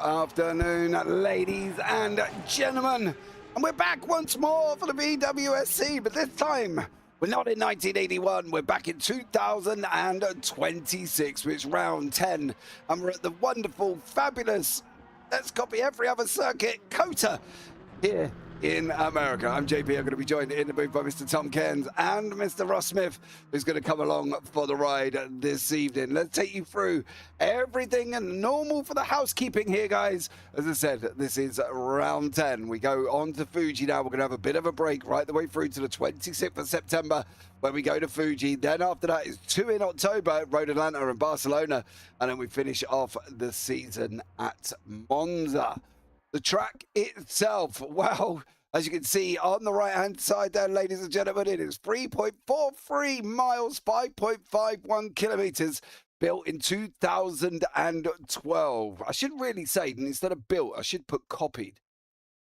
afternoon, ladies and gentlemen. And we're back once more for the BWSC, but this time we're not in 1981, we're back in 2026, which is round 10. And we're at the wonderful, fabulous, let's copy every other circuit, COTA, here in America. I'm JP. I'm going to be joined in the booth by Mr. Tom Cairns and Mr. Ross Smith, who's going to come along for the ride this evening. Let's take you through everything and normal for the housekeeping here, guys. As I said, this is round 10. We go on to Fuji now. We're going to have a bit of a break right the way through to the 26th of September when we go to Fuji. Then after that is 2 in October, Road Atlanta and Barcelona. And then we finish off the season at Monza. The track itself, well, as you can see on the right-hand side there, ladies and gentlemen, it is 3.43 miles, 5.51 kilometers, built in 2012. I should really say, instead of built, I should put copied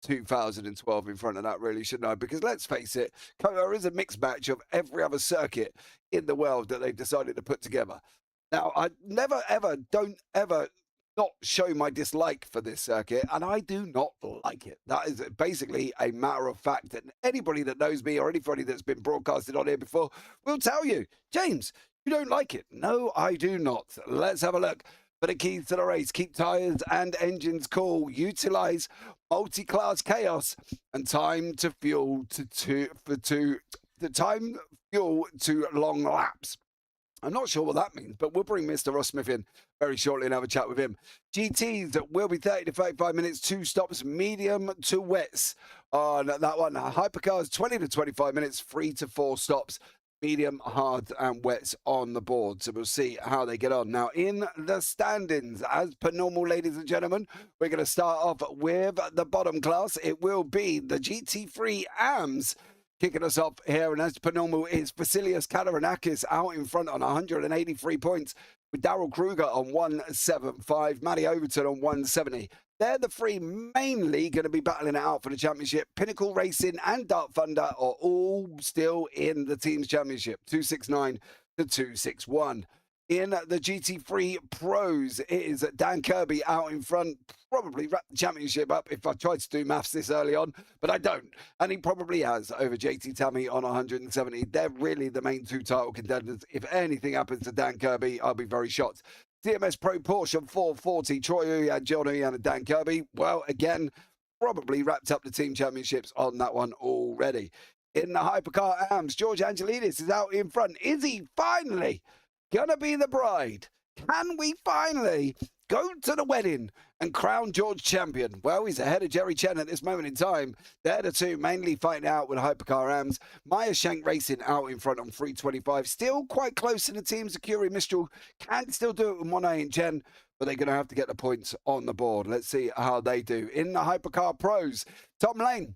2012 in front of that, really, shouldn't I? Because let's face it, COTA is a mixed match of every other circuit in the world that they've decided to put together. Now, I don't ever not show my dislike for this circuit, and I do not like it. That is basically a matter of fact, and anybody that knows me or anybody that's been broadcasted on here before will tell you, James, you don't like it. No, I do not. Let's have a look. For the keys to the race, keep tires and engines cool, utilize multi-class chaos, and time to fuel to long laps. I'm not sure what that means, but we'll bring Mr. Ross Smith in very shortly and have a chat with him. GTs will be 30 to 35 minutes, 2 stops, medium to wets on that one. Hypercars, 20 to 25 minutes, 3 to 4 stops, medium, hard, and wets on the board. So we'll see how they get on. Now, in the standings, as per normal, ladies and gentlemen, we're going to start off with the bottom class. It will be the GT3 AMS. Kicking us off here, and as per normal, is Vasilios Kataranakis out in front on 183 points, with Daryl Kruger on 175, Matty Overton on 170. They're the three mainly going to be battling it out for the championship. Pinnacle Racing and Dark Thunder are all still in the team's championship, 269 to 261. In the GT3 Pros, it is Dan Kirby out in front, probably wrap the championship up if I tried to do maths this early on, but I don't. And he probably has over JT Tammy on 170. They're really the main two title contenders. If anything happens to Dan Kirby, I'll be very shocked. CMS Pro Porsche on 440, Troy Uyan, John Uyan and Dan Kirby, well, again, probably wrapped up the team championships on that one already. In the Hypercar AMS, George Angelidis is out in front. Is he finally gonna be the bride? Can we finally go to the wedding and crown George champion? Well, he's ahead of Jerry Chen at this moment in time. They're the two mainly fighting out with Hypercar AMS. Maya Shank Racing out in front on 325. Still quite close in the team. Sakura Mistral can still do it with 1 in Chen, but they're going to have to get the points on the board. Let's see how they do. In the Hypercar Pros, Tom Lane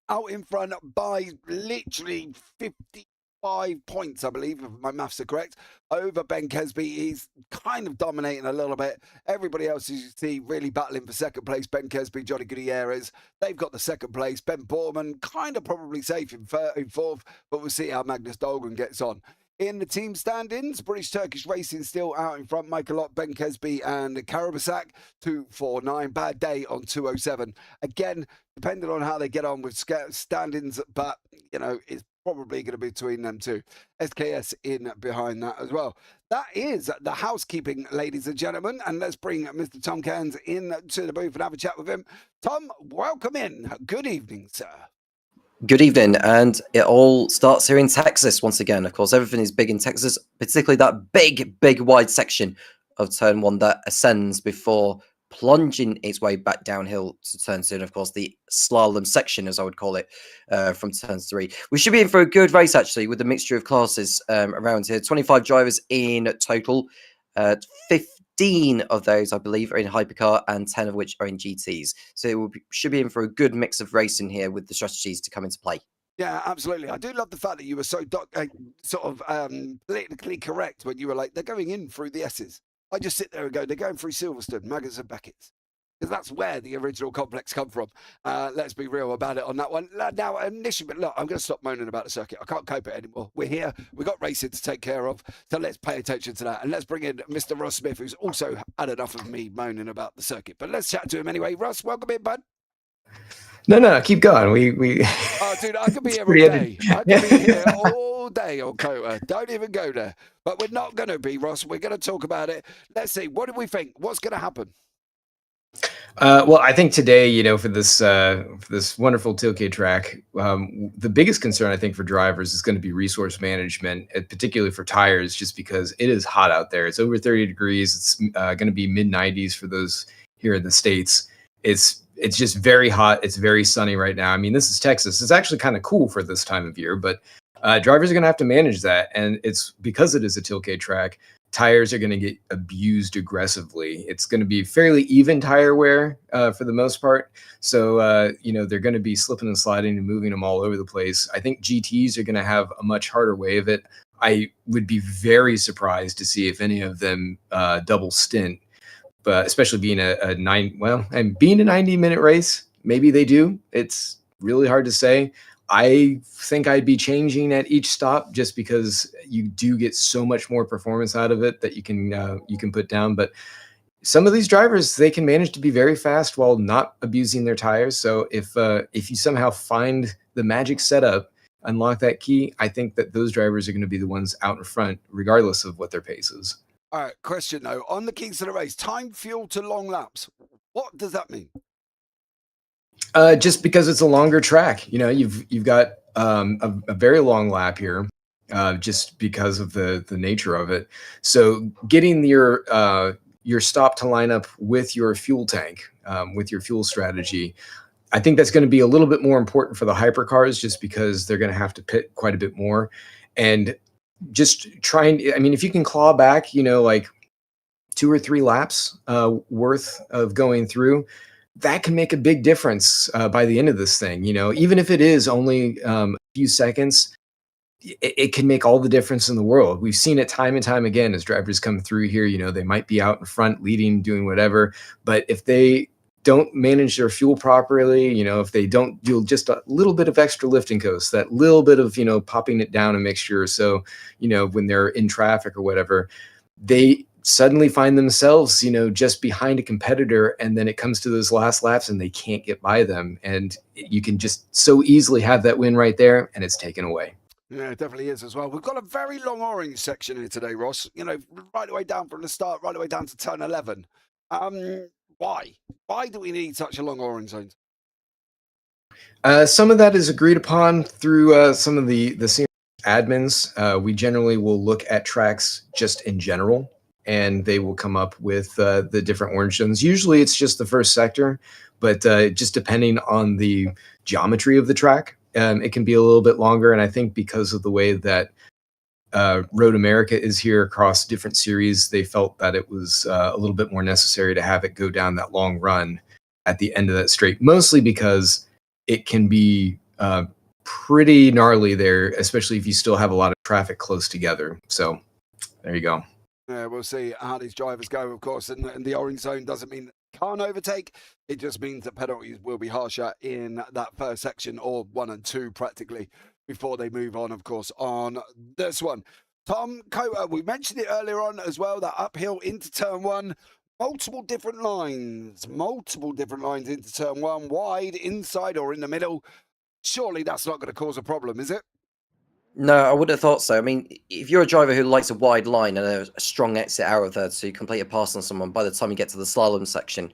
out in front by literally 55 points, I believe, if my maths are correct, over Ben Kesby. He's kind of dominating a little bit. Everybody else, as you see, really battling for second place. Ben Kesby, Johnny Gutierrez, they've got the second place. Ben Borman, kind of probably safe in fourth, but we'll see how Magnus Dolgan gets on. In the team standings, British Turkish Racing still out in front. Michael Ott, Ben Kesby and Karabasak, 249. Bad Day on 207. Again, depending on how they get on with standings, but, you know, it's probably going to be between them two. SKS in behind that as well. That is the housekeeping, ladies and gentlemen. And let's bring Mr. Tom Cairns in to the booth and have a chat with him. Tom, welcome in. Good evening, sir. Good evening, and it all starts here in Texas once again. Of course, everything is big in Texas, particularly that big wide section of turn 1 that ascends before plunging its way back downhill to turn 2, and of course the slalom section, as I would call it, from turn 3. We should be in for a good race, actually, with a mixture of classes around here. 25 drivers in total, 15 of those, I believe, are in hypercar, and 10 of which are in GTs. So should be in for a good mix of racing here with the strategies to come into play. Yeah, absolutely. I do love the fact that you were so politically correct when you were like, they're going in through the S's. I just sit there and go, they're going through Silverstone, Maggotts and Beckett's. because that's where the original complex come from. Let's be real about it on that one. Now, initially, look, I'm going to stop moaning about the circuit. I can't cope it anymore. We're here. We've got racing to take care of. So let's pay attention to that. And let's bring in Mr. Ross Smith, who's also had enough of me moaning about the circuit. But let's chat to him anyway. Ross, welcome in, bud. No, keep going. We Oh, dude, I could be here all day. I could be here all day on COTA. Don't even go there. But we're not going to be, Ross. We're going to talk about it. Let's see. What do we think? What's going to happen? Well, I think today, for this wonderful tailgate track, the biggest concern I think for drivers is going to be resource management, particularly for tires, just because it is hot out there. It's over 30 degrees. It's going to be mid 90s for those here in the States. It's just very hot. It's very sunny right now. I mean, this is Texas. It's actually kind of cool for this time of year, but drivers are going to have to manage that. And it's because it is a tailgate track, tires are going to get abused aggressively. It's going to be fairly even tire wear for the most part. So, they're going to be slipping and sliding and moving them all over the place. I think GTs are going to have a much harder way of it. I would be very surprised to see if any of them double stint. But especially being a 90-minute race, maybe they do. It's really hard to say. I think I'd be changing at each stop just because you do get so much more performance out of it that you can put down. But some of these drivers, they can manage to be very fast while not abusing their tires. So if you somehow find the magic setup, unlock that key, I think that those drivers are going to be the ones out in front, regardless of what their pace is. All right, question though, on the keys to the race, time, fuel to long laps. What does that mean? Just because it's a longer track, you've got a very long lap here, just because of the nature of it. So getting your stop to line up with your fuel tank, with your fuel strategy, I think that's going to be a little bit more important for the hypercars, just because they're going to have to pit quite a bit more. And just if you can claw back, like 2 or 3 laps worth of going through, that can make a big difference by the end of this thing. Even if it is only a few seconds, it can make all the difference in the world. We've seen it time and time again as drivers come through here. They might be out in front, leading, doing whatever, but if they don't manage their fuel properly, if they don't do just a little bit of extra lifting coast, that little bit of, popping it down a mixture. So, when they're in traffic or whatever, they suddenly find themselves, just behind a competitor. And then it comes to those last laps and they can't get by them. And you can just so easily have that win right there and it's taken away. Yeah, it definitely is as well. We've got a very long orange section here today, Ross. Right the way down from the start, right the way down to turn 11. Why? Why do we need such a long orange zone? Some of that is agreed upon through some of the senior admins. We generally will look at tracks just in general, and they will come up with the different orange zones. Usually it's just the first sector, but just depending on the geometry of the track, it can be a little bit longer. And I think because of the way that Road America is here across different series, they felt that it was a little bit more necessary to have it go down that long run at the end of that straight, mostly because it can be pretty gnarly there, especially if you still have a lot of traffic close together. So there you go. Yeah, we'll see how these drivers go, of course. And the orange zone doesn't mean they can't overtake. It just means that penalties will be harsher in that first section, or 1 and 2 practically, before they move on, of course, on this one. Tom, COTA, we mentioned it earlier on as well, that uphill into turn 1, multiple different lines into turn 1, wide, inside, or in the middle. Surely that's not going to cause a problem, is it? No, I would have thought so. I mean, if you're a driver who likes a wide line and a strong exit out of there, so you complete a pass on someone by the time you get to the slalom section,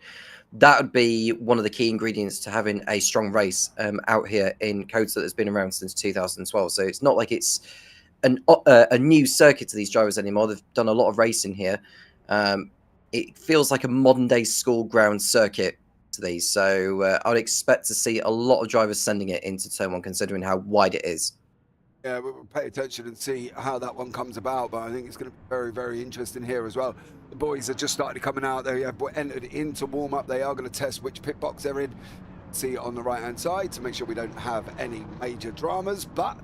that would be one of the key ingredients to having a strong race out here in COTA that's been around since 2012. So it's not like it's a new circuit to these drivers anymore. They've done a lot of racing here. It feels like a modern day school ground circuit to these. So I would expect to see a lot of drivers sending it into turn 1, considering how wide it is. Yeah, we'll pay attention and see how that one comes about, but I think it's going to be very, very interesting here as well. The boys are just started coming out. They have entered into warm-up. They are going to test which pit box they're in. See on the right-hand side to make sure we don't have any major dramas, but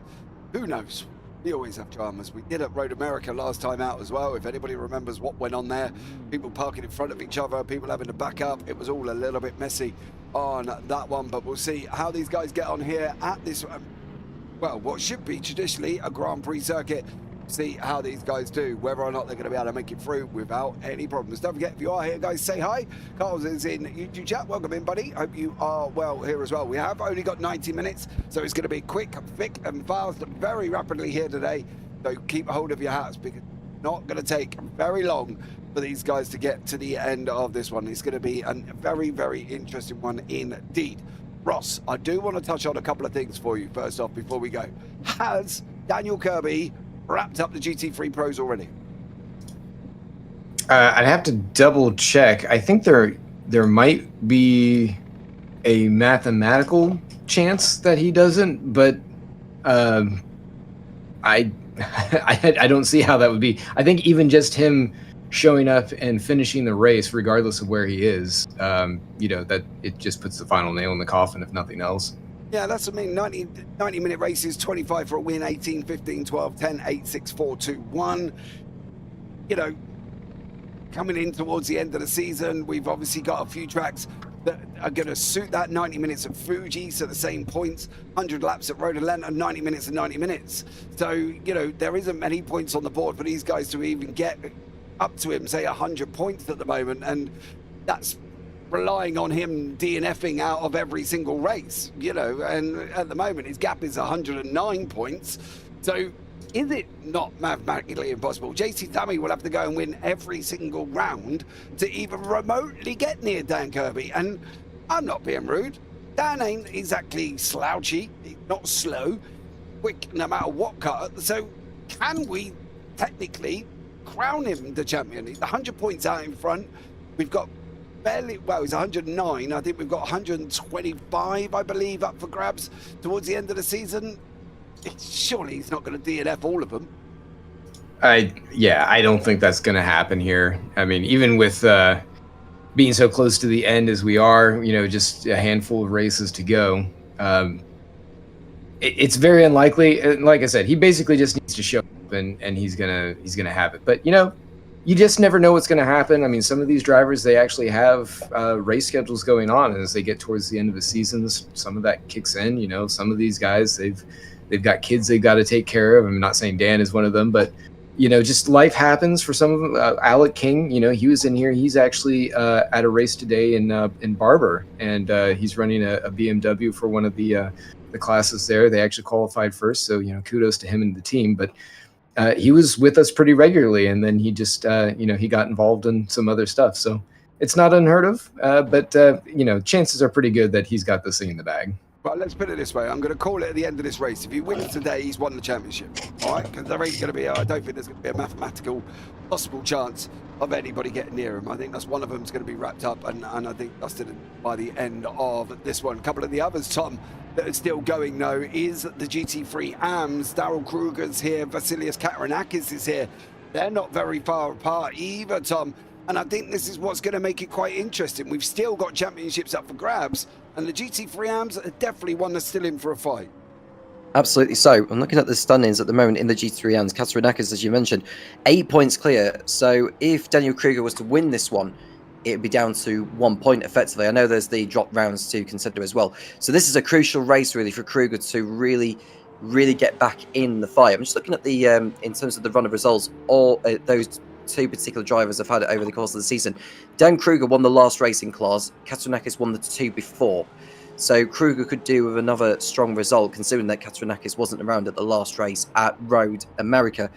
who knows? We always have dramas. We did at Road America last time out as well. If anybody remembers what went on there, people parking in front of each other, people having to back up. It was all a little bit messy on that one, but we'll see how these guys get on here at this, well, what should be traditionally a Grand Prix circuit. See how these guys do, whether or not they're going to be able to make it through without any problems. Don't forget, if you are here, guys, say hi. Carl's is in YouTube chat. Welcome in, buddy. Hope you are well here as well. We have only got 90 minutes, so it's going to be quick, thick, and fast, very rapidly here today. So keep a hold of your hats, because it's not going to take very long for these guys to get to the end of this one. It's going to be a very, very interesting one indeed. Ross, I do want to touch on a couple of things for you first off before we go. Has Daniel Kirby wrapped up the GT3 Pros already? I'd have to double check. I think there might be a mathematical chance that he doesn't, but I don't see how that would be. I think even just him showing up and finishing the race, regardless of where he is, that it just puts the final nail in the coffin, if nothing else. Yeah, that's, I mean, 90-minute races, 25 for a win, 18, 15, 12, 10, 8, 6, 4, 2, 1. Coming in towards the end of the season, we've obviously got a few tracks that are going to suit that. 90 minutes at Fuji, so the same points. 100 laps at Road Atlanta, 90 minutes and 90 minutes. So, there isn't many points on the board for these guys to even get up to him, say 100 points at the moment. And that's relying on him DNFing out of every single race, and at the moment his gap is 109 points. So is it not mathematically impossible? JC Dummy will have to go and win every single round to even remotely get near Dan Kirby. And I'm not being rude. Dan ain't exactly slouchy, he's not slow, quick no matter what cut. So can we technically crown him the champion? He's 100 points out in front. We've got barely, well, he's 109. I think we've got 125, I believe, up for grabs towards the end of the season. Surely he's not going to DNF all of them. I don't think that's going to happen here. I mean, even with being so close to the end as we are, just a handful of races to go, it's very unlikely. Like I said, he basically just needs to show up and he's gonna have it. But you just never know what's going to happen. I mean, some of these drivers, they actually have race schedules going on, and as they get towards the end of the season, some of that kicks in. Some of these guys, they've got kids they've got to take care of. I'm not saying Dan is one of them, but just life happens for some of them. Alec King, he was in here. He's actually at a race today in Barber, and he's running a BMW for one of the classes there. They actually qualified first, so kudos to him and the team. But he was with us pretty regularly, and then he just, he got involved in some other stuff. So it's not unheard of, but chances are pretty good that he's got this thing in the bag. Well, let's put it this way. I'm going to call it at the end of this race. If he wins today, he's won the championship. All right? Because there ain't going to be, I don't think there's going to be a mathematical possible chance of anybody getting near him. I think that's one of them's going to be wrapped up, and I think dusted by the end of this one. A couple of the others, Tom, that are still going, though, is the GT3 AMS. Daryl Kruger's here. Vasilius Katarinakis is here. They're not very far apart either, Tom. And I think this is what's going to make it quite interesting. We've still got championships up for grabs, and the GT3 AMS are definitely one that's still in for a fight. Absolutely so. I'm looking at the standings at the moment in the GT3 AMS. Katarinakis, as you mentioned, 8 points clear. So if Daniel Kruger was to win this one, it would be down to 1 point effectively. I know there's the drop rounds to consider as well. So this is a crucial race really for Kruger to really get back in the fight. I'm just looking at the in terms of the run of results, all those two particular drivers have had it over the course of the season. Dan Kruger won the last racing class. Katarinakis won the two before. So Kruger could do with another strong result, considering that Katarinakis wasn't around at the last race at Road America.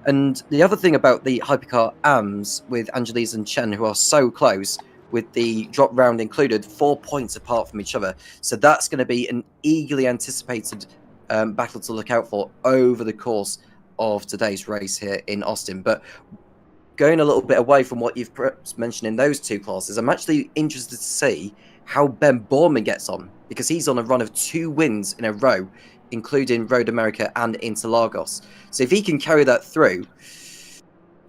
And the other thing about the Hypercar AMS with Angeles and Chen, who are so close, with the drop round included, 4 points apart from each other. So that's going to be an eagerly anticipated battle to look out for over the course of today's race here in Austin. But going a little bit away from what you've perhaps mentioned in those two classes, I'm actually interested to see how Ben Borman gets on, because he's on a run of 2 wins in a row, including Road America and Interlagos. So if he can carry that through,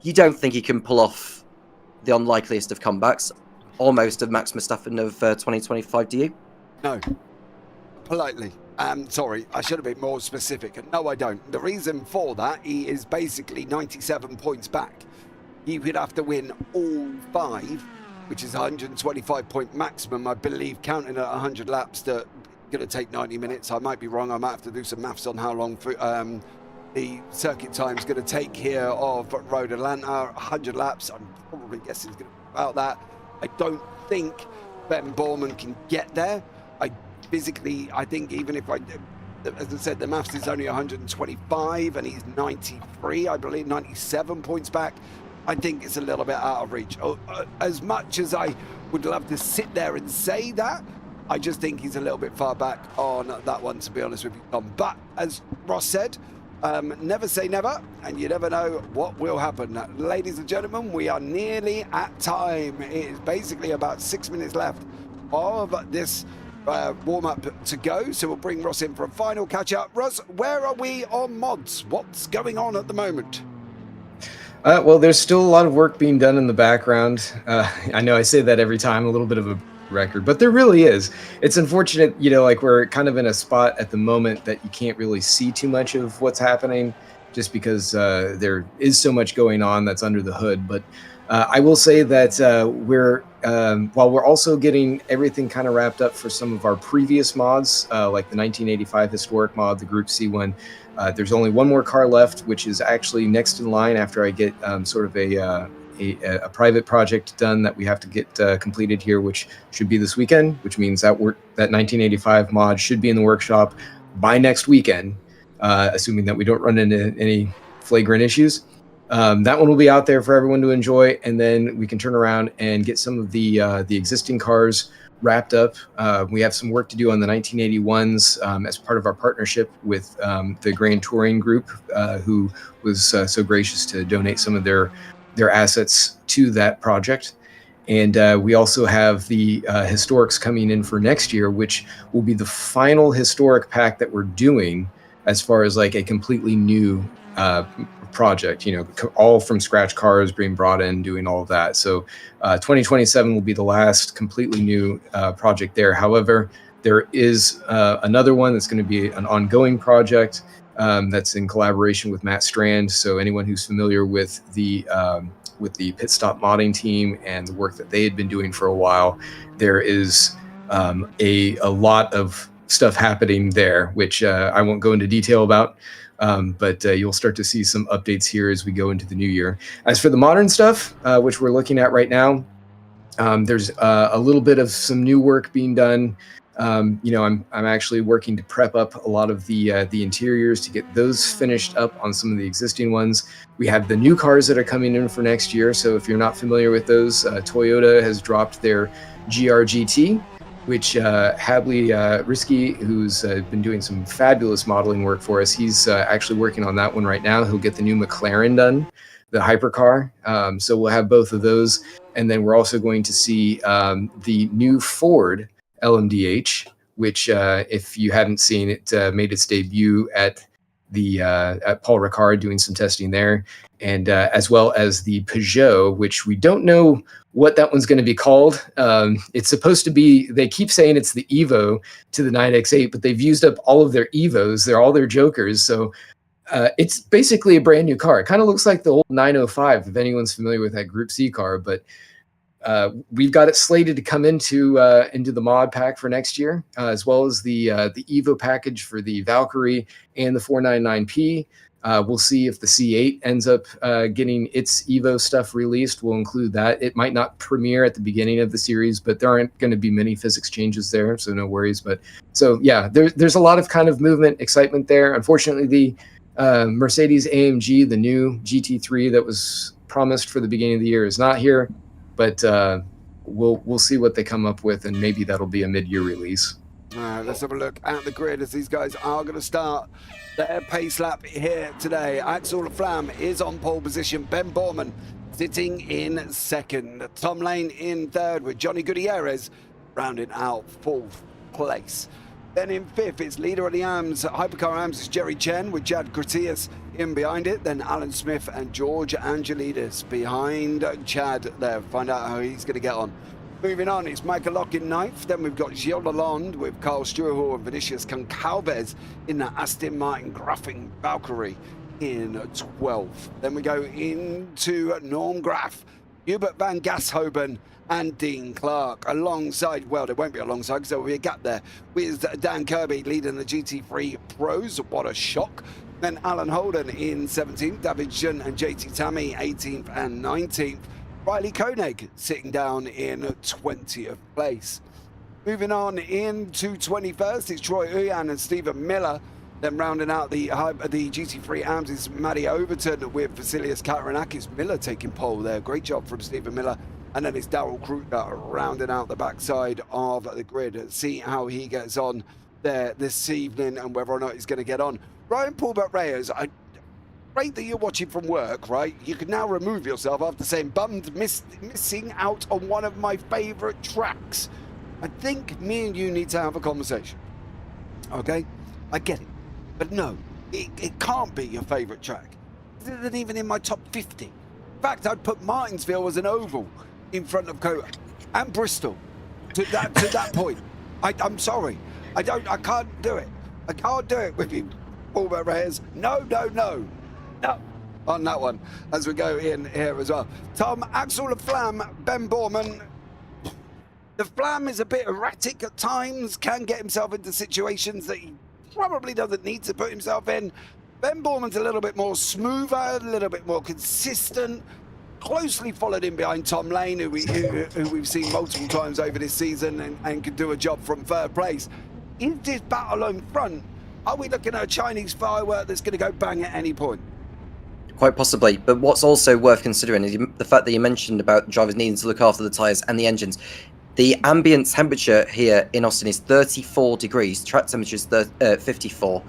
you don't think he can pull off the unlikeliest of comebacks, almost of Max Verstappen of 2025, do you? No. Politely. Sorry, I should have been more specific. And no, I don't. The reason for that, he is basically 97 points back. He would have to win all 5, which is 125 point maximum, I believe, counting at 100 laps. That going to take 90 minutes. I might be wrong. I might have to do some maths on how long the circuit time is going to take here of Road Atlanta. 100 laps. I'm probably guessing it's going to be about that. I don't think Ben Borman can get there. I think even if as I said, the maths is only 125 and he's 93, I believe, 97 points back. I think it's a little bit out of reach. As much as I would love to sit there and say that, I just think he's a little bit far back on that one, to be honest with you, Tom. But as Ross said, never say never, and you never know what will happen. Ladies and gentlemen, we are nearly at time. It is basically about 6 minutes left of this warm-up to go, so we'll bring Ross in for a final catch-up. Ross, where are we on mods? What's going on at the moment? Well, there's still a lot of work being done in the background. I know I say that every time, a little bit of a record, but there really is. It's unfortunate, like we're kind of in a spot at the moment that you can't really see too much of what's happening, just because there is so much going on that's under the hood. But I will say that while we're also getting everything kind of wrapped up for some of our previous mods, like the 1985 historic mod, the Group C one, there's only one more car left, which is actually next in line after I get sort of a private project done that we have to get completed here, which should be this weekend, which means that that 1985 mod should be in the workshop by next weekend, assuming that we don't run into any flagrant issues. That one will be out there for everyone to enjoy, and then we can turn around and get some of the existing cars wrapped up. We have some work to do on the 1981s as part of our partnership with the Grand Touring Group, who was so gracious to donate some of their assets to that project. And we also have the historics coming in for next year, which will be the final historic pack that we're doing as far as like a completely new project, all from scratch cars being brought in, doing all of that. So 2027 will be the last completely new project there. However, there is another one that's going to be an ongoing project that's in collaboration with Matt Strand. So anyone who's familiar with the pit stop modding team and the work that they had been doing for a while, there is a lot of stuff happening there, which I won't go into detail about. But you'll start to see some updates here as we go into the new year. As for the modern stuff, which we're looking at right now, there's a little bit of some new work being done. I'm actually working to prep up a lot of the interiors to get those finished up on some of the existing ones. We have the new cars that are coming in for next year. So if you're not familiar with those, Toyota has dropped their GR-GT, which Hadley Risky, who's been doing some fabulous modeling work for us, he's actually working on that one right now. He'll get the new McLaren done, the hypercar. So we'll have both of those. And then we're also going to see the new Ford LMDH, which if you hadn't seen it, made its debut at Paul Ricard doing some testing there, and as well as the Peugeot, which we don't know what that one's going to be called. It's supposed to be, they keep saying it's the Evo to the 9X8, but they've used up all of their Evos. They're all their Jokers. So it's basically a brand new car. It kind of looks like the old 905, if anyone's familiar with that Group C car, but we've got it slated to come into the mod pack for next year, as well as the Evo package for the Valkyrie and the 499P. We'll see if the C8 ends up getting its Evo stuff released. We'll include that. It might not premiere at the beginning of the series, but there aren't going to be many physics changes there, so no worries. But so yeah, there's a lot of kind of movement, excitement there. Unfortunately, the Mercedes AMG, the new GT3 that was promised for the beginning of the year, is not here. But we'll see what they come up with, and maybe that'll be a mid-year release. All right, let's have a look at the grid as these guys are going to start their pace lap here today. Axel Flam is on pole position. Ben Borman sitting in second. Tom Lane in third, with Johnny Gutierrez rounding out fourth place. Then in fifth, it's leader of the AMS, Hypercar AMS, is Jerry Chen, with Jad Gratias in behind it. Then Alan Smith and George Angelidis behind Chad there. Find out how he's going to get on. Moving on, it's Michael Lock in 9th. Then we've got Gilles Lalonde with Carl Struhel and Vinicius Concalves in the Aston Martin Graphing Valkyrie in 12th. Then we go into Norm Graff, Hubert van Gashoven and Dean Clark alongside, well, there won't be alongside because there will be a gap there, with Dan Kirby leading the GT3 Pros. What a shock. Then Alan Holden in 17th, David Jun and JT Tammy 18th and 19th. Riley Koenig sitting down in 20th place. Moving on into 21st, it's Troy Uyan and Stephen Miller. Then rounding out the GT3 AMS is Matty Overton with Vasilius Kataranakis. Miller taking pole there. Great job from Stephen Miller. And then it's Daryl Kruger rounding out the backside of the grid. See how he gets on there this evening and whether or not he's going to get on. Ryan Paulbert Reyes, great that you're watching from work, right? You can now remove yourself after saying bummed, missing out on one of my favourite tracks. I think me and you need to have a conversation. Okay? I get it. But no, it can't be your favourite track. It isn't even in my top 50. In fact, I'd put Martinsville as an oval in front of COTA and Bristol to that point. I'm sorry. I can't do it. I can't do it with you, Paulbert Reyes. No. On that one, as we go in here as well. Tom, Axel Laflamme, Ben Borman. The Flamme is a bit erratic at times, can get himself into situations that he probably doesn't need to put himself in. Ben Borman's a little bit more smoother, a little bit more consistent, closely followed in behind Tom Lane, who we've seen multiple times over this season and can do a job from third place. In this battle in front, are we looking at a Chinese firework that's going to go bang at any point? Quite possibly, but what's also worth considering is the fact that you mentioned about drivers needing to look after the tyres and the engines. The ambient temperature here in Austin is 34 degrees, track temperature is 54.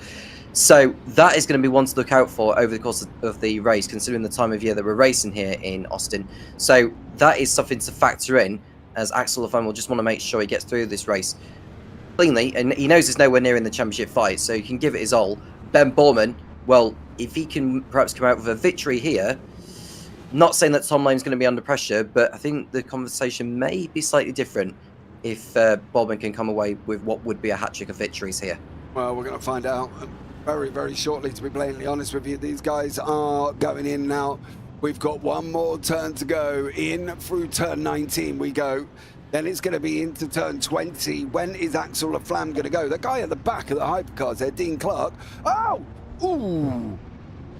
So that is going to be one to look out for over the course of the race, considering the time of year that we're racing here in Austin. So that is something to factor in, as Axel Laflamme will just want to make sure he gets through this race cleanly, and he knows he's nowhere near in the championship fight, so he can give it his all. Ben Borman, well, if he can perhaps come out with a victory here, not saying that Tom Lane's going to be under pressure, but I think the conversation may be slightly different if Borman can come away with what would be a hat-trick of victories here. Well, we're going to find out very, very shortly, to be blatantly honest with you. These guys are going in now. We've got one more turn to go. In through turn 19 we go. Then it's going to be into turn 20. When is Axel Laflamme going to go? The guy at the back of the hypercars there, Dean Clark. Oh! Ooh!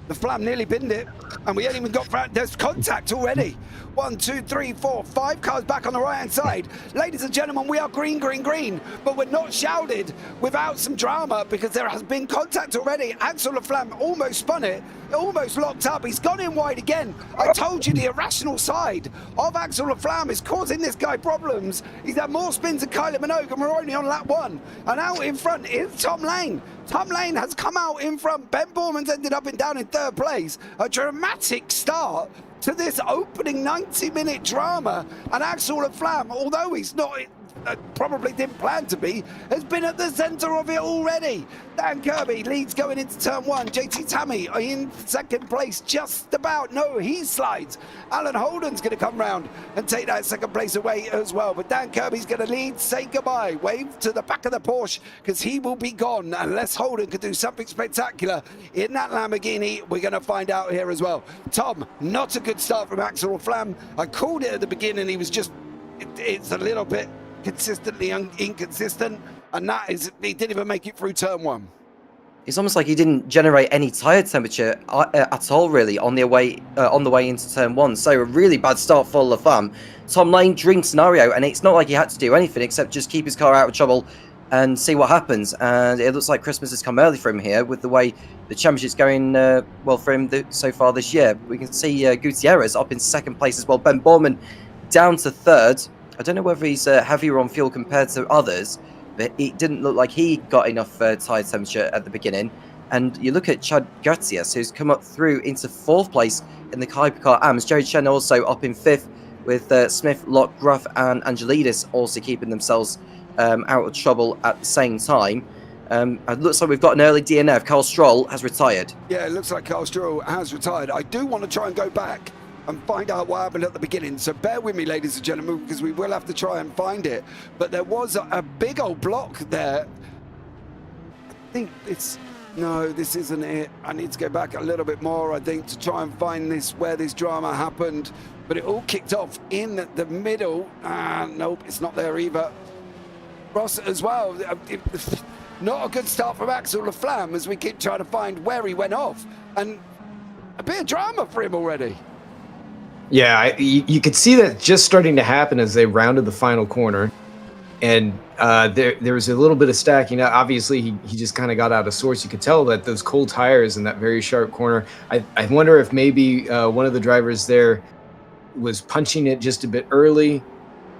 The Flamme nearly binned it, and we ain't even got, there's contact already. 1, 2, 3, 4, 5 cars back on the right-hand side. Ladies and gentlemen, we are green, but we're not shouted without some drama because there has been contact already. Axel Laflamme almost spun it, almost locked up. He's gone in wide again. I told you the irrational side of Axel Laflamme is causing this guy problems. He's had more spins than Kylie Minogue, and we're only on lap 1. And out in front is Tom Lane. Tom Lane has come out in front. Ben Borman's ended up down in third place. A dramatic start to this opening 90-minute drama. And Axel Laflamme, although he's not, probably didn't plan to be, has been at the centre of it already. Dan Kirby leads going into turn 1. JT Tammy in second place, just about. No, he slides. Alan Holden's going to come round and take that second place away as well. But Dan Kirby's going to lead, say goodbye, wave to the back of the Porsche, because he will be gone unless Holden could do something spectacular in that Lamborghini. We're going to find out here as well. Tom, not a good start from Axel Laflamme. I called it at the beginning. He was just, it's a little bit consistently inconsistent, and that is, he didn't even make it through turn 1. It's almost like he didn't generate any tyre temperature at all, really, on the way into turn 1. So a really bad start for Laflamme. Tom Lane, dream scenario, and it's not like he had to do anything except just keep his car out of trouble and see what happens. And it looks like Christmas has come early for him here with the way the championship's going well for him so far this year. We can see Gutierrez up in second place as well. Ben Borman down to third. I don't know whether he's heavier on fuel compared to others, but it didn't look like he got enough tyre temperature at the beginning. And you look at Chad Garcias, who's come up through into fourth place in the Hypercar AMS. Jerry Chen also up in fifth, with Smith, Locke, Gruff and Angelidis also keeping themselves out of trouble at the same time. It looks like we've got an early DNF. Carl Stroll has retired. Yeah, it looks like Carl Stroll has retired. I do want to try and go back and find out what happened at the beginning. So bear with me, ladies and gentlemen, because we will have to try and find it. But there was a big old block there. I think it's... No, this isn't it. I need to go back a little bit more, I think, to try and find this, where this drama happened. But it all kicked off in the middle. Nope, it's not there either. Ross as well. Not a good start from Axel Laflamme as we keep trying to find where he went off. And a bit of drama for him already. Yeah, you could see that just starting to happen as they rounded the final corner. And there was a little bit of stacking. Obviously, he just kind of got out of sorts. You could tell that those cold tires in that very sharp corner. I wonder if maybe one of the drivers there was punching it just a bit early,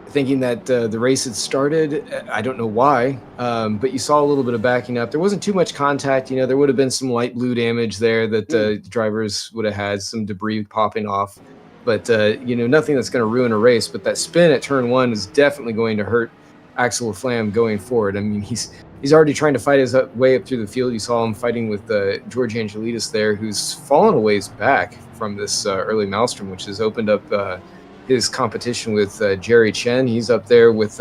thinking that the race had started. I don't know why, but you saw a little bit of backing up. There wasn't too much contact. You know, there would have been some light blue damage there that drivers would have had, some debris popping off. But, you know, nothing that's going to ruin a race. But that spin at turn one is definitely going to hurt Axel Laflamme going forward. I mean, he's already trying to fight his way up through the field. You saw him fighting with George Angelidis there, who's fallen a ways back from this early maelstrom, which has opened up his competition with Jerry Chen. He's up there with,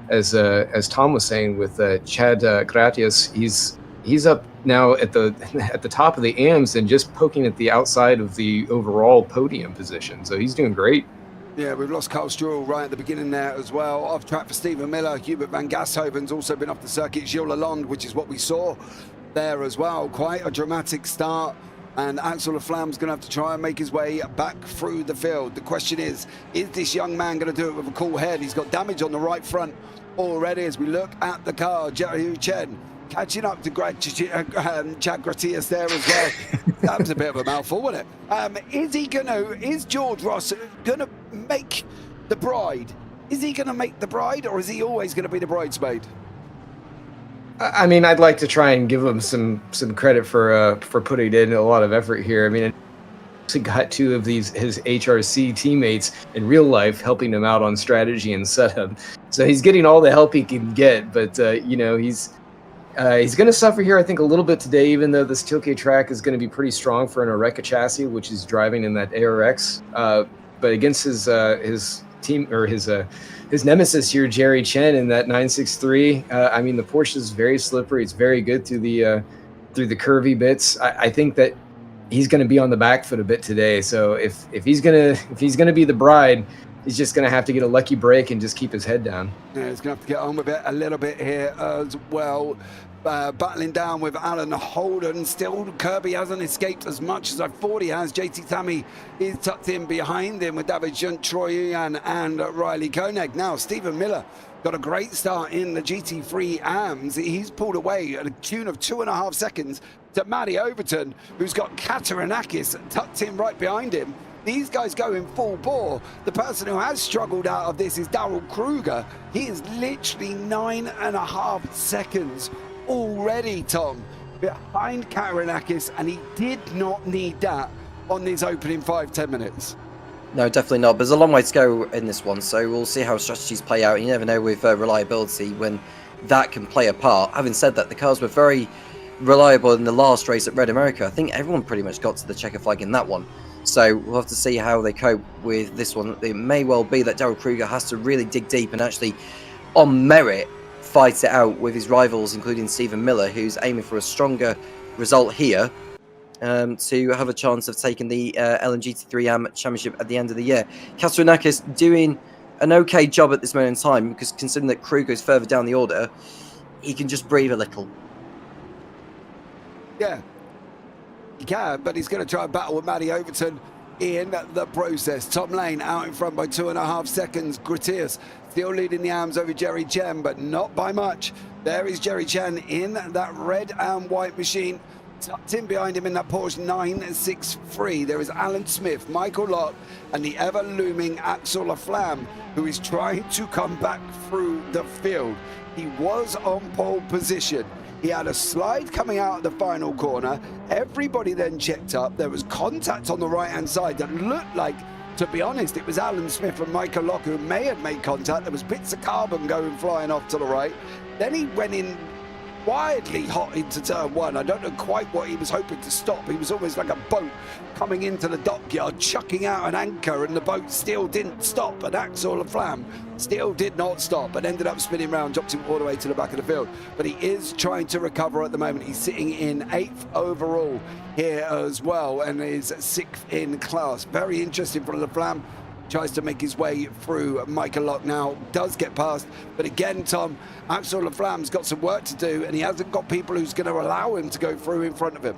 as Tom was saying, with Chad Gratias. He's up now at the top of the AMs and just poking at the outside of the overall podium position. So he's doing great. Yeah, we've lost Carl Struhl right at the beginning there as well. Off track for Stephen Miller. Hubert van Gashoven's also been off the circuit. Gilles Lalonde, which is what we saw there as well. Quite a dramatic start. And Axel Laflamme's going to have to try and make his way back through the field. The question is this young man going to do it with a cool head? He's got damage on the right front already as we look at the car. Jerry Chen catching up to Chad Gratias there as well. That was a bit of a mouthful, wasn't it? Is George Ross going to make the bride? Is he going to make the bride, or is he always going to be the bridesmaid? I mean, I'd like to try and give him some credit for putting in a lot of effort here. I mean, he got two of his HRC teammates in real life helping him out on strategy and setup. So he's getting all the help he can get, but you know, he's going to suffer here, I think, a little bit today, even though this Tilke track is going to be pretty strong for an Oreca chassis, which is driving in that ARX. But against his team, or his nemesis here, Jerry Chen, in that 963, I mean, the Porsche is very slippery. It's very good through the curvy bits. I think that he's going to be on the back foot a bit today. So if he's gonna be the bride, he's just going to have to get a lucky break and just keep his head down. Yeah, he's going to have to get on with it a little bit here as well. Battling down with Alan Holden. Still, Kirby hasn't escaped as much as I thought he has. JT Tammy is tucked in behind him with David Junt, Troy Ian and Riley Koenig. Now, Stephen Miller got a great start in the GT3 AMS. He's pulled away at a tune of 2.5 seconds to Matty Overton, who's got Katarinakis tucked in right behind him. These guys go in full bore. The person who has struggled out of this is Daryl Kruger. He is literally 9.5 seconds already, Tom, behind Katarinakis, and he did not need that on these opening 5-10 minutes. No, definitely not. But there's a long way to go in this one, so we'll see how strategies play out. You never know with reliability when that can play a part. Having said that, the cars were very reliable in the last race at Red America. I think everyone pretty much got to the checker flag in that one. So we'll have to see how they cope with this one. It may well be that Daryl Kruger has to really dig deep and actually, on merit, fight it out with his rivals, including Stephen Miller, who's aiming for a stronger result here to have a chance of taking the LMGT3 AM Championship at the end of the year. Katarinakis doing an okay job at this moment in time, because considering that Kruger is further down the order, he can just breathe a little. Yeah, he can, but he's going to try and battle with Matty Overton in the process. Tom Lane out in front by 2.5 seconds. Gratias still leading the AMs over Jerry Chen, but not by much. There is Jerry Chen in that red and white machine. Tucked in behind him in that Porsche 963. There is Alan Smith, Michael Lott, and the ever-looming Axel Laflamme, who is trying to come back through the field. He was on pole position. He had a slide coming out of the final corner. Everybody then checked up. There was contact on the right-hand side that looked like, to be honest, it was Alan Smith and Michael Locke who may have made contact. There was bits of carbon going flying off to the right. Then he went in wildly hot into turn one. I don't know quite what he was hoping to stop. He was almost like a boat coming into the dockyard, chucking out an anchor, and the boat still didn't stop. And Axel Laflamme still did not stop and ended up spinning round, dropped him all the way to the back of the field. But he is trying to recover at the moment. He's sitting in 8th overall here as well, and is 6th in class. Very interesting for Laflamme. Tries to make his way through Michael Lock now, does get past, but again, Tom, Axel Laflamme's got some work to do, and he hasn't got people who's going to allow him to go through in front of him.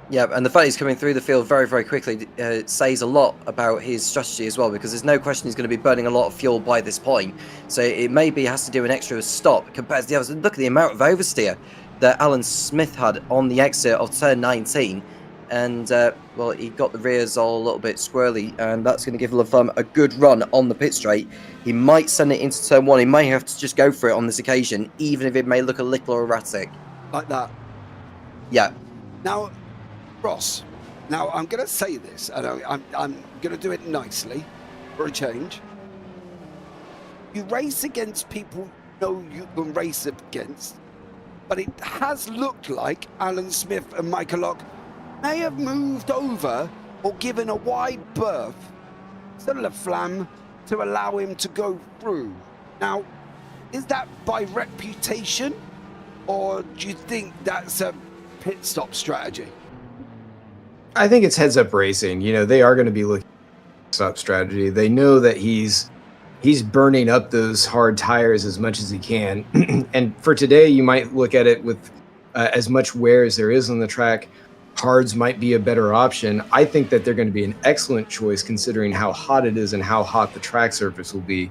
Yeah, and the fact he's coming through the field very, very quickly says a lot about his strategy as well, because there's no question he's going to be burning a lot of fuel by this point. So it maybe has to do an extra stop compared to the others. Look at the amount of oversteer that Alan Smith had on the exit of turn 19. And, well, he got the rears all a little bit squirrely, and that's going to give Laflamme a good run on the pit straight. He might send it into turn one. He may have to just go for it on this occasion, even if it may look a little erratic. Like that. Yeah. Now, Ross, now I'm going to say this, and I'm going to do it nicely for a change. You race against people you know you can race against, but it has looked like Alan Smith and Michael Lock may have moved over or given a wide berth to Laflamme to allow him to go through. Now, is that by reputation, or do you think that's a pit stop strategy? I think it's heads up racing. You know, they are going to be looking at stop strategy. They know that he's burning up those hard tires as much as he can. And for today, you might look at it with as much wear as there is on the track. Hards might be a better option. I think that they're going to be an excellent choice considering how hot it is and how hot the track surface will be.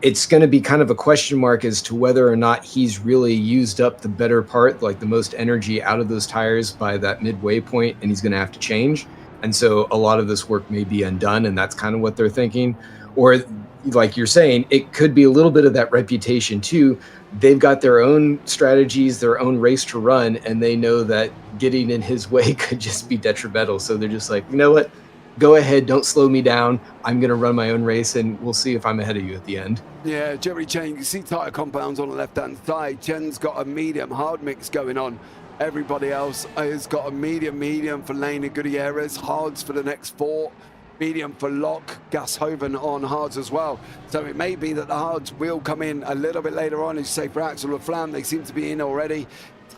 It's going to be kind of a question mark as to whether or not he's really used up the better part, like the most energy out of those tires by that midway point, and he's going to have to change. And so a lot of this work may be undone, and that's kind of what they're thinking. Or like you're saying, it could be a little bit of that reputation too. They've got their own strategies, their own race to run, and they know that getting in his way could just be detrimental. So they're just like, you know what? Go ahead, don't slow me down. I'm going to run my own race, and we'll see if I'm ahead of you at the end. Yeah, Jerry Chain, you see tire compounds on the left-hand side. Chen's got a medium hard mix going on. Everybody else has got a medium for Lane and Gutierrez, hards for the next 4. Medium for Locke, Gashoven on hards as well. So it may be that the hards will come in a little bit later on. As you say, for Axel Laflamme, they seem to be in already.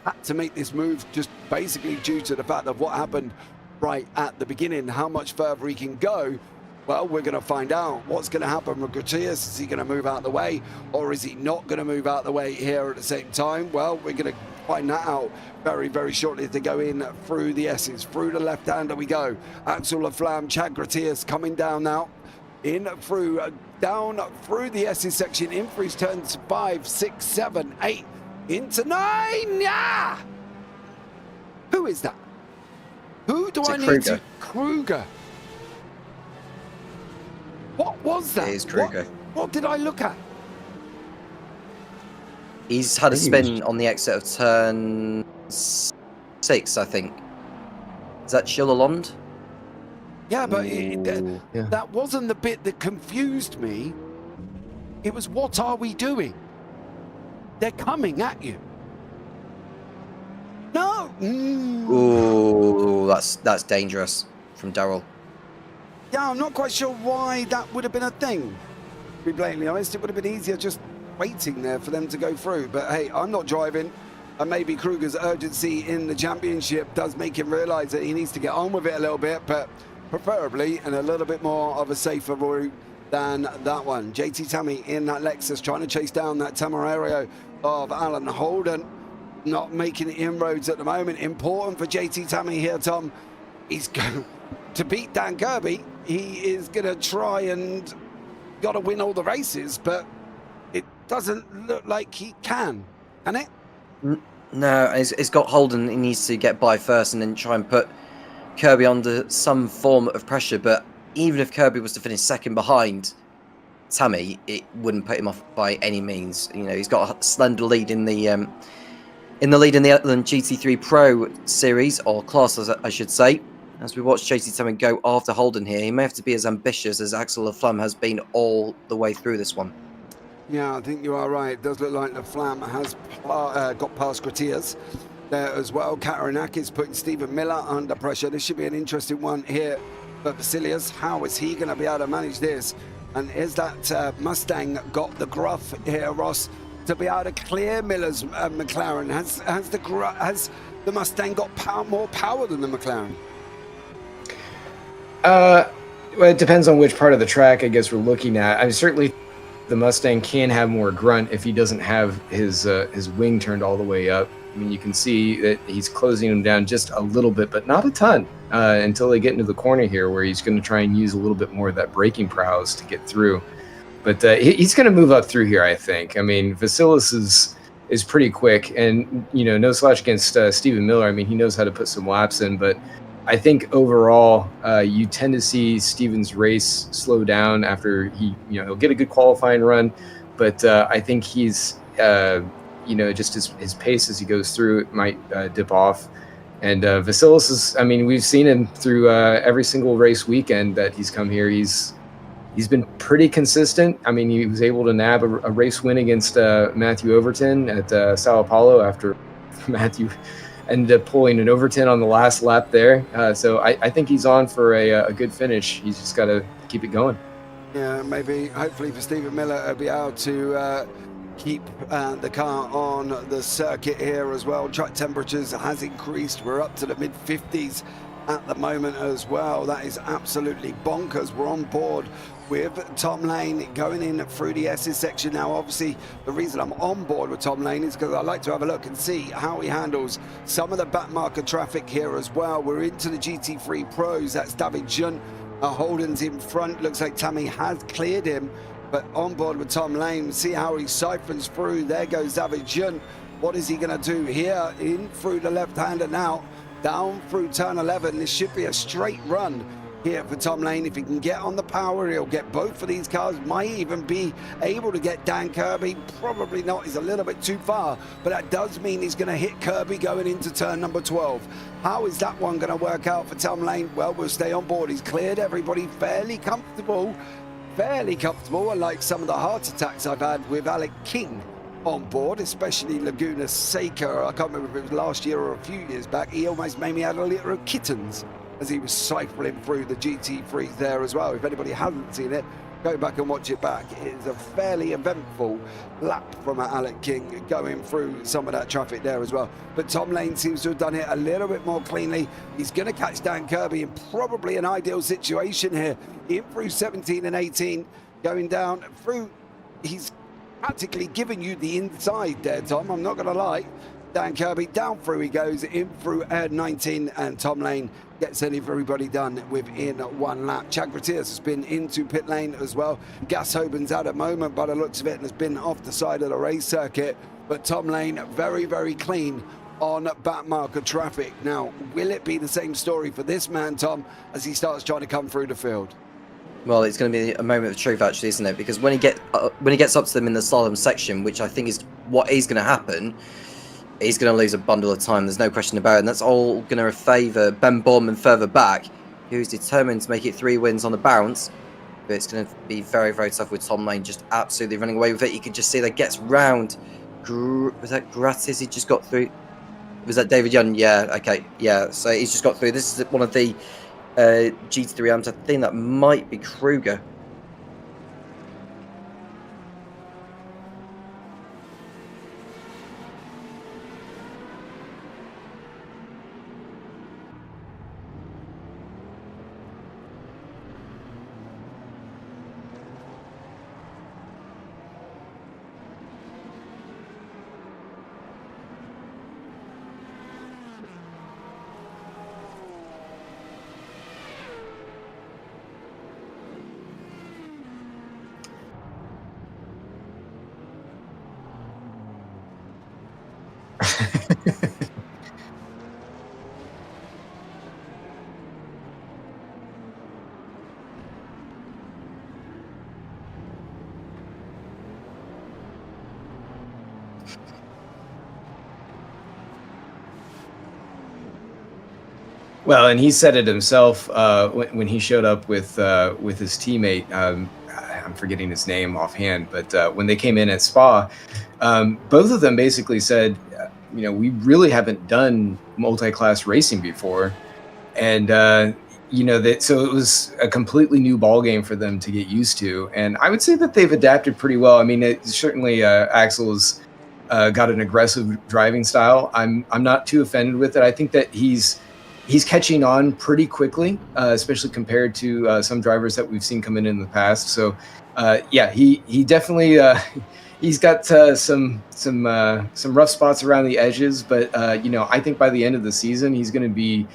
Had to make this move just basically due to the fact of what happened right at the beginning. How much further he can go, well, we're going to find out. What's going to happen with Gutierrez? Is he going to move out the way, or is he not going to move out the way here at the same time? Well, we're going to find that out very, very shortly as they go in through the S's. Through the left-hander we go. Axel Laflamme, Chad Gutierrez coming down now. In through, down through the S's section, in through turns 5, 6, 7, 8, into 9. Yeah! Who is that? Who do I need to? Kruger. What was that? It is Kruger. What did I look at? He's had a spin on the exit of turn 6, I think. Is that Chillalond? Yeah, but Yeah. that wasn't the bit that confused me. It was, what are we doing? They're coming at you. No. Ooh, that's dangerous from Darrell. Yeah, I'm not quite sure why that would have been a thing. To be blatantly honest, it would have been easier just waiting there for them to go through. But hey, I'm not driving. And maybe Kruger's urgency in the championship does make him realise that he needs to get on with it a little bit, but preferably in a little bit more of a safer route than that one. JT Tammy in that Lexus trying to chase down that Temerario of Alan Holden. Not making inroads at the moment. Important for JT Tammy here, Tom. He's going to beat Dan Kirby. He is going to try and got to win all the races, but it doesn't look like he can it? No, it's got Holden. He needs to get by first and then try and put Kirby under some form of pressure. But even if Kirby was to finish second behind Tammy, it wouldn't put him off by any means. You know, he's got a slender lead in the Outland GT3 Pro series, or class, as I should say. As we watch JT Tammy go after Holden here, he may have to be as ambitious as Axel Laflamme has been all the way through this one. Yeah, I think you are right. It does look like the Flam has got past Gratias there as well. Katarinakis putting Stephen Miller under pressure. This should be an interesting one here for Vasilius. How is he going to be able to manage this? And is that Mustang got the gruff here, Ross, to be able to clear Miller's McLaren? Has the Mustang got more power than the McLaren? Well, it depends on which part of the track I guess we're looking at. I mean, certainly the Mustang can have more grunt if he doesn't have his wing turned all the way up. I mean, you can see that he's closing him down just a little bit, but not a ton until they get into the corner here, where he's going to try and use a little bit more of that braking prowess to get through. But he's going to move up through here, I think. I mean, Vasilis is pretty quick, and no slouch against Stephen Miller. I mean, he knows how to put some laps in, but I think overall, you tend to see Stephen's race slow down after he'll get a good qualifying run, but I think he's, just his pace as he goes through, it might dip off. And Vasilis is, I mean, we've seen him through every single race weekend that he's come here. He's been pretty consistent. I mean, he was able to nab a race win against Matthew Overton at Sao Paulo after Matthew ended up pulling an Overton on the last lap there. So I think he's on for a good finish. He's just got to keep it going. Yeah, maybe, hopefully for Stephen Miller, he'll be able to keep the car on the circuit here as well. Track temperatures has increased. We're up to the mid-50s at the moment as well. That is absolutely bonkers. We're on board with Tom Lane going in through the S's section now. Obviously, the reason I'm on board with Tom Lane is because I like to have a look and see how he handles some of the back marker traffic here as well. We're into the GT3 Pros. That's David Junt. Holden's in front. Looks like Tammy has cleared him, but on board with Tom Lane. See how he siphons through. There goes David Junt. What is he going to do here? In through the left-hander now, down through turn 11. This should be a straight run here for Tom Lane. If he can get on the power, he'll get both of these cars. Might even be able to get Dan Kirby. Probably not. He's a little bit too far, but that does mean he's going to hit Kirby going into turn number 12. How is that one going to work out for Tom Lane? Well, we'll stay on board. He's cleared everybody fairly comfortable, unlike some of the heart attacks I've had with Alec King on board, especially Laguna Seca. I can't remember if it was last year or a few years back. He almost made me out a litter of kittens as he was siphoning through the GT3s there as well. If anybody hasn't seen it, go back and watch it back. It is a fairly eventful lap from Alec King going through some of that traffic there as well. But Tom Lane seems to have done it a little bit more cleanly. He's going to catch Dan Kirby in probably an ideal situation here. In through 17 and 18, going down through, he's practically giving you the inside there, Tom. I'm not going to lie. Dan Kirby, down through he goes, in through 19, and Tom Lane gets everybody done within one lap. Chad Gratias has been into pit lane as well. Gas Hoban's out at the moment by the looks of it and has been off the side of the race circuit. But Tom Lane, very, very clean on back marker traffic. Now, will it be the same story for this man, Tom, as he starts trying to come through the field? Well, it's going to be a moment of truth, actually, isn't it? Because when he gets up to them in the slalom section, which I think is what is going to happen, he's going to lose a bundle of time. There's no question about it. And that's all going to favour Ben Borman further back, who's determined to make it 3 wins on the bounce. But it's going to be very, very tough with Tom Lane just absolutely running away with it. You can just see that gets round. Was that Gratis? He just got through. Was that David Young? Yeah, okay. Yeah, so he's just got through. This is one of the GT3 amps. I think that might be Kruger. Well, and he said it himself when he showed up with his teammate. I'm forgetting his name offhand, but when they came in at Spa, both of them basically said, we really haven't done multi-class racing before. And, so it was a completely new ball game for them to get used to. And I would say that they've adapted pretty well. I mean, certainly Axel's got an aggressive driving style. I'm not too offended with it. I think that he's catching on pretty quickly, especially compared to some drivers that we've seen come in the past. So, he definitely he's got some rough spots around the edges, but I think by the end of the season he's going to be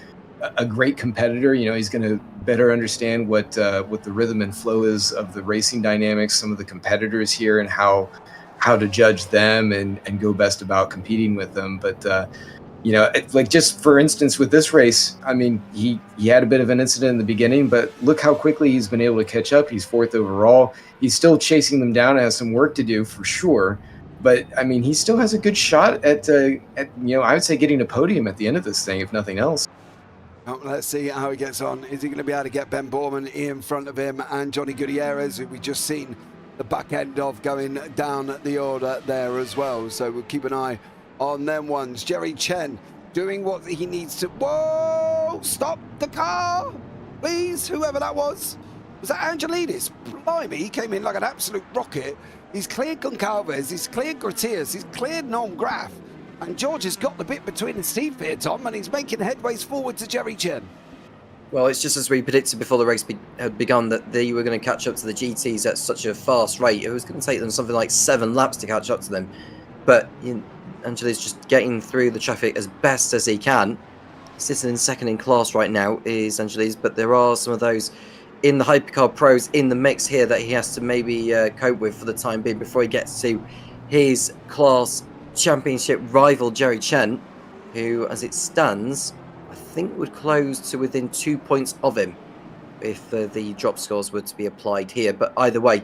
a great competitor. He's going to better understand what the rhythm and flow is of the racing dynamics, some of the competitors here, and how to judge them and go best about competing with them. But like just for instance with this race, I mean, he had a bit of an incident in the beginning, but look how quickly he's been able to catch up. He's 4th overall. He's still chasing them down, has some work to do for sure. But I mean, he still has a good shot at I would say getting a podium at the end of this thing, if nothing else. Well, let's see how he gets on. Is he going to be able to get Ben Borman in front of him and Johnny Gutierrez, who we've just seen the back end of going down the order there as well? So we'll keep an eye on them ones. Jerry Chen doing what he needs to. Whoa! Stop the car, please. Whoever that was that Angelidis? Blimey, he came in like an absolute rocket. He's cleared Goncalves, he's cleared Gratias, he's cleared Nom Graf, and George has got the bit between his teeth here, Tom, and he's making headways forward to Jerry Chen. Well, it's just as we predicted before the race had begun, that they were going to catch up to the GTs at such a fast rate. It was going to take them something like 7 laps to catch up to them. But Angela's just getting through the traffic as best as he can. Sitting in second in class right now is Angelis, but there are some of those in the Hypercar Pros in the mix here that he has to maybe cope with for the time being before he gets to his class championship rival, Jerry Chen, who, as it stands, I think would close to within 2 points of him if the drop scores were to be applied here. But either way,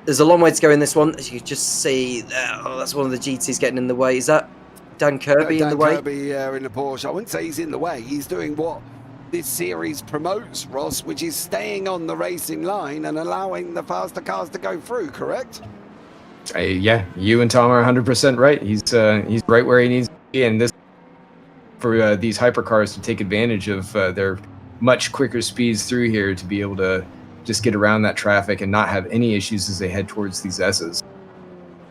there's a long way to go in this one. As you can just see, that's one of the GTs getting in the way. Is that Dan Kirby in the way? Dan Kirby in the Porsche. I wouldn't say he's in the way. He's doing what this series promotes, Ross, which is staying on the racing line and allowing the faster cars to go through, correct? Yeah, you and Tom are 100% right. He's right where he needs to be, and this for these hypercars to take advantage of their much quicker speeds through here to be able to just get around that traffic and not have any issues as they head towards these S's.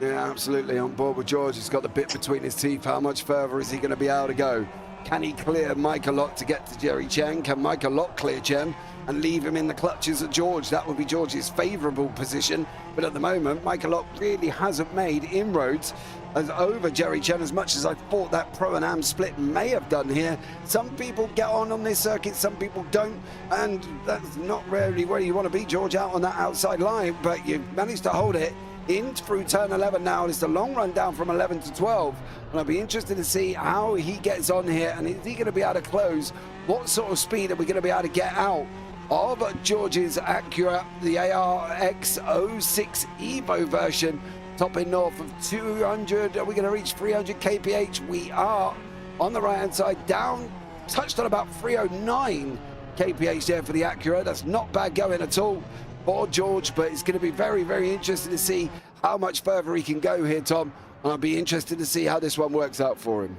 Yeah, absolutely on board with George. He's got the bit between his teeth. How much further is he going to be able to go? Can he clear Michael Lott to get to Jerry Chen? Can Michael Lott clear Chen and leave him in the clutches of George? That would be George's favourable position. But at the moment, Michael Lott really hasn't made inroads over Jerry Chen as much as I thought that Pro-Am split may have done here. Some people get on this circuit, some people don't, and that's not really where you want to be, George, out on that outside line. But you've managed to hold it in through turn 11 now. It's a long run down from 11 to 12, and I'll be interested to see how he gets on here, and is he going to be able to close? What sort of speed are we going to be able to get out of George's Acura, the ARX 06 Evo version, topping north of 200? Are we going to reach 300 kph? We are. On the right hand side, down, touched on about 309 kph there for the Acura. That's not bad going at all for George, but it's going to be very, very interesting to see how much further he can go here, Tom. And I'll be interested to see how this one works out for him.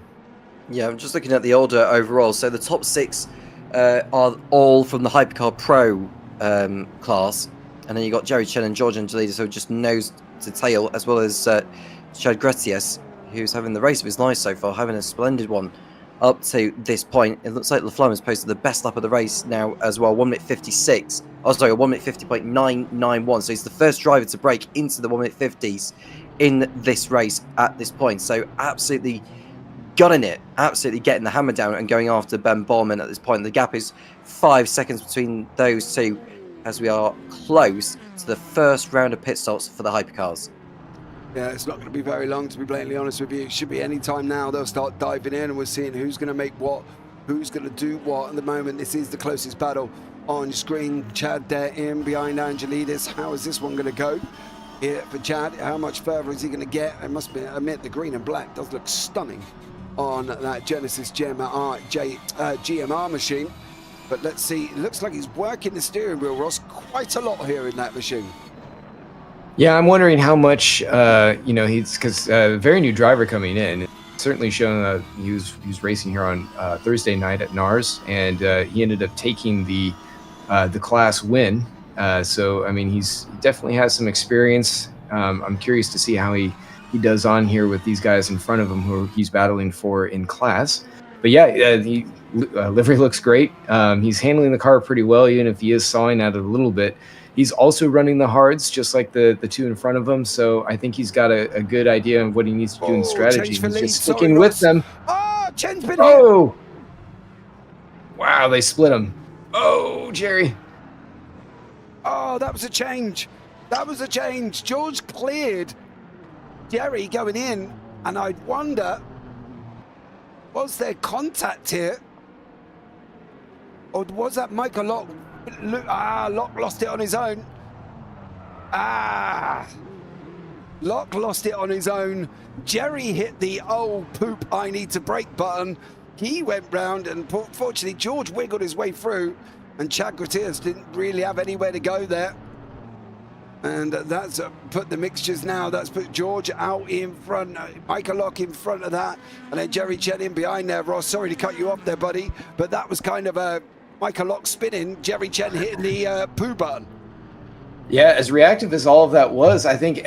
Yeah, I'm just looking at the order overall. So the top 6 are all from the Hypercar Pro class. And then you got Jerry Chen and George Angelidis, who just nose to tail, as well as Chad Gretius, who's having the race of his life so far, having a splendid one up to this point. It looks like Laflamme has posted the best lap of the race now as well, 1 minute 56. Oh, sorry, a 1 minute 50.991. So he's the first driver to break into the 1 minute 50s in this race at this point. So absolutely gunning it, absolutely getting the hammer down and going after Ben Borman at this point. The gap is 5 seconds between those two as we are close to the first round of pit stops for the hypercars. Yeah, it's not going to be very long, to be blatantly honest with you. It should be any time now. They'll start diving in, and we're seeing who's going to make what, who's going to do what. At the moment, this is the closest battle on your screen. Chad there in behind Angelidis. How is this one going to go here for Chad? How much further is he going to get? I must admit, the green and black does look stunning on that Genesis GMR machine. But let's see, it looks like he's working the steering wheel, Ross, quite a lot here in that machine. Yeah, I'm wondering how much, he's because very new driver coming in. Certainly shown he was racing here on Thursday night at NARS, and he ended up taking the class win. So I mean, he definitely has some experience. I'm curious to see how he does on here with these guys in front of him who he's battling for in class. But yeah, the livery looks great. He's handling the car pretty well, even if he is sawing at it a little bit. He's also running the hards, just like the two in front of him. So I think he's got a good idea of what he needs to do in strategy. He's just sticking with them. Oh, Chen's been hit. Oh! Wow, they split him. Oh, Jerry. Oh, that was a change. That was a change. George cleared Jerry going in, and I'd wonder, was there contact here? Or was that Michael Locke? Locke lost it on his own. Locke lost it on his own. Jerry hit the poop, I need to brake button. He went round, and fortunately George wiggled his way through, and Chad Gutierrez didn't really have anywhere to go there. And that's put the mixtures now. That's put George out in front, Michael Locke in front of that, and then Jerry Chen in behind there. Ross, sorry to cut you off there, buddy, but that was kind of a Michael Locke spinning, Jerry Chen hitting the poo button. Yeah, as reactive as all of that was, I think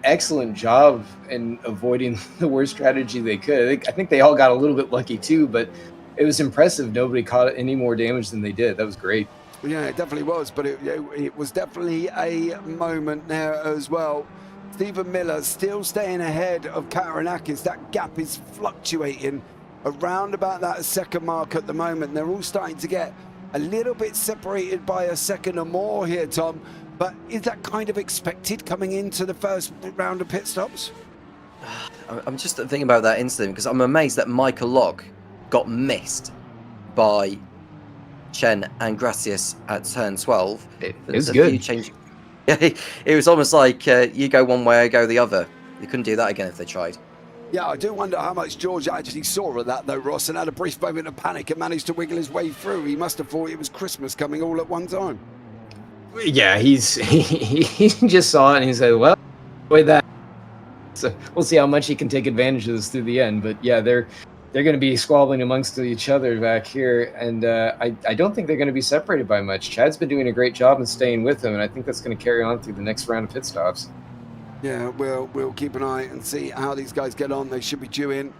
excellent job in avoiding the worst strategy they could. I think they all got a little bit lucky too, but it was impressive. Nobody caught any more damage than they did. That was great. Yeah, it definitely was, but it was definitely a moment there as well. Stephen Miller still staying ahead of Katarinakis. That gap is fluctuating around about that second mark at the moment. They're all starting to get a little bit separated by a second or more here, Tom. But is that kind of expected coming into the first round of pit stops? I'm just thinking about that incident because I'm amazed that Michael Locke got missed by Chen and Gracias at turn 12. It was good. It was almost like you go one way, I go the other. They couldn't do that again if they tried. Yeah, I do wonder how much George actually saw of that, though, Ross, and had a brief moment of panic and managed to wiggle his way through. He must have thought it was Christmas coming all at one time. Yeah, he just saw it and he said, well, with that. So we'll see how much he can take advantage of this through the end. But yeah, they're going to be squabbling amongst each other back here, and I don't think they're going to be separated by much. Chad's been doing a great job in staying with him, and I think that's going to carry on through the next round of pit stops. Yeah, we'll keep an eye and see how these guys get on. They should be due in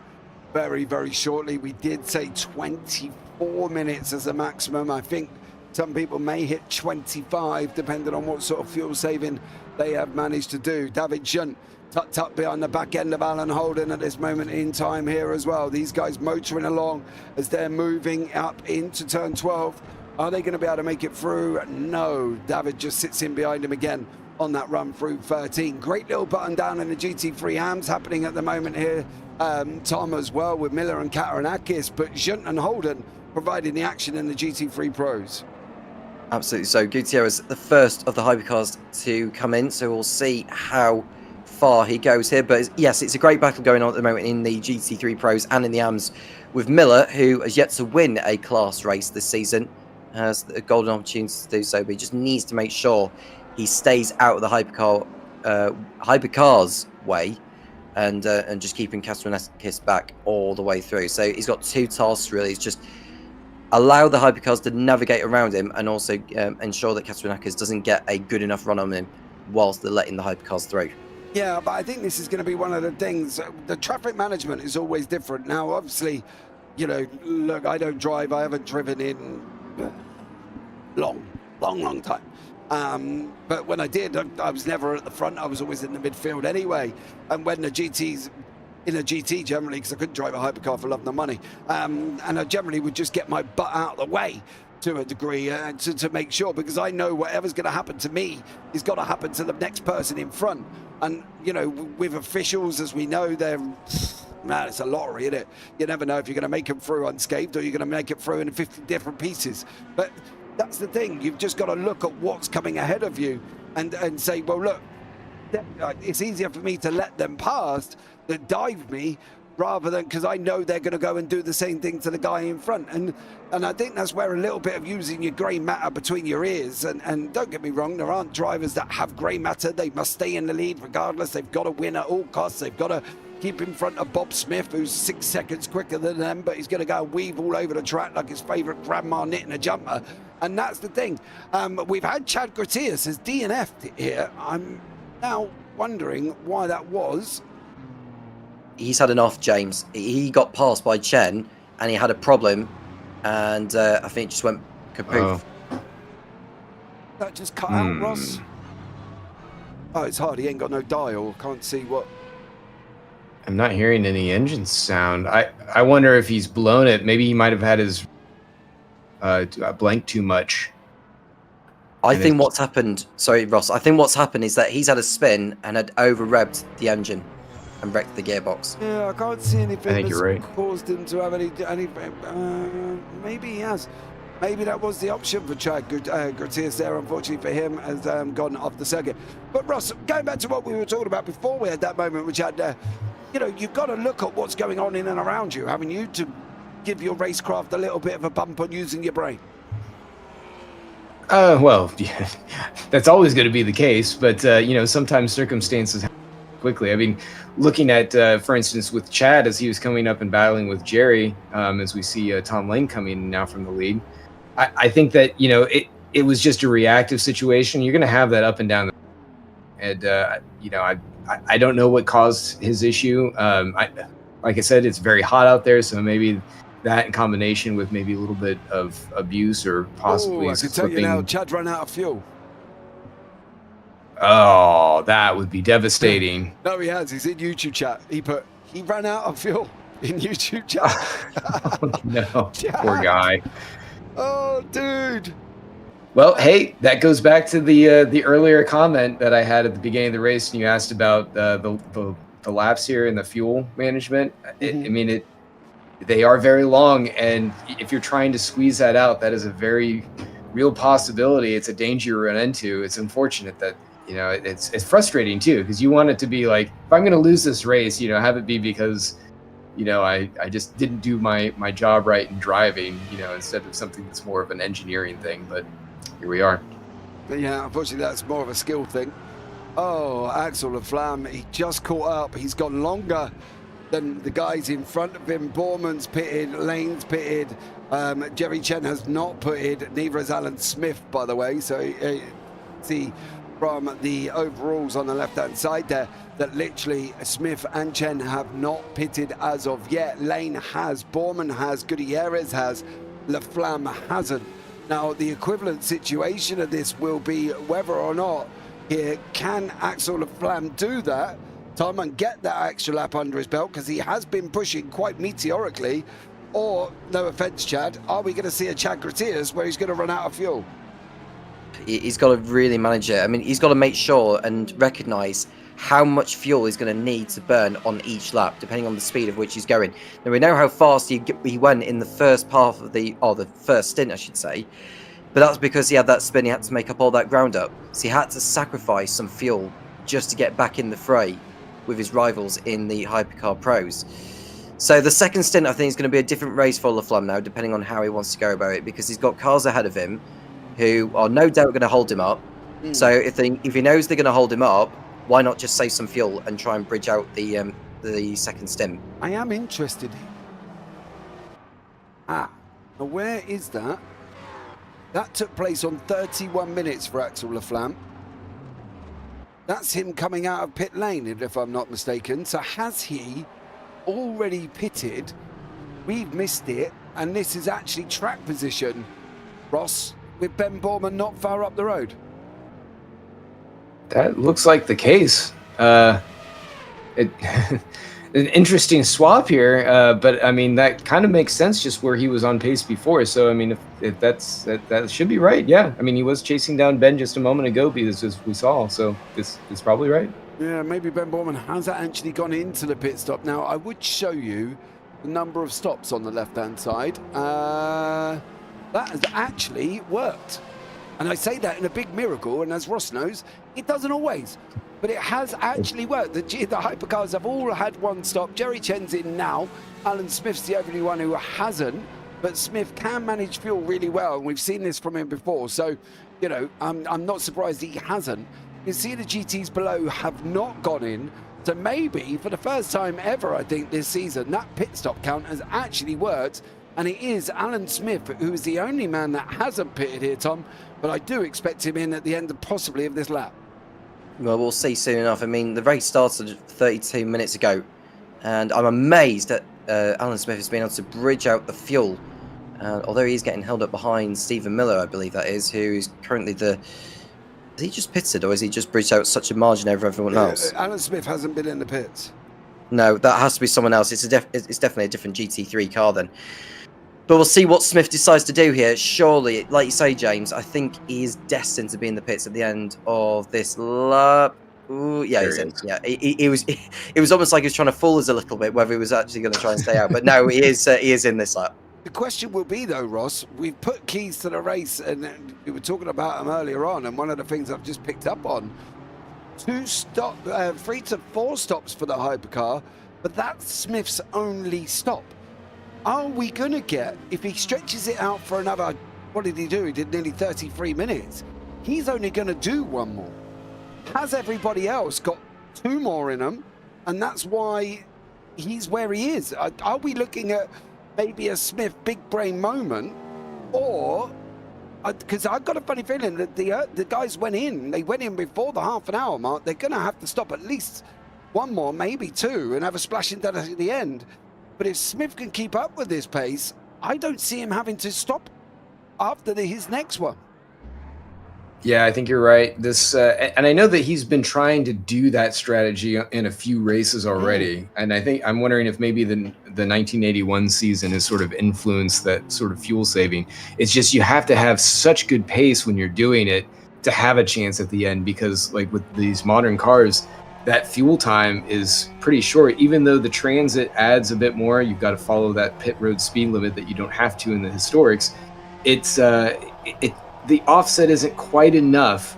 very, very shortly. We did say 24 minutes as a maximum. I think some people may hit 25, depending on what sort of fuel saving they have managed to do. David Junt tucked up behind the back end of Alan Holden at this moment in time here as well. These guys motoring along as they're moving up into turn 12. Are they going to be able to make it through? No. David just sits in behind him again on that run through 13. Great little button down in the GT3 hams happening at the moment here, Tom, as well, with Miller and Katarinakis, but Junt and Holden providing the action in the GT3 Pros. Absolutely. So Gutierrez, the first of the hypercars to come in, so we'll see how far he goes here. But yes, it's a great battle going on at the moment in the GT3 Pros and in the AMS, with Miller, who has yet to win a class race this season, has a golden opportunity to do so, but he just needs to make sure he stays out of the hypercars way, and just keeping Katarinakis back all the way through. So he's got two tasks really. It's just allow the hypercars to navigate around him, and also ensure that Katarinakis doesn't get a good enough run on him whilst they're letting the hypercars through. Yeah, but I think this is going to be one of the things. The traffic management is always different. Now, obviously, you know, look, I don't drive. I haven't driven in long time. But when I did, I was never at the front. I was always in the midfield anyway. And when the GT's in a GT generally, because I couldn't drive a hypercar for love nor money, and I generally would just get my butt out of the way to a degree to make sure, because I know whatever's going to happen to me is going to happen to the next person in front. And, you know, with officials, as we know, they're, man, it's a lottery, isn't it? You never know if you're going to make them through unscathed or you're going to make it through in 50 different pieces. But that's the thing. You've just got to look at what's coming ahead of you and say, well, look, it's easier for me to let them past than dive me rather than, because I know they're going to go and do the same thing to the guy in front. And I think that's where a little bit of using your grey matter between your ears, and don't get me wrong, there aren't drivers that have grey matter. They must stay in the lead regardless. They've got to win at all costs. They've got to keep in front of Bob Smith, who's 6 seconds quicker than them, but he's going to go and weave all over the track like his favourite grandma knitting a jumper. And that's the thing. We've had Chad Gratias as DNF'd here. I'm now wondering why that was. He's had enough, James. He got passed by Chen, and he had a problem, and I think it just went kapoof. That just cut out, Ross. Oh, it's hard. He ain't got no dial. Can't see what. I'm not hearing any engine sound. I wonder if he's blown it. Maybe he might have had his blank too much. I think what's happened, sorry, Ross, I think what's happened is that he's had a spin and had over-revved the engine and wrecked the gearbox. Yeah, I can't see anything I think you're right. caused him to have any maybe he has. Maybe that was the option for Chad Gratias there. Unfortunately for him, has gone off the circuit. But Ross, going back to what we were talking about before we had that moment with Chad, you know, you've got to look at what's going on in and around you, haven't you, to give your racecraft a little bit of a bump on using your brain? Well, yeah, that's always going to be the case, but you know, sometimes circumstances happen quickly. I mean, looking at, for instance, with Chad as he was coming up and battling with Jerry, as we see Tom Lane coming now from the lead, I think that, you know, it was just a reactive situation. You're going to have that up and down, and you know, I don't know what caused his issue. Like I said, it's very hot out there, so maybe that in combination with maybe a little bit of abuse or possibly I can tell you now, Chad ran out of fuel. Oh, that would be devastating. No, he has. He's in YouTube chat. He ran out of fuel in YouTube chat. Oh, no, poor guy. Oh, dude. Well, hey, that goes back to the earlier comment that I had at the beginning of the race, and you asked about the laps here and the fuel management. I mean, they are very long, and if you're trying to squeeze that out, that is a very real possibility. It's a danger you run into. It's unfortunate that, you know, it's frustrating too, because you want it to be like, if I'm going to lose this race, you know, have it be because, you know, I just didn't do my job right in driving, you know, instead of something that's more of an engineering thing. But here we are. But yeah, unfortunately, that's more of a skill thing. Oh, Axel Laflamme, he just caught up. He's gone longer than the guys in front of him. Borman's pitted, Lane's pitted, Jerry Chen has not pitted, neither has Alan Smith, by the way. So see from the overalls on the left-hand side there that literally Smith and Chen have not pitted as of yet. Lane has, Borman has, Gutierrez has, Laflamme hasn't. Now, the equivalent situation of this will be whether or not here can Axel Laflamme do that, Tom, and get that extra lap under his belt, because he has been pushing quite meteorically, or, no offense, Chad, are we going to see a Chad Gratias where he's going to run out of fuel? He's got to really manage it. I mean, he's got to make sure and recognise how much fuel he's going to need to burn on each lap, depending on the speed of which he's going. Now, we know how fast he went in the first part of the first stint, I should say, but that's because he had that spin. He had to make up all that ground up, so he had to sacrifice some fuel just to get back in the fray with his rivals in the Hypercar Pros. So the second stint, I think, is going to be a different race for Laflamme now, depending on how he wants to go about it, because he's got cars ahead of him who are no doubt going to hold him up. So if he knows they're going to hold him up, why not just save some fuel and try and bridge out the second stint? I am interested. Now where is that? That took place on 31 minutes for Axel Laflamme. That's him coming out of pit lane, if I'm not mistaken. So has he already pitted? We've missed it, and this is actually track position, Ross, with Ben Borman not far up the road. That looks like the case. An interesting swap here, but I mean, that kind of makes sense just where he was on pace before. So I mean, if that should be right. Yeah, I mean, he was chasing down Ben just a moment ago, because as we saw. So this is probably right. Yeah, maybe Ben Borman has actually gone into the pit stop. Now, I would show you the number of stops on the left-hand side. That has actually worked. And I say that in a big miracle, and as Ross knows, it doesn't always. But it has actually worked. The hypercars have all had one stop. Jerry Chen's in now. Alan Smith's the only one who hasn't. But Smith can manage fuel really well, and we've seen this from him before. So, you know, I'm not surprised he hasn't. You see the GTs below have not gone in. So maybe for the first time ever, I think, this season, that pit stop count has actually worked. And it is Alan Smith who is the only man that hasn't pitted here, Tom. But I do expect him in at the end of possibly of this lap. Well, we'll see soon enough. I mean, the race started 32 minutes ago, and I'm amazed that Alan Smith has been able to bridge out the fuel. Although he's getting held up behind Stephen Miller, I believe that is, who is currently the... Is he just pitted, or is he just bridged out such a margin over everyone else? Alan Smith hasn't been in the pits. No, that has to be someone else. It's definitely a different GT3 car then. But we'll see what Smith decides to do here. Surely, like you say, James, I think he is destined to be in the pits at the end of this lap. Ooh, yeah, he's in. Yeah, it was almost like he was trying to fool us a little bit, whether he was actually going to try and stay out. But no, he is in this lap. The question will be, though, Ross, we've put keys to the race, and we were talking about them earlier on, and one of the things I've just picked up on, 3 to 4 stops for the hypercar, but that's Smith's only stop. Are we going to get, if he stretches it out for another, what did he do? He did nearly 33 minutes. He's only going to do 1 more. Has everybody else got 2 more in them? And that's why he's where he is. Are we looking at maybe a Smith big brain moment? Or, because I've got a funny feeling that the guys went in. They went in before the half an hour mark. They're going to have to stop at least 1 more, maybe 2, and have a splashing down at the end. But if Smith can keep up with this pace, I don't see him having to stop after his next one. Yeah, I think you're right. This, and I know that he's been trying to do that strategy in a few races already. And I'm wondering if maybe the 1981 season has sort of influenced that sort of fuel saving. It's just you have to have such good pace when you're doing it to have a chance at the end, because like with these modern cars, that fuel time is pretty short. Even though the Transit adds a bit more, you've got to follow that pit road speed limit that you don't have to in the historics. It's the offset isn't quite enough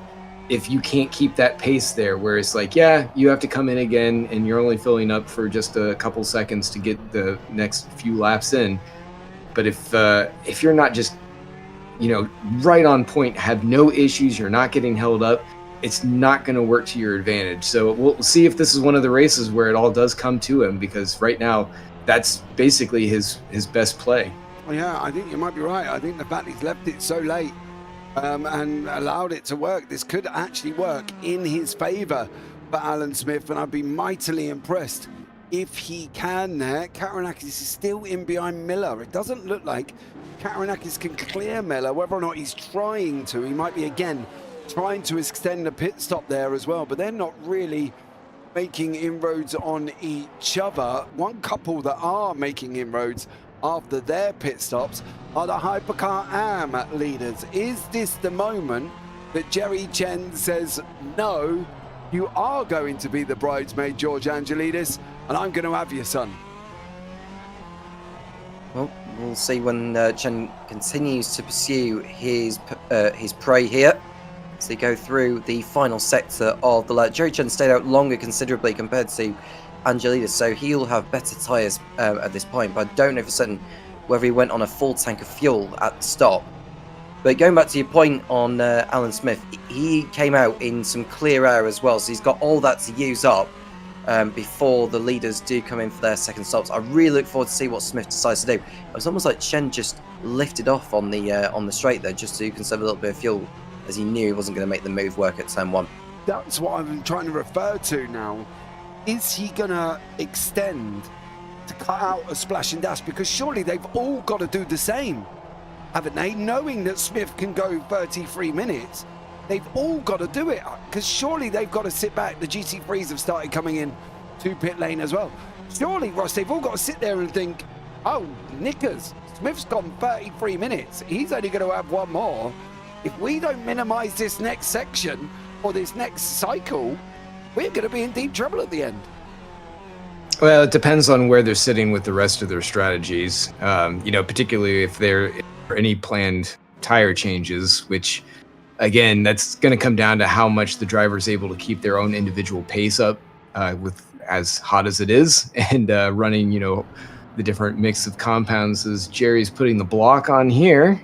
if you can't keep that pace there, where it's like, yeah, you have to come in again and you're only filling up for just a couple seconds to get the next few laps in. But if you're not just, you know, right on point, have no issues, you're not getting held up, it's not going to work to your advantage. So we'll see if this is one of the races where it all does come to him, because right now that's basically his best play. Well, yeah, I think you might be right. I think the fact he's left it so late and allowed it to work, this could actually work in his favor for Alan Smith, and I'd be mightily impressed if he can there. Karanakis is still in behind Miller. It doesn't look like Karanakis can clear Miller. Whether or not he's trying to, he might be again trying to extend the pit stop there as well, but they're not really making inroads on each other. One couple that are making inroads after their pit stops are the Hypercar AM leaders. Is this the moment that Jerry Chen says, no, you are going to be the bridesmaid, George Angelidis, and I'm going to have your son? Well, we'll see when Chen continues to pursue his prey here. So they go through the final sector of the lap. Jerry Chen stayed out longer considerably compared to Angelidis, so he'll have better tyres at this point. But I don't know for certain whether he went on a full tank of fuel at the stop. But going back to your point on Alan Smith, he came out in some clear air as well, so he's got all that to use up before the leaders do come in for their second stops. I really look forward to see what Smith decides to do. It was almost like Chen just lifted off on the straight there just to conserve a little bit of fuel, as he knew he wasn't going to make the move work at turn 1. That's what I'm trying to refer to now. Is he going to extend to cut out a splash and dash? Because surely they've all got to do the same, haven't they? Knowing that Smith can go 33 minutes, they've all got to do it, because surely they've got to sit back. The GT3s have started coming in to pit lane as well. Surely, Ross, they've all got to sit there and think, oh, knickers, Smith's gone 33 minutes. He's only going to have 1 more. If we don't minimize this next section or this next cycle, we're going to be in deep trouble at the end. Well, it depends on where they're sitting with the rest of their strategies. You know, particularly if there are any planned tire changes, which again, that's going to come down to how much the driver is able to keep their own individual pace up with as hot as it is, and running, the different mix of compounds. As Jerry's putting the block on here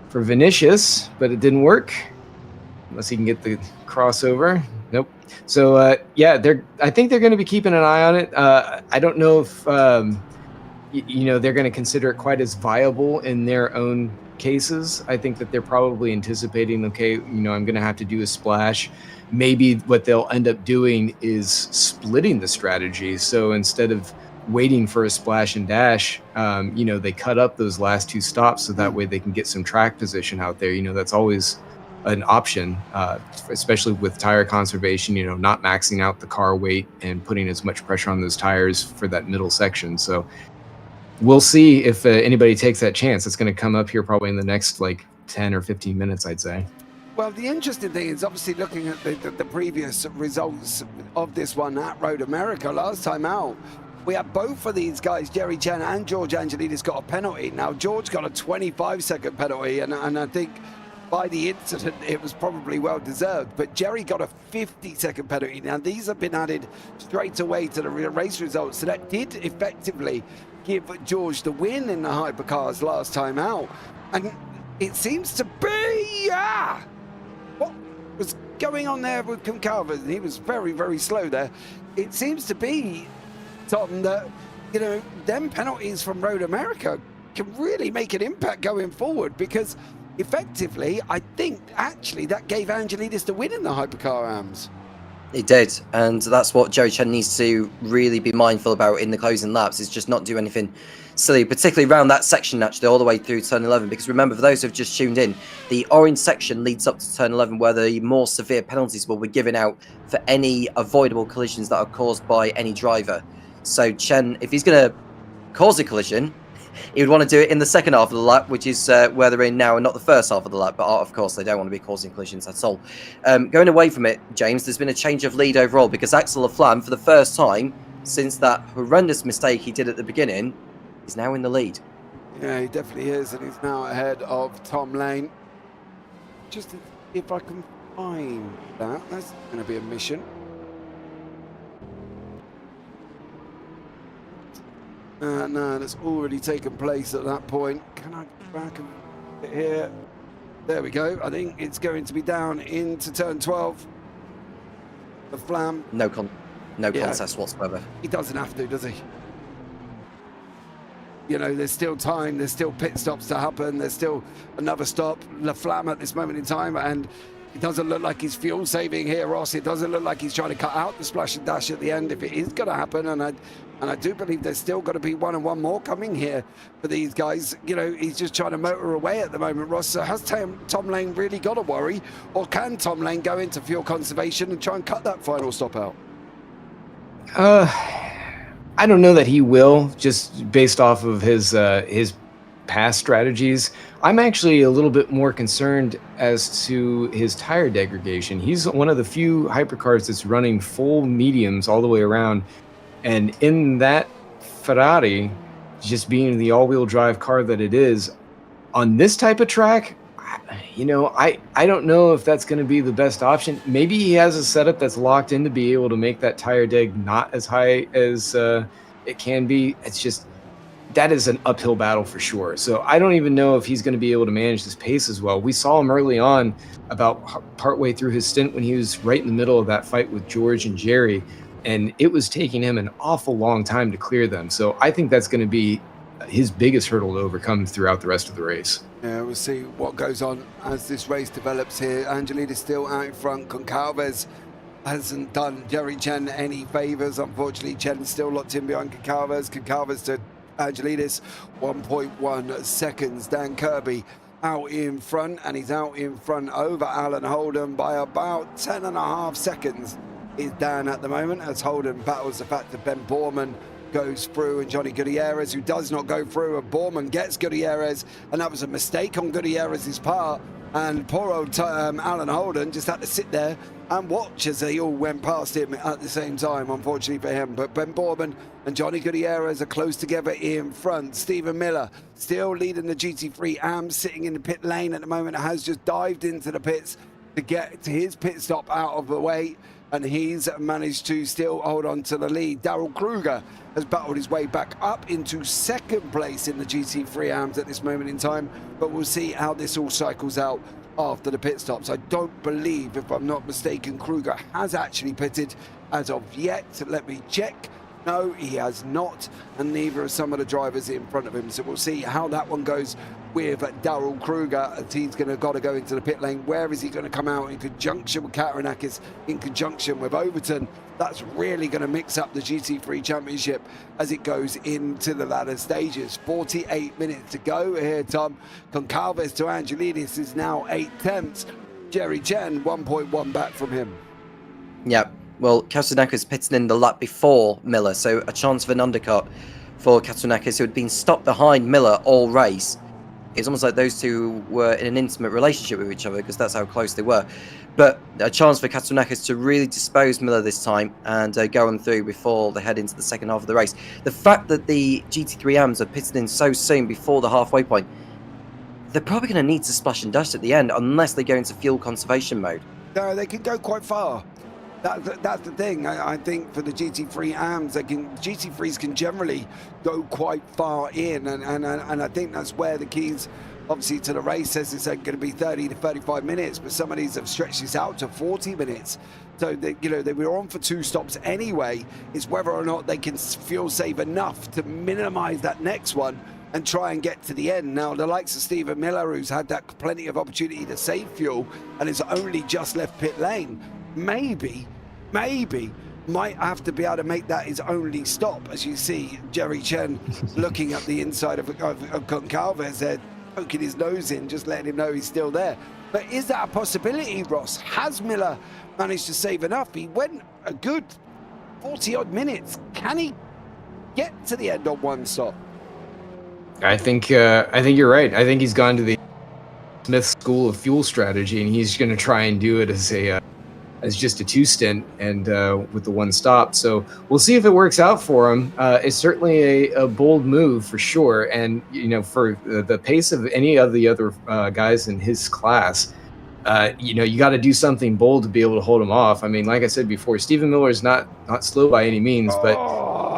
for Vinicius, but it didn't work unless he can get the crossover. Nope. So yeah, I think they're going to be keeping an eye on it. I don't know if they're going to consider it quite as viable in their own cases. I think that they're probably anticipating, okay, I'm going to have to do a splash. Maybe what they'll end up doing is splitting the strategy. So instead of waiting for a splash and dash, they cut up those last 2 stops so that way they can get some track position out there. That's always an option, especially with tire conservation, not maxing out the car weight and putting as much pressure on those tires for that middle section. So we'll see if anybody takes that chance. It's going to come up here probably in the next 10 or 15 minutes, I'd say. Well, the interesting thing is obviously looking at the previous results of this one at Road America last time out. We had both of these guys, Jerry Chen and George Angelidis, got a penalty. Now, George got a 25-second penalty, and I think by the incident, it was probably well-deserved. But Jerry got a 50-second penalty. Now, these have been added straight away to the race results. So that did effectively give George the win in the hypercars last time out. And it seems to be, what was going on there with Concalves? He was very, very slow there. It seems to be, Tom, that, them penalties from Road America can really make an impact going forward, because effectively, I think actually that gave Angelidis the win in the hypercar AMS. It did, and that's what Jerry Chen needs to really be mindful about in the closing laps, is just not do anything silly, particularly around that section, actually, all the way through turn 11, because remember, for those who have just tuned in, the orange section leads up to turn 11, where the more severe penalties will be given out for any avoidable collisions that are caused by any driver. So Chen, if he's going to cause a collision, he would want to do it in the second half of the lap, which is where they're in now, and not the first half of the lap. But of course, they don't want to be causing collisions at all. Going away from it, James, there's been a change of lead overall, because Axel Laflamme, for the first time since that horrendous mistake he did at the beginning, is now in the lead. Yeah, he definitely is, and he's now ahead of Tom Lane. Just if I can find that, that's going to be a mission. No, that's already taken place at that point. Can I go back and get here? There we go. I think it's going to be down into turn 12. The Flam. No contest whatsoever. He doesn't have to, does he? There's still time. There's still pit stops to happen. There's still another stop. La Flamme at this moment in time, and it doesn't look like he's fuel saving here, Ross. It doesn't look like he's trying to cut out the splash and dash at the end, if it is going to happen. And I do believe there's still got to be one more coming here for these guys. He's just trying to motor away at the moment, Ross. So has Tom Lane really got to worry, or can Tom Lane go into fuel conservation and try and cut that final stop out? I don't know that he will, just based off of his past strategies. I'm actually a little bit more concerned as to his tire degradation. He's one of the few hypercars that's running full mediums all the way around. And in that Ferrari, just being the all-wheel drive car that it is, on this type of track, I don't know if that's going to be the best option. Maybe he has a setup that's locked in to be able to make that tire deg not as high as it can be. It's just, that is an uphill battle for sure. So I don't even know if he's going to be able to manage this pace as well. We saw him early on, about partway through his stint, when he was right in the middle of that fight with George and Jerry, and it was taking him an awful long time to clear them. So I think that's going to be his biggest hurdle to overcome throughout the rest of the race. Yeah, we'll see what goes on as this race develops here. Angelidis still out in front. Concalves hasn't done Jerry Chen any favours. Unfortunately, Chen still locked in behind Concalves. Concalves to Angelidis, 1.1 seconds. Dan Kirby out in front, and he's out in front over Alan Holden by about 10.5 seconds. Is Dan at the moment, as Holden battles the fact that Ben Borman goes through, and Johnny Gutierrez, who does not go through, and Borman gets Gutierrez, and that was a mistake on Gutierrez's part, and poor old Alan Holden just had to sit there and watch as they all went past him at the same time, unfortunately for him. But Ben Borman and Johnny Gutierrez are close together in front. Stephen Miller still leading the GT3 AMS, sitting in the pit lane at the moment, has just dived into the pits to get to his pit stop out of the way, and he's managed to still hold on to the lead. Daryl Kruger has battled his way back up into second place in the GT3 AMS at this moment in time, but we'll see how this all cycles out after the pit stops. I don't believe, if I'm not mistaken, Kruger has actually pitted as of yet. Let me check. No, he has not, and neither are some of the drivers in front of him. So we'll see how that one goes with Daryl Kruger. He's going to got to go into the pit lane. Where is he going to come out in conjunction with Katarinakis, in conjunction with Overton? That's really going to mix up the GT3 Championship as it goes into the latter stages. 48 minutes to go here, Tom. Goncalves to Angelidis is now 8/10. Jerry Chen, 1.1 back from him. Yeah, well, Katarinakis pitted in the lap before Miller, so a chance of an undercut for Katarinakis, who had been stopped behind Miller all race. It's almost like those two were in an intimate relationship with each other, because that's how close they were. But a chance for Katarinakis to really dispose Miller this time and go on through before they head into the second half of the race. The fact that the GT3 AMS are pitted in so soon before the halfway point, they're probably going to need to splash and dash at the end unless they go into fuel conservation mode. No, they can go quite far. That's the thing. I think for the GT3 AMS, GT3s can generally go quite far in, and I think that's where the keys, obviously, to the race says it's going to be 30 to 35 minutes, but some of these have stretched this out to 40 minutes. So they were on for 2 stops anyway. It's whether or not they can fuel save enough to minimise that next one and try and get to the end. Now, the likes of Stephen Miller, who's had that plenty of opportunity to save fuel and has only just left pit lane, maybe might have to be able to make that his only stop. As you see Jerry Chen looking at the inside of Goncalves there, poking his nose in, just letting him know he's still there. But is that a possibility, Ross? Has Miller managed to save enough? He went a good 40 odd minutes. Can he get to the end on one stop? I think you're right. I think he's gone to the Smith School of Fuel Strategy, and he's going to try and do it as just a 2 stint and with the 1 stop. So we'll see if it works out for him. It's certainly a bold move for sure. And, for the pace of any of the other guys in his class, you got to do something bold to be able to hold him off. I mean, like I said before, Stephen Miller is not slow by any means, but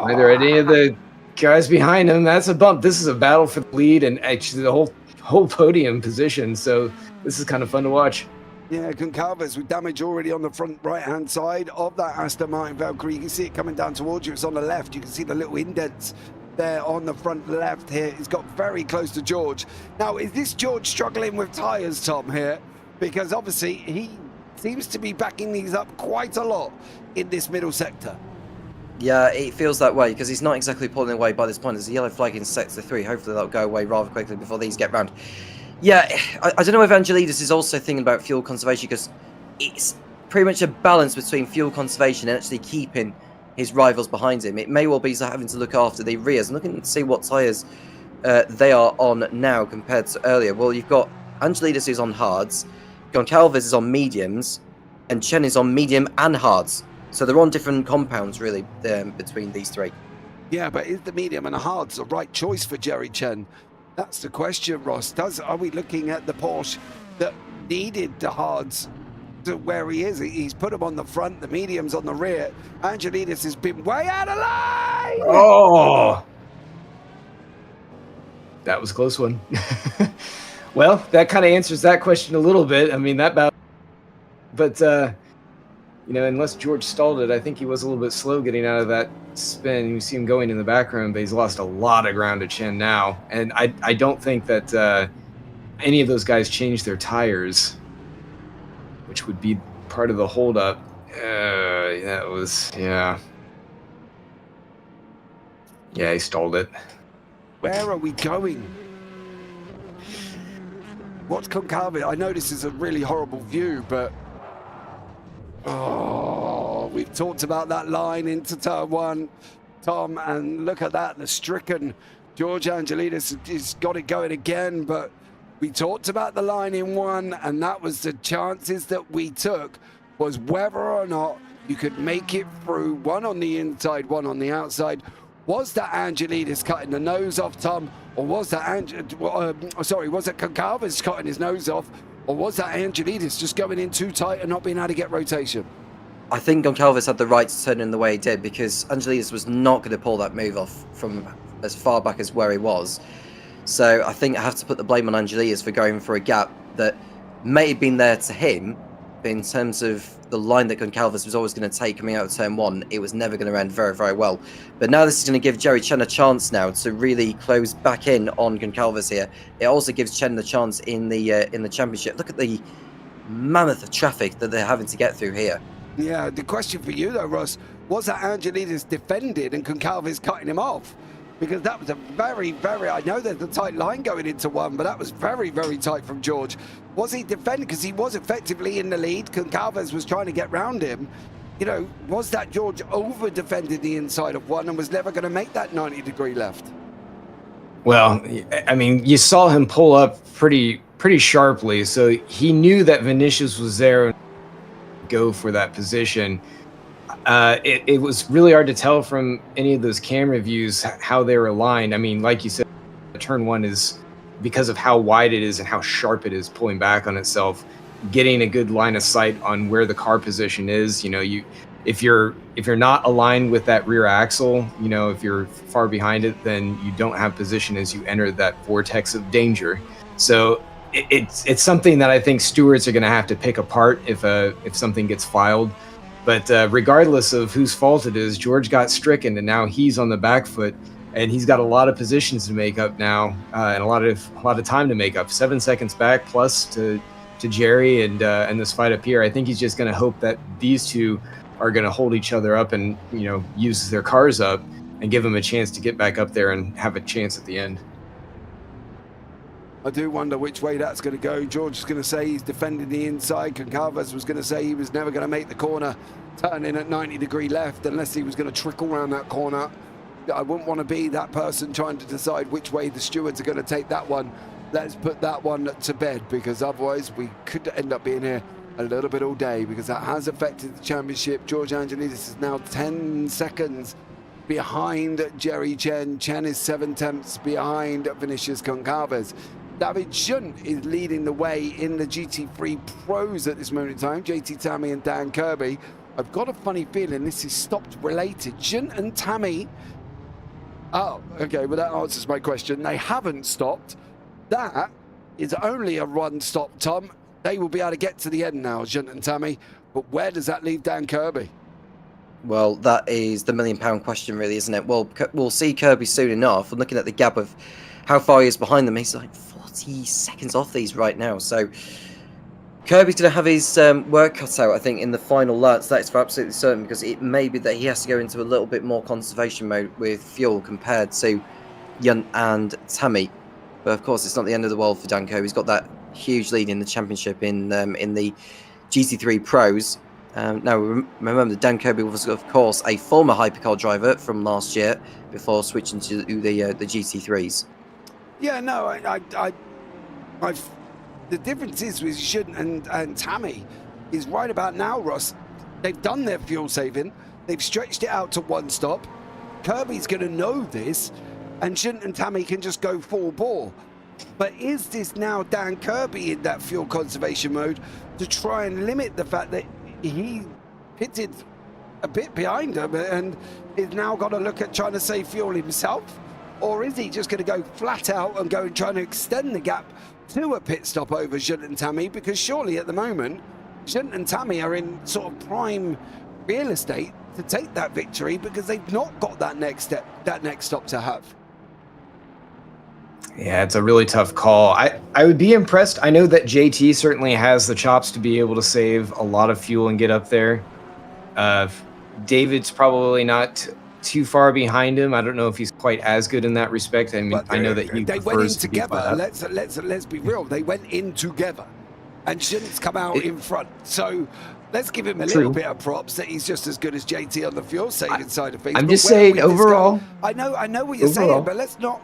neither are any of the guys behind him. That's a bump. This is a battle for the lead and actually the whole podium position. So this is kind of fun to watch. Yeah, Goncalves with damage already on the front right-hand side of that Aston Martin Valkyrie. You can see it coming down towards you. It's on the left. You can see the little indents there on the front left here. He's got very close to George. Now, is this George struggling with tyres, Tom, here? Because obviously he seems to be backing these up quite a lot in this middle sector. Yeah, it feels that way because he's not exactly pulling away by this point. There's a yellow flag in sector 3. Hopefully that'll go away rather quickly before these get round. Yeah, I don't know if Angelidis is also thinking about fuel conservation, because it's pretty much a balance between fuel conservation and actually keeping his rivals behind him. It may well be having to look after the rears. I'm looking to see what tyres they are on now compared to earlier. Well, you've got Angelidis who's on hards, Goncalves is on mediums, and Chen is on medium and hards. So they're on different compounds, really, between these 3. Yeah, but is the medium and the hards the right choice for Jerry Chen? That's the question, Ross. Are we looking at the Porsche that needed the hards to where he is? He's put them on the front, the mediums on the rear. Angelidis has been way out of line! Oh! That was a close one. Well, that kind of answers that question a little bit. I mean, that battle... But, unless George stalled it, I think he was a little bit slow getting out of that spin. You see him going in the background, but he's lost a lot of ground to Chen now. And I don't think that any of those guys changed their tires, which would be part of the holdup. That was, yeah. Yeah, he stalled it. Where are we going? What's Goncalves? I know this is a really horrible view, but... Oh, we've talked about that line into turn 1, Tom, and look at that, the stricken George Angelidis has got it going again, but we talked about the line in 1, and that was the chances that we took, was whether or not you could make it through, 1 on the inside, 1 on the outside. Was that Angelidis cutting the nose off, Tom, or was that was it Goncalves cutting his nose off? Or was that Angelidis just going in too tight and not being able to get rotation? I think Goncalves had the right to turn in the way he did, because Angelidis was not going to pull that move off from as far back as where he was. So I think I have to put the blame on Angelidis for going for a gap that may have been there to him, but in terms of the line that Goncalves was always going to take coming out of turn 1, it was never going to end very, very well. But now this is going to give Jerry Chen a chance now to really close back in on Goncalves here. It also gives Chen the chance in the championship. Look at the mammoth of traffic that they're having to get through here. Yeah, the question for you though, Ross, was that Angelidis defended and Goncalves cutting him off? Because that was a very, very, I know there's a tight line going into one, but that was very, very tight from George. Was he defending? Because he was effectively in the lead. Goncalves was trying to get round him. You know, was that George over-defended the inside of one and was never going to make that 90-degree left? Well, I mean, you saw him pull up pretty sharply, so he knew that Vinicius was there and go for that position. It was really hard to tell from any of those camera views how they were aligned. I mean, like you said, turn 1 is, because of how wide it is and how sharp it is pulling back on itself, getting a good line of sight on where the car position is. You know, if you're not aligned with that rear axle, you know, if you're far behind it, then you don't have position as you enter that vortex of danger. So it's something that I think stewards are going to have to pick apart if something gets filed. But regardless of whose fault it is, George got stricken, and now he's on the back foot, and he's got a lot of positions to make up now, and a lot of time to make up. 7 seconds back plus to Jerry and this fight up here. I think he's just going to hope that these two are going to hold each other up and, you know, use their cars up and give him a chance to get back up there and have a chance at the end. I do wonder which way that's going to go. George is going to say he's defending the inside. Goncalves was going to say he was never going to make the corner, turn in at 90-degree left, unless he was going to trickle around that corner. I wouldn't want to be that person trying to decide which way the stewards are going to take that one. Let's put that one to bed, because otherwise we could end up being here a little bit all day, because that has affected the championship. George Angelidis is now 10 seconds behind Jerry Chen. Chen is 7 tenths behind Vinicius Goncalves. David Shunt is leading the way in the GT3 Pros at this moment in time. JT Tammy and Dan Kirby. I've got a funny feeling this is stopped related. Shunt and Tammy. Oh, okay, well that answers my question. They haven't stopped. That is only a run stop, Tom. They will be able to get to the end now, Shunt and Tammy. But where does that leave Dan Kirby? Well, that is the £1,000,000 question, really, isn't it? Well, we'll see Kirby soon enough. I'm looking at the gap of how far he is behind them. He's like 40 seconds off these right now. So Kirby's going to have his work cut out, I think, in the final laps. That is for absolutely certain, because it may be that he has to go into a little bit more conservation mode with fuel compared to Yunt and Tammy. But of course, it's not the end of the world for Dan Kirby. He's got that huge lead in the championship in the GT3 Pros. Now, remember, Dan Kirby was, of course, a former hypercar driver from last year before switching to the GT3s. Yeah, no, the difference is with Shunt and Tammy is right about now, Ross. They've done their fuel saving. They've stretched it out to 1 stop. Kirby's going to know this, and Shunt and Tammy can just go full bore. But is this now Dan Kirby in that fuel conservation mode to try and limit the fact that he pitted a bit behind him and is now got to look at trying to save fuel himself? Or is he just going to go flat out and go and try to extend the gap to a pit stop over Shunt and Tammy? Because surely at the moment, Shunt and Tammy are in sort of prime real estate to take that victory, because they've not got that next step, that next stop to have. Yeah, it's a really tough call. I would be impressed. I know that JT certainly has the chops to be able to save a lot of fuel and get up there. David's probably not too far behind him. I don't know if he's quite as good in that respect. I mean, I know that he they prefers went in to be together. Let's be real. They went in together, and Shunt's come out in front. So let's give him a little bit of props that he's just as good as JT on the fuel saving side of things. I'm just saying overall. I know what you're saying, but let's not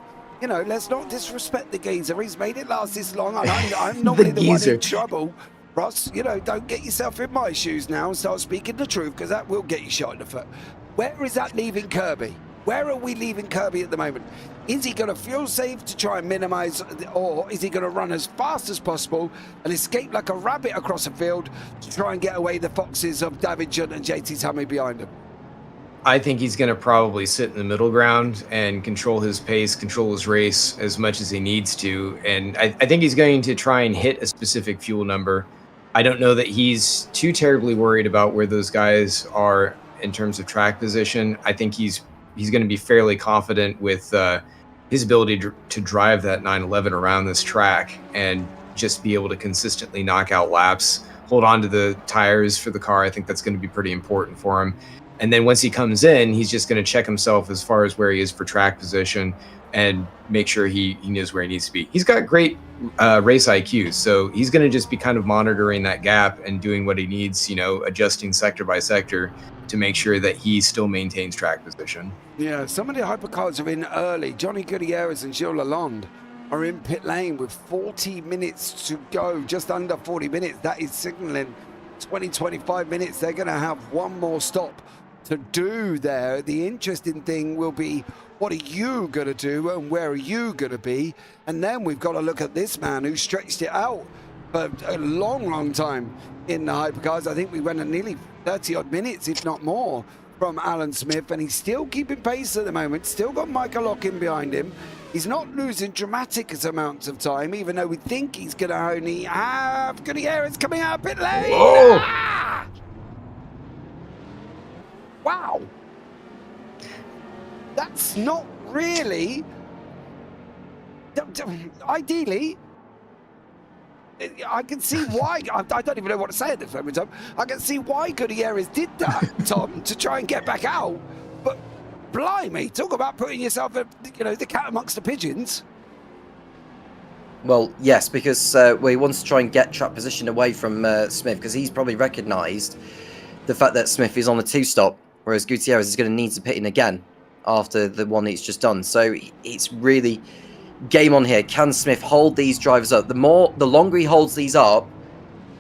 disrespect the geezer. He's made it last this long. I'm normally the one in trouble. Ross, don't get yourself in my shoes now and start speaking the truth, because that will get you shot in the foot. Where is that leaving Kirby? Where are we leaving Kirby at the moment? Is he going to fuel save to try and minimize, or is he going to run as fast as possible and escape like a rabbit across the field to try and get away the foxes of Davidson and JT Tammy behind him? I think he's going to probably sit in the middle ground and control his pace, control his race as much as he needs to. And I think he's going to try and hit a specific fuel number. I don't know that he's too terribly worried about where those guys are in terms of track position. I think he's going to be fairly confident with his ability to drive that 911 around this track and just be able to consistently knock out laps, hold on to the tires for the car. I think that's going to be pretty important for him. And then once he comes in, he's just going to check himself as far as where he is for track position and make sure he knows where he needs to be. He's got great race IQ, so he's going to just be kind of monitoring that gap and doing what he needs, adjusting sector by sector to make sure that he still maintains track position. Yeah, some of the hypercars are in early. Johnny Gutierrez and Gilles Lalonde are in pit lane with 40 minutes to go, just under 40 minutes. That is signaling 20-25 minutes. They're going to have one more stop to do there. The interesting thing will be, what are you going to do and where are you going to be? And then we've got to look at this man who stretched it out for a long time in the hypercars. I think we went at nearly 30 odd minutes, if not more, from Alan Smith, and he's still keeping pace at the moment. Still got Michael Lock in behind him. He's not losing dramatic amounts of time, even though we think he's going to only have Gutierrez coming out of pit lane. Ah! Wow. That's not really... Ideally, I can see why. I don't even know what to say at this moment in time. I can see why Gutierrez did that, Tom, to try and get back out. But blimey, talk about putting yourself, the cat amongst the pigeons. Well, yes, because we want to try and get track position away from Smith, because he's probably recognised the fact that Smith is on a two-stop, whereas Gutierrez is going to need to pit in again after the one he's just done. So it's really game on here. Can Smith hold these drivers up? The longer he holds these up,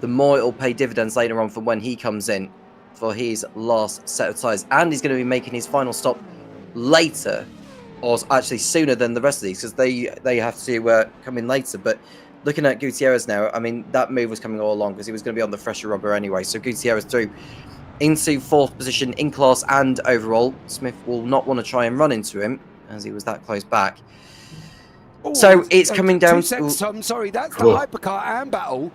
the more it'll pay dividends later on for when he comes in for his last set of tyres. And he's going to be making his final stop later, or actually sooner than the rest of these, because they have to come in later. But looking at Gutierrez now, I mean, that move was coming all along because he was going to be on the fresher rubber anyway. So Gutierrez through into fourth position in class and overall. Smith will not want to try and run into him as he was that close back. Ooh, so it's coming down to... Tom, sorry, that's the hypercar and battle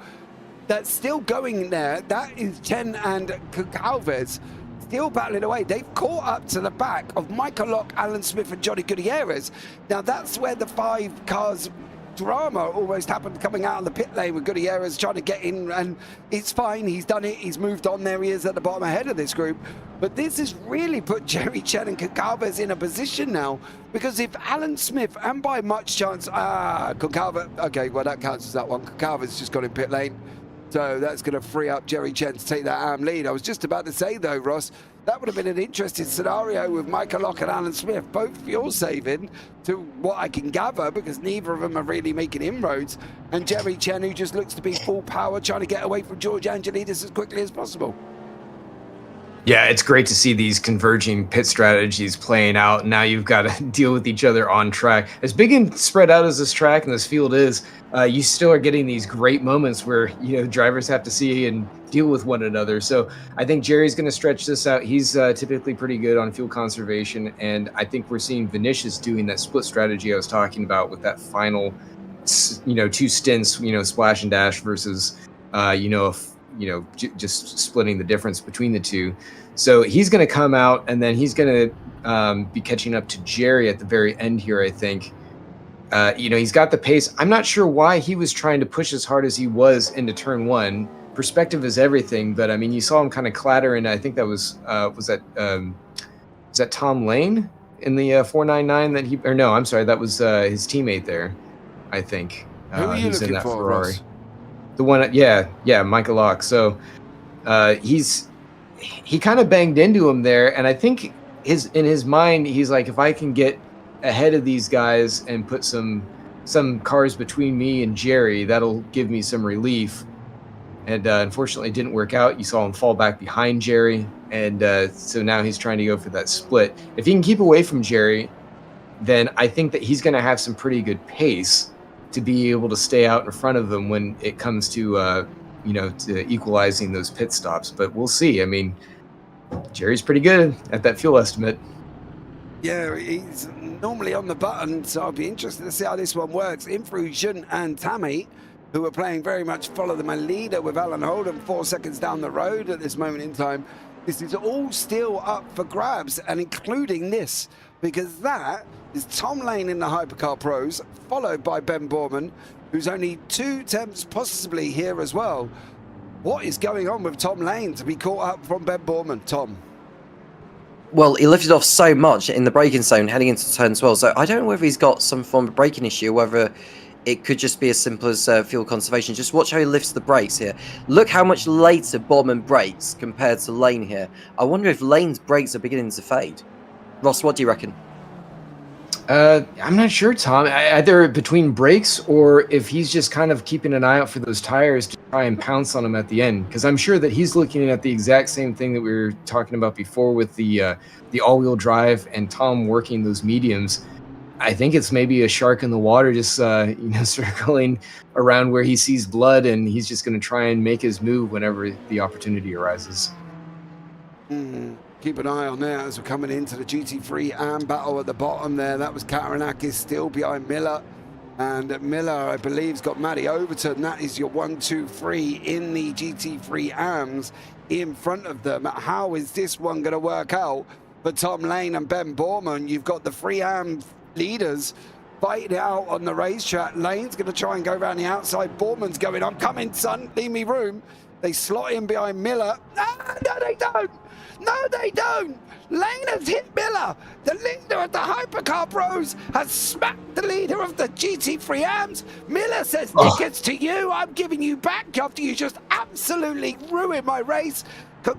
that's still going there. That is Chen and Calvez still battling away. They've caught up to the back of Michael Lock, Alan Smith and Johnny Gutierrez. Now that's where the 5 cars drama almost happened, coming out of the pit lane with Gutierrez trying to get in, and it's fine, he's done it, he's moved on, there he is at the bottom ahead of this group. But this has really put Jerry Chen and Concalves in a position now, because if Alan Smith, and by much chance, Concalves, okay, well that counts as that one. Concalves just got in pit lane, so that's going to free up Jerry Chen to take that AM lead. I was just about to say though, Ross, that would have been an interesting scenario with Michael Lock and Alan Smith, both fuel saving to what I can gather, because neither of them are really making inroads. And Jerry Chen, who just looks to be full power, trying to get away from George Angelidis as quickly as possible. Yeah, it's great to see these converging pit strategies playing out. Now you've got to deal with each other on track. As big and spread out as this track and this field is, you still are getting these great moments where drivers have to see and deal with one another. So I think Jerry's going to stretch this out. He's typically pretty good on fuel conservation, and I think we're seeing Vinicius doing that split strategy I was talking about with that final, 2 stints, splash and dash versus, just splitting the difference between the two. So he's going to come out, and then he's going to be catching up to Jerry at the very end here, I think. He's got the pace. I'm not sure why he was trying to push as hard as he was into turn 1. Perspective is everything, but I mean, you saw him kind of clatter, and I think that was that Tom Lane in the 499 that he, or no, I'm sorry, that was his teamate there, I think. Who are you looking in that for, Ferrari. Ross? The one, yeah, Michael Lock. So he kind of banged into him there, and I think in his mind, he's like, if I can get ahead of these guys and put some cars between me and Jerry, that'll give me some relief. and unfortunately it didn't work out. You saw him fall back behind Jerry, and so now he's trying to go for that split. If he can keep away from Jerry, then I think that he's going to have some pretty good pace to be able to stay out in front of them when it comes to to equalizing those pit stops. But we'll see. I mean, Jerry's pretty good at that fuel estimate. Yeah, he's normally on the button, so I'll be interested to see how this one works. In through Jun and Tammy, who are playing very much follow the leader with Alan Holden 4 seconds down the road at this moment in time. This is all still up for grabs, and including this, because that is Tom Lane in the Hypercar Pros, followed by Ben Borman, who's only 2 attempts possibly here as well. What is going on with Tom Lane to be caught up from Ben Borman, Tom? Well, he lifted off so much in the braking zone heading into turn 12, so I don't know whether he's got some form of braking issue, whether it could just be as simple as fuel conservation. Just watch how he lifts the brakes here. Look how much later Borman brakes compared to Lane here. I wonder if Lane's brakes are beginning to fade. Ross, what do you reckon? I'm not sure, Tom. Either between brakes or if he's just kind of keeping an eye out for those tires to try and pounce on them at the end. Because I'm sure that he's looking at the exact same thing that we were talking about before with the all-wheel drive and Tom working those mediums. I think it's maybe a shark in the water, just circling around where he sees blood, and he's just going to try and make his move whenever the opportunity arises. Keep an eye on that as we're coming into the GT3 AM battle at the bottom there. That was Kataranakis still behind Miller. And Miller, I believe, has got Matty Overton. That is your 1, 2, 3 in the GT3 AMs in front of them. How is this one going to work out for Tom Lane and Ben Borman? You've got the 3 AM leaders fighting it out on the racetrack. Lane's going to try and go around the outside. Borman's going, I'm coming, son. Leave me room. They slot in behind Miller. Ah, no, they don't. No, they don't. Lane has hit Miller. The leader of the Hypercar Pros has smacked the leader of the GT3 AMs. Miller says, Nick, it's to you. I'm giving you back after you just absolutely ruined my race.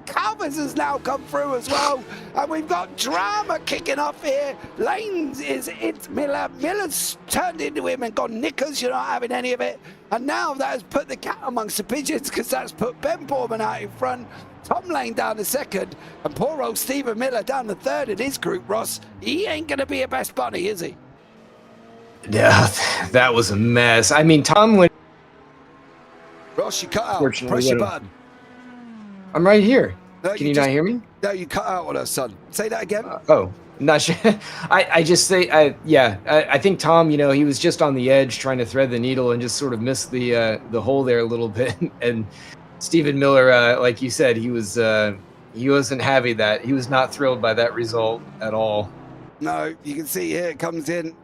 Calvers has now come through as well, and we've got drama kicking off here. Lane's it's Miller. Miller's turned into him and gone, Nickers, you're not having any of it. And now that has put the cat amongst the pigeons, because that's put Ben Borman out in front, Tom Lane down the second, and poor old Stephen Miller down the third in his group, Ross. He ain't going to be a best buddy, is he? Yeah, that was a mess. I mean, Tom went... Ross, you cut out. Press your button. I'm right here. No, Can you not hear me? No, you cut out on us, son. Say that again. Not sure. I just say, I think Tom, he was just on the edge trying to thread the needle and just sort of missed the hole there a little bit. And Stephen Miller, like you said, he wasn't having that. He was not thrilled by that result at all. No, you can see here it comes in.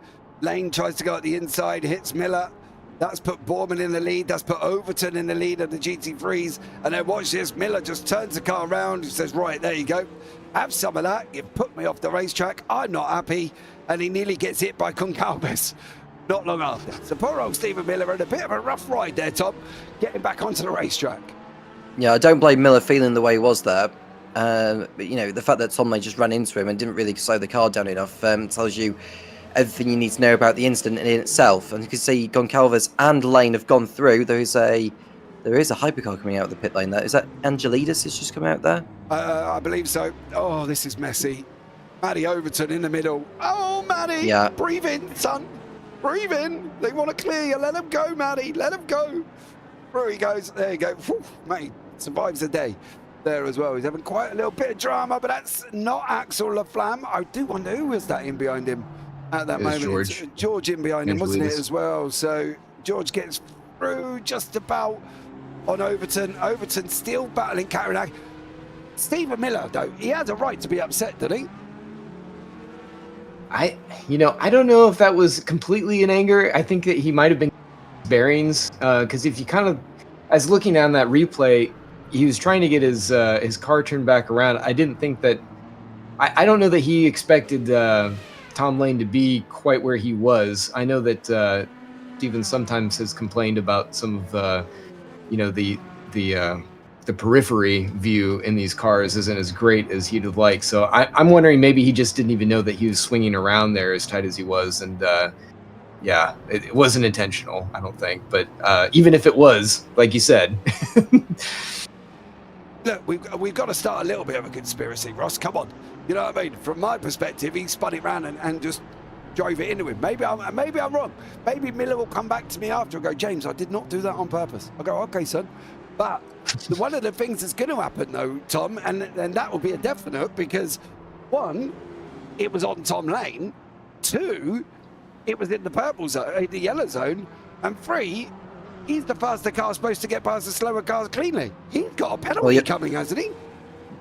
Lane tries to go at the inside, hits Miller. That's put Borman in the lead. That's put Overton in the lead of the GT3s. And then watch this. Miller just turns the car around. He says, right, there you go. Have some of that. You've put me off the racetrack. I'm not happy. And he nearly gets hit by Goncalves not long after. So poor old Stephen Miller had a bit of a rough ride there, Tom, getting back onto the racetrack. Yeah, I don't blame Miller feeling the way he was there. But, the fact that Tom Lane just ran into him and didn't really slow the car down enough tells you everything you need to know about the incident in itself. And you can see Goncalves and Lane have gone through. There is a hypercar coming out of the pit lane there. Is that Angelidis has just come out there? I believe so. Oh, this is messy. Matty Overton in the middle. Oh, Matty, yeah. Breathe in, son. Breathe in. They want to clear you. Let him go, Matty. Let him go. There he goes. There you go. Whew, Matty survives the day there as well. He's having quite a little bit of drama, but that's not Axel Laflamme. I do wonder who was that in behind him at that moment. George in behind him, wasn't it, as well? So George gets through just about on Overton. Overton still battling Kataranakis. Stephen Miller, though, he has a right to be upset, doesn't he? I don't know if that was completely in anger. I think that he might have been bearings, because if you kind of, as looking on that replay, he was trying to get his car turned back around. I didn't think that, I don't know that he expected Tom Lane to be quite where he was. I know that Steven sometimes has complained about some of the periphery view in these cars isn't as great as he'd have liked. So I'm wondering maybe he just didn't even know that he was swinging around there as tight as he was. And it wasn't intentional, I don't think. But even if it was, like you said, Look, we've got to start a little bit of a conspiracy, Ross. Come on. You know what I mean? From my perspective, he spun it round and just drove it into him. Maybe I'm wrong. Maybe Miller will come back to me after and go, James, I did not do that on purpose. I go, okay, son. But one of the things that's going to happen, though, Tom, and that will be a definite, because one, it was on Tom Lane. Two, it was in the purple zone, the yellow zone. And three, he's the faster car supposed to get past the slower cars cleanly. He's got a penalty coming, hasn't he?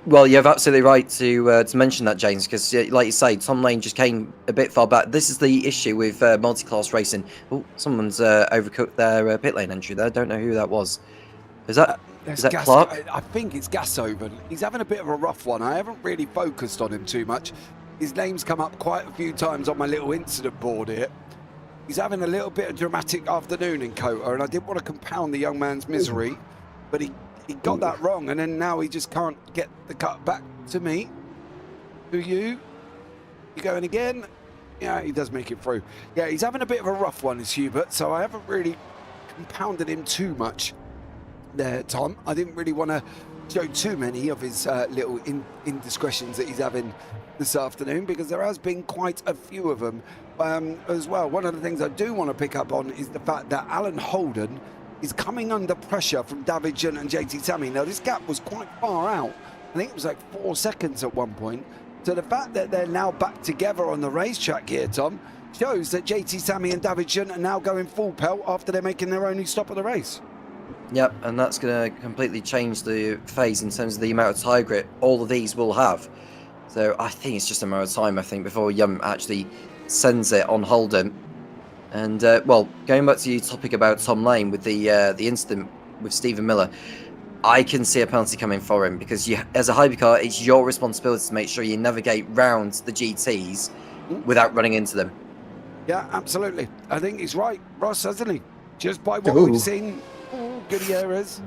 Well, you're absolutely right to mention that, James, because like you say, Tom Lane just came a bit far back. This is the issue with multi-class racing. Oh, someone's overcooked their pit lane entry there. Don't know who that was. Is that Clark? I think it's Gasover. He's having a bit of a rough one. I haven't really focused on him too much. His name's come up quite a few times on my little incident board here. He's having a little bit of dramatic afternoon in COTA, and I didn't want to compound the young man's misery, but he got that wrong, and then now he just can't get the cut back to me. To you. You going again? Yeah, he does make it through. Yeah, he's having a bit of a rough one, is Hubert, so I haven't really compounded him too much there, Tom. I didn't really want to show too many of his little indiscretions that he's having this afternoon, because there has been quite a few of them as well. One of the things I do want to pick up on is the fact that Alan Holden is coming under pressure from David Junt and JT Sammy. Now, this gap was quite far out. I think it was like 4 seconds at one point. So the fact that they're now back together on the racetrack here, Tom, shows that JT Sammy and David Junt are now going full pelt after they're making their only stop of the race. Yep, and that's going to completely change the phase in terms of the amount of tyre grit all of these will have. So I think it's just a matter of time, I think, before Yum actually sends it on Holden. And, well, going back to your topic about Tom Lane with the incident with Stephen Miller, I can see a penalty coming for him, because as a hypercar, it's your responsibility to make sure you navigate round the GTs without running into them. Yeah, absolutely. I think he's right, Ross, hasn't he? Just by what we've seen. Oh, Gutierrez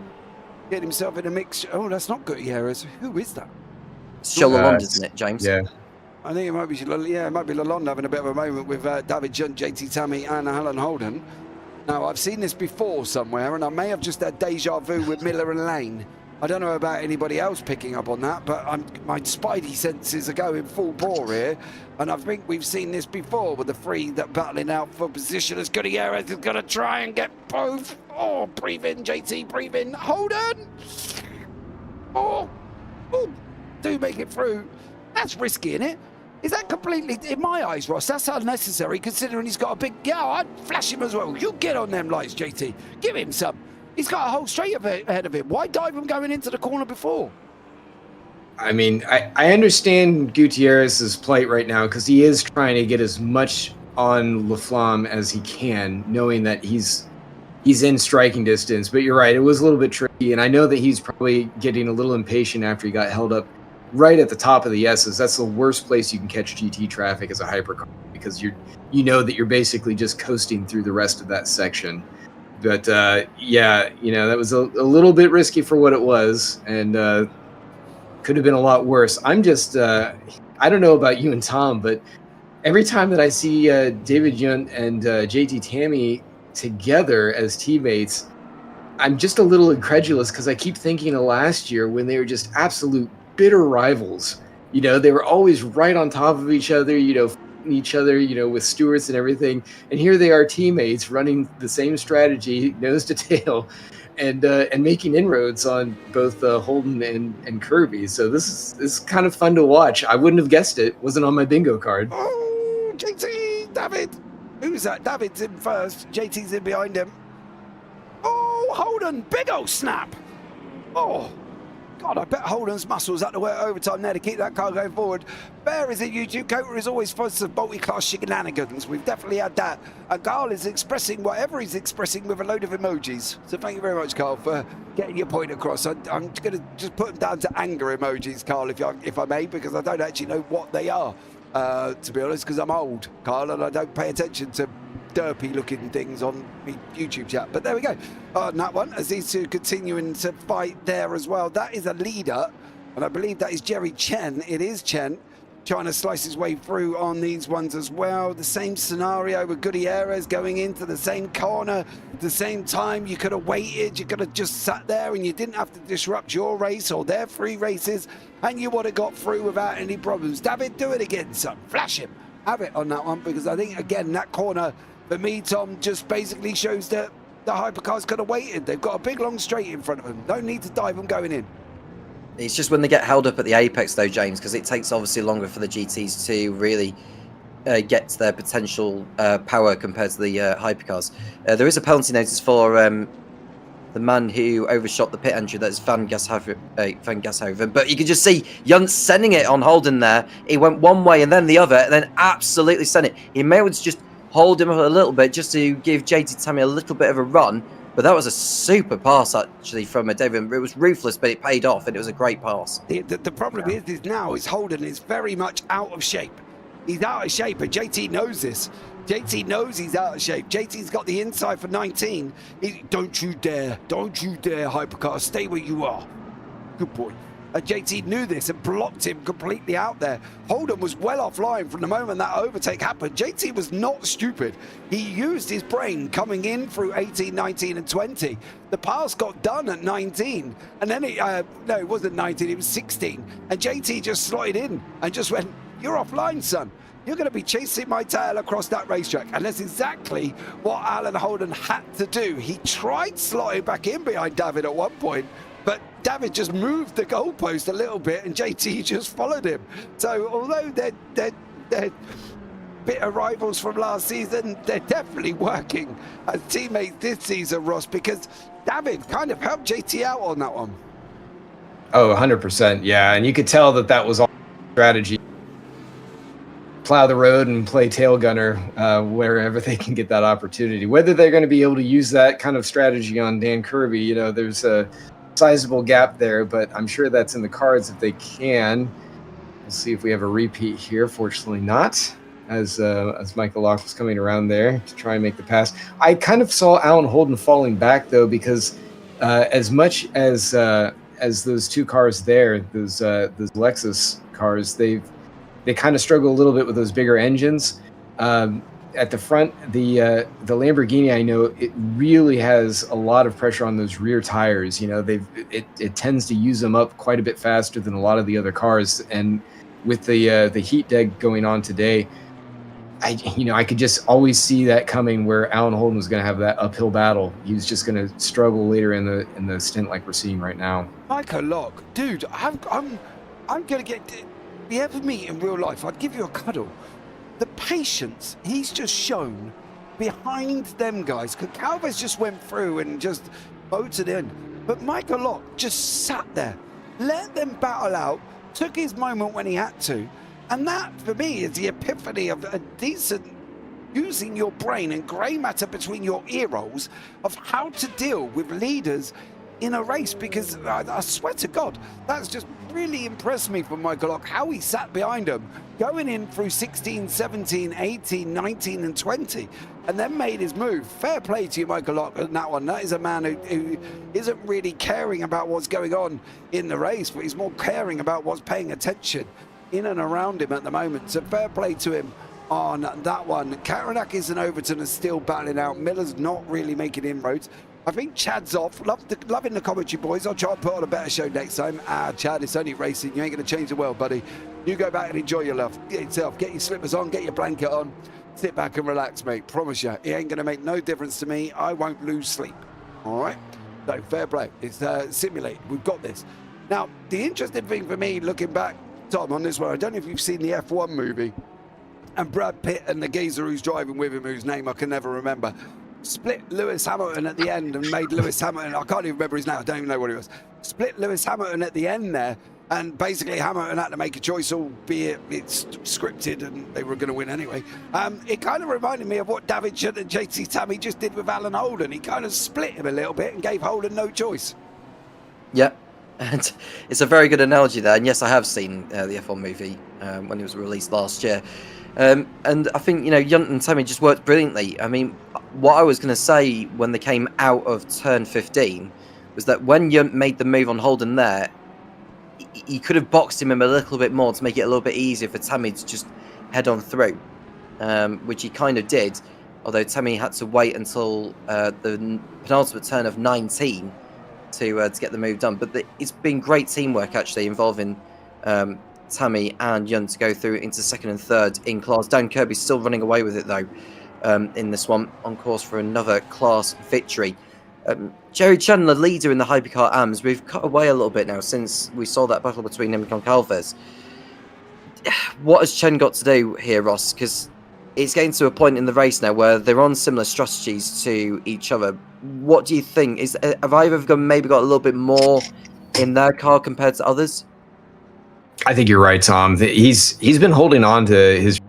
get himself in a mix. Oh, that's not Gutierrez. Who is that? It's Lalonde, isn't it, James? Yeah. I think it might be, yeah, it might be Lalonde having a bit of a moment with David Junt, JT Sammy and Alan Holden. Now, I've seen this before somewhere, and I may have just had deja vu with Miller and Lane. I don't know about anybody else picking up on that, but my spidey senses are going full bore here, and I think we've seen this before with the three that battling out for position as Gutierrez is going to try and get both. Oh, breathe in, JT, breathe in. Holden! Oh, do make it through. That's risky, isn't it? Is that completely, in my eyes, Ross, that's unnecessary, considering he's got a big, yeah, I'd flash him as well. You get on them lights, JT. Give him some. He's got a whole straight ahead of him. Why dive him going into the corner before? I mean, I understand Gutierrez's plight right now, because he is trying to get as much on Laflamme as he can, knowing that he's in striking distance. But you're right, it was a little bit tricky, and I know that he's probably getting a little impatient after he got held up right at the top of the S's. That's the worst place you can catch GT traffic as a hypercar, because you know that you're basically just coasting through the rest of that section. But yeah, you know, that was a little bit risky for what it was, and could have been a lot worse. I'm just, I don't know about you and Tom, but every time that I see David Junt and JT Tammy together as teammates, I'm just a little incredulous, because I keep thinking of last year when they were just absolute bitter rivals. You know, they were always right on top of each other, with stewards and everything. And here they are, teammates running the same strategy, nose to tail, and making inroads on both Holden and Kirby. So this is kind of fun to watch. I wouldn't have guessed it. Wasn't on my bingo card. Oh, JT, David. Who's that? David's in first. JT's in behind him. Oh, Holden, big old snap. Oh, God, I bet Holden's muscles had to work overtime there to keep that car going forward. Bear is it, YouTube. COTA is always full of multi-class shenanigans. We've definitely had that. And Carl is expressing whatever he's expressing with a load of emojis. So thank you very much, Carl, for getting your point across. I'm going to just put them down to anger emojis, Carl, if I may, because I don't actually know what they are, to be honest, because I'm old, Carl, and I don't pay attention to derpy looking things on me YouTube chat. But there we go on that one, as these two continuing to fight there as well. That is a leader, and I believe that is Jerry Chen. It is Chen trying to slice his way through on these ones as well. The same scenario with Gutierrez going into the same corner at the same time. You could have waited, you could have just sat there and you didn't have to disrupt your race or their 3 races, and you would have got through without any problems. David, do it again, son. Flash him. Have it on that one, because I think, again, that corner for me, Tom, just basically shows that the hypercars could have waited. They've got a big long straight in front of them. No need to dive them going in. It's just when they get held up at the apex, though, James, because it takes obviously longer for the GTs to really get to their potential power compared to the hypercars. There is a penalty notice for the man who overshot the pit entry. That's Van Gashoven. But you can just see Junt sending it on Holden there. He went one way and then the other, and then absolutely sent it. He may have just hold him up a little bit just to give JT Tammy a little bit of a run. But that was a super pass, actually, from David. It was ruthless, but it paid off, and it was a great pass. The problem is now is Holden is very much out of shape. He's out of shape, and JT knows this. JT knows he's out of shape. JT's got the inside for 19. Don't you dare, hypercar, stay where you are. Good boy. And JT knew this and blocked him completely out there. Holden was well offline from the moment that overtake happened. JT was not stupid. He used his brain coming in through 18, 19 and 20. The pass got done at 19. And then no, it wasn't 19, it was 16. And JT just slotted in and just went, you're offline, son. You're going to be chasing my tail across that racetrack. And that's exactly what Alan Holden had to do. He tried slotting back in behind David at one point, but David just moved the goalpost a little bit and JT just followed him. So although they're bitter rivals from last season, they're definitely working as teammates this season, Ross, because David kind of helped JT out on that one. Oh, 100%. Yeah, and you could tell that was all strategy. Plow the road and play tail gunner wherever they can get that opportunity. Whether they're going to be able to use that kind of strategy on Dan Kirby, there's a sizable gap there, but I'm sure that's in the cards if they can. We'll see if we have a repeat here. Fortunately not, as Michael Locke was coming around there to try and make the pass. I kind of saw Alan Holden falling back, though, because as much as those two cars there, those Lexus cars, they kind of struggle a little bit with those bigger engines. At the front, the Lamborghini, I know it really has a lot of pressure on those rear tires. It tends to use them up quite a bit faster than a lot of the other cars. And with the heat deck going on today, I could just always see that coming, where Alan Holden was going to have that uphill battle. He was just going to struggle later in the stint like we're seeing right now. Michael Locke, dude, I'm gonna get. If you ever meet in real life, I'd give you a cuddle. The patience he's just shown behind them guys. Because Calvez just went through and just voted in. But Michael Locke just sat there, let them battle out, took his moment when he had to. And that, for me, is the epiphany of a decent using your brain and grey matter between your ear rolls of how to deal with leaders in a race. Because I swear to God, that's just really impressed me from Michael Locke, how he sat behind him, going in through 16, 17, 18, 19 and 20, and then made his move. Fair play to you, Michael Locke, on that one. That is a man who isn't really caring about what's going on in the race, but he's more caring about what's paying attention in and around him at the moment. So fair play to him on that one. Karanakis and Overton are still battling out. Miller's not really making inroads. I think Chad's off. Loving the commentary, boys. I'll try and put on a better show next time. Chad, it's only racing. You ain't going to change the world, buddy. You go back and enjoy your love. Get yourself, get your slippers on, get your blanket on. Sit back and relax, mate. Promise you, it ain't going to make no difference to me. I won't lose sleep. All right? So, fair play. It's simulated. We've got this. Now, the interesting thing for me, looking back, Tom, on this one, I don't know if you've seen the F1 movie, and Brad Pitt and the geezer who's driving with him, whose name I can never remember, split Lewis Hamilton at the end and made Lewis Hamilton, I can't even remember his name, I don't even know what he was, split Lewis Hamilton at the end there, and basically Hamilton had to make a choice, albeit it's scripted and they were going to win anyway. It kind of reminded me of what David Shutt and JT Tammy just did with Alan Holden. He kind of split him a little bit and gave Holden no choice. Yeah, and it's a very good analogy there. And yes, I have seen the F1 movie when it was released last year. And I think, Junt and Tammy just worked brilliantly. I mean, what I was going to say when they came out of turn 15 was that when Junt made the move on Holden there, he could have boxed him a little bit more to make it a little bit easier for Tammy to just head on through, which he kind of did. Although Tammy had to wait until the penultimate turn of 19 to get the move done. But it's been great teamwork, actually, involving Tammy and Yun to go through into second and third in class. Dan Kirby's still running away with it, though, in this one, on course for another class victory. Jerry Chandler, leader in the Hypercar AMS. We've cut away a little bit now since we saw that battle between him and Goncalves. What has Chen got to do here, Ross? Because it's getting to a point in the race now where they're on similar strategies to each other. What do you think? Have either of them maybe got a little bit more in their car compared to others? I think you're right, Tom. He's been holding on to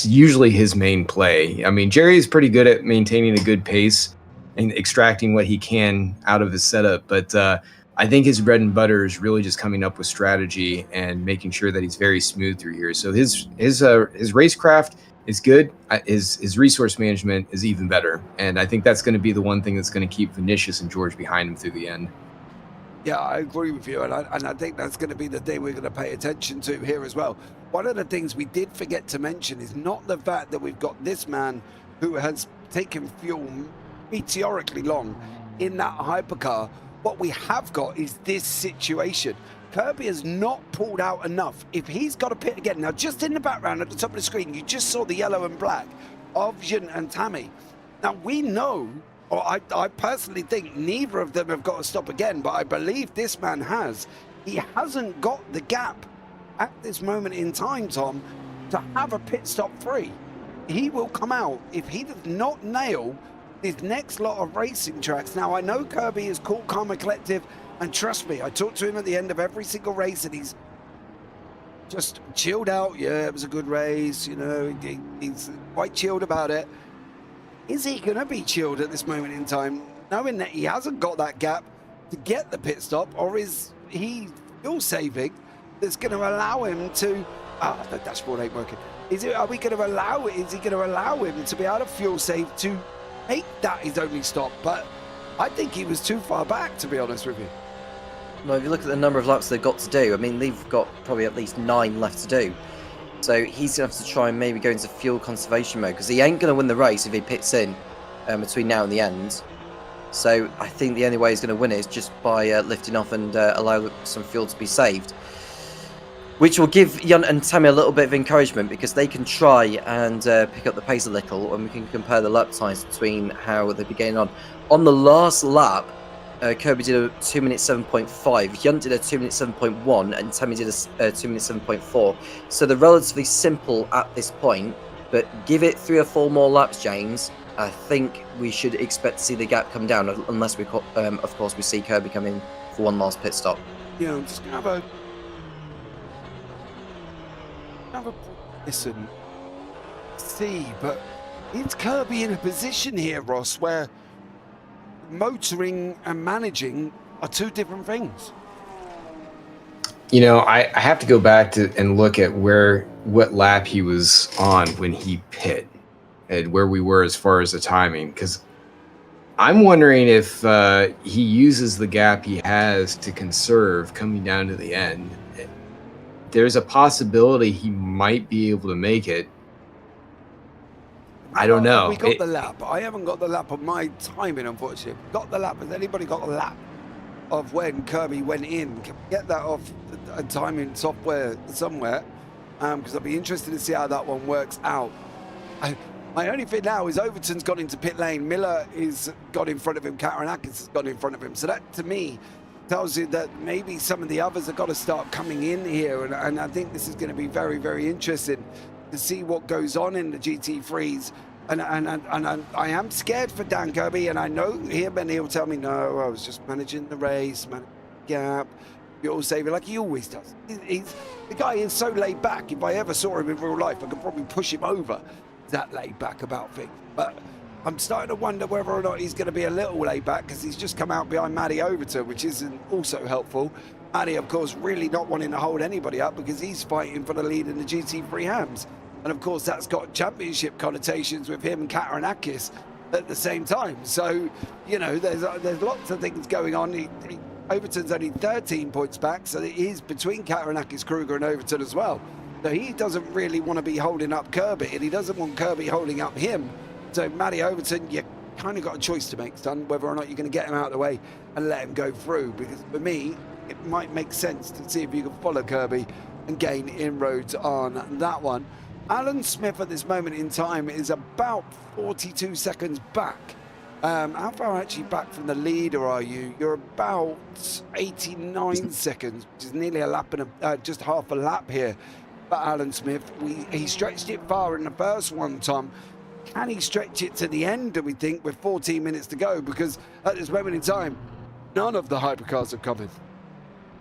usually his main play. I mean, Jerry is pretty good at maintaining a good pace and extracting what he can out of his setup, but I think his bread and butter is really just coming up with strategy and making sure that he's very smooth through here. So his racecraft is good. His resource management is even better, and I think that's going to be the one thing that's going to keep Vinicius and George behind him through the end. Yeah, I agree with you, and I think that's going to be the thing we're going to pay attention to here as well. One of the things we did forget to mention is not the fact that we've got this man who has taken fuel meteorically long in that hypercar. What we have got is this situation. Kirby has not pulled out enough. If he's got to pit again, now just in the background at the top of the screen, you just saw the yellow and black of Jun and Tammy. Now we know, or I personally think neither of them have got to stop again, but I believe this man has. He hasn't got the gap at this moment in time, Tom, to have a pit stop free. He will come out if he does not nail this next lot of racing tracks. Now, I know Kirby is cool, calm, and collective, and trust me, I talk to him at the end of every single race, and he's just chilled out. Yeah, it was a good race, you know, he's quite chilled about it. Is he going to be chilled at this moment in time, knowing that he hasn't got that gap to get the pit stop, or is he fuel saving that's going to allow him to... the dashboard ain't working. Is he going to allow him to be able to fuel save to make that his only stop? But I think he was too far back, to be honest with you. Well, if you look at the number of laps they've got to do, I mean, they've got probably at least 9 left to do. So he's going to have to try and maybe go into fuel conservation mode, because he ain't going to win the race if he pits in between now and the end. So I think the only way he's going to win it is just by lifting off and allow some fuel to be saved. Which will give Yun and Tammy a little bit of encouragement, because they can try and pick up the pace a little, and we can compare the lap times between how they've been getting on. On the last lap, Kirby did a 2 minute 7.5, Yun did a 2 minute 7.1, and Tammy did a 2 minute 7.4. So they're relatively simple at this point, but give it 3 or 4 more laps, James. I think we should expect to see the gap come down, unless we, of course, we see Kirby come in for one last pit stop. Yeah, I'm just going to have a listen, see, but is Kirby in a position here, Ross, where motoring and managing are 2 different things? You know, I have to go back and look at what lap he was on when he pit and where we were as far as the timing, because I'm wondering if he uses the gap he has to conserve coming down to the end. There's a possibility he might be able to make it. I don't know. We got the lap. I haven't got the lap of my timing, unfortunately. Got the lap. Has anybody got the lap of when Kirby went in? Can we get that off a timing software somewhere? Because I'd be interested to see how that one works out. My only thing now is Overton's gone into pit lane. Miller is got in front of him. Karanakis has gone in front of him. So that, to me, tells you that maybe some of the others have got to start coming in here, and I think this is going to be very, very interesting to see what goes on in the GT3s. And I am scared for Dan Kirby, and I know him, and he'll tell me, no, I was just managing the race, managing the gap, fuel saving, like he always does. The guy is so laid back. If I ever saw him in real life, I could probably push him over. That laid back about things, but I'm starting to wonder whether or not he's going to be a little laid back, because he's just come out behind Matty Overton, which isn't also helpful. Matty, of course, really not wanting to hold anybody up, because he's fighting for the lead in the GT3 Hams. And of course, that's got championship connotations with him and Karanakis at the same time. So, you know, there's lots of things going on. Overton's only 13 points back, so it is between Kataranakis, Kruger and Overton as well. So he doesn't really want to be holding up Kirby, and he doesn't want Kirby holding up him. So Matty Overton, you kind of got a choice to make, son, whether or not you're going to get him out of the way and let him go through. Because for me, it might make sense to see if you can follow Kirby and gain inroads on that one. Alan Smith at this moment in time is about 42 seconds back. How far actually back from the leader are you? You're about 89 seconds, which is nearly a lap and just half a lap here for Alan Smith. He stretched it far in the first one, Tom. Can he stretch it to the end, do we think, with 14 minutes to go? Because at this moment in time, none of the hypercars have come in.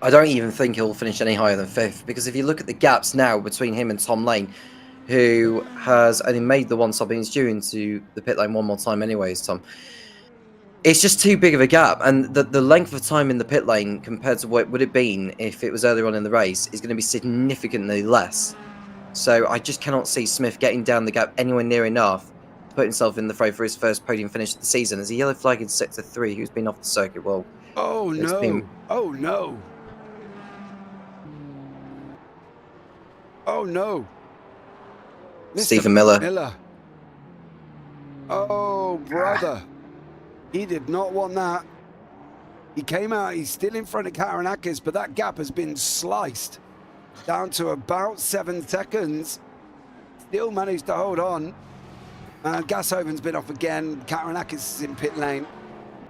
I don't even think he'll finish any higher than 5th, because if you look at the gaps now between him and Tom Lane, who has only made the one stop, and he's due into the pit lane one more time anyways, Tom. It's just too big of a gap, and the length of time in the pit lane compared to what would it been if it was earlier on in the race is going to be significantly less. So I just cannot see Smith getting down the gap anywhere near enough to put himself in the fray for his first podium finish of the season. As a yellow flag in sector 3, who's been off the circuit, well... Oh no, oh no. Oh no. Mr. Stephen Miller. Oh, brother. He did not want that. He came out, he's still in front of Kataranakis, but that gap has been sliced down to about 7 seconds. Still managed to hold on. Gashoven's been off again. Kataranakis is in pit lane.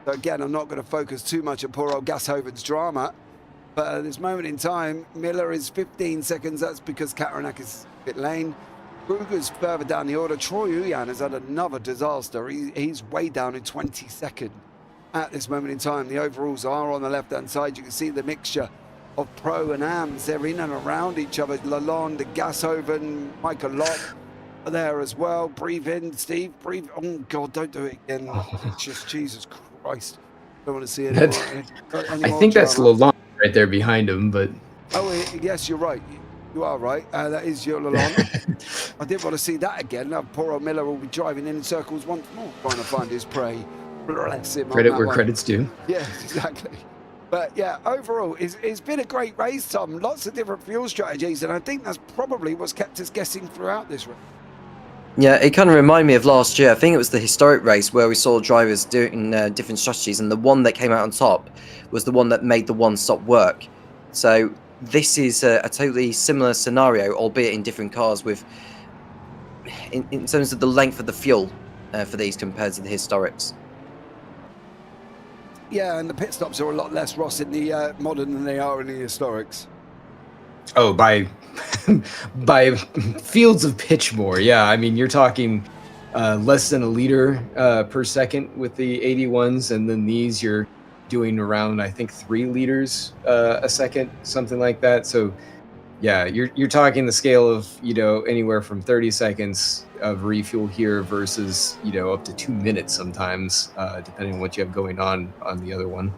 So again, I'm not going to focus too much on poor old Gashoven's drama. But at this moment in time, Miller is 15 seconds. That's because Kataranakis is pit lane. Kruger's further down the order. Troy Uyan has had another disaster. He's way down in 22nd at this moment in time. The overalls are on the left-hand side. You can see the mixture of pro and AMs. They're in and around each other. Lalonde, Gashoven, Michael Locke are there as well. Breathe in, Steve. Breathe. Oh, God, don't do it again. It's just Jesus Christ. Don't want to see it anymore. I think that's Lalonde right there behind him, but... Oh, yes, you're right. You are right. That is your Lalonde. I didn't want to see that again. Now, poor old Miller will be driving in circles once more, trying to find his prey. Bless him. Credit where credit's due. Yes, exactly. But yeah, overall, it's been a great race, Tom. Lots of different fuel strategies, and I think that's probably what's kept us guessing throughout this race. Yeah, it kind of reminded me of last year. I think it was the historic race where we saw drivers doing different strategies, and the one that came out on top was the one that made the one-stop work. So this is a totally similar scenario, albeit in different cars, with in terms of the length of the fuel for these compared to the historics. Yeah, and the pit stops are a lot less, Ross, in the modern than they are in the historics. Oh, by fields of pitch more. Yeah, I mean, you're talking less than a liter per second with the 81s, and then these you're doing around, I think, 3 liters a second, something like that. So yeah, you're talking the scale of, anywhere from 30 seconds of refuel here versus, up to 2 minutes sometimes, depending on what you have going on the other one.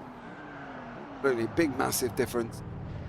Really big, massive difference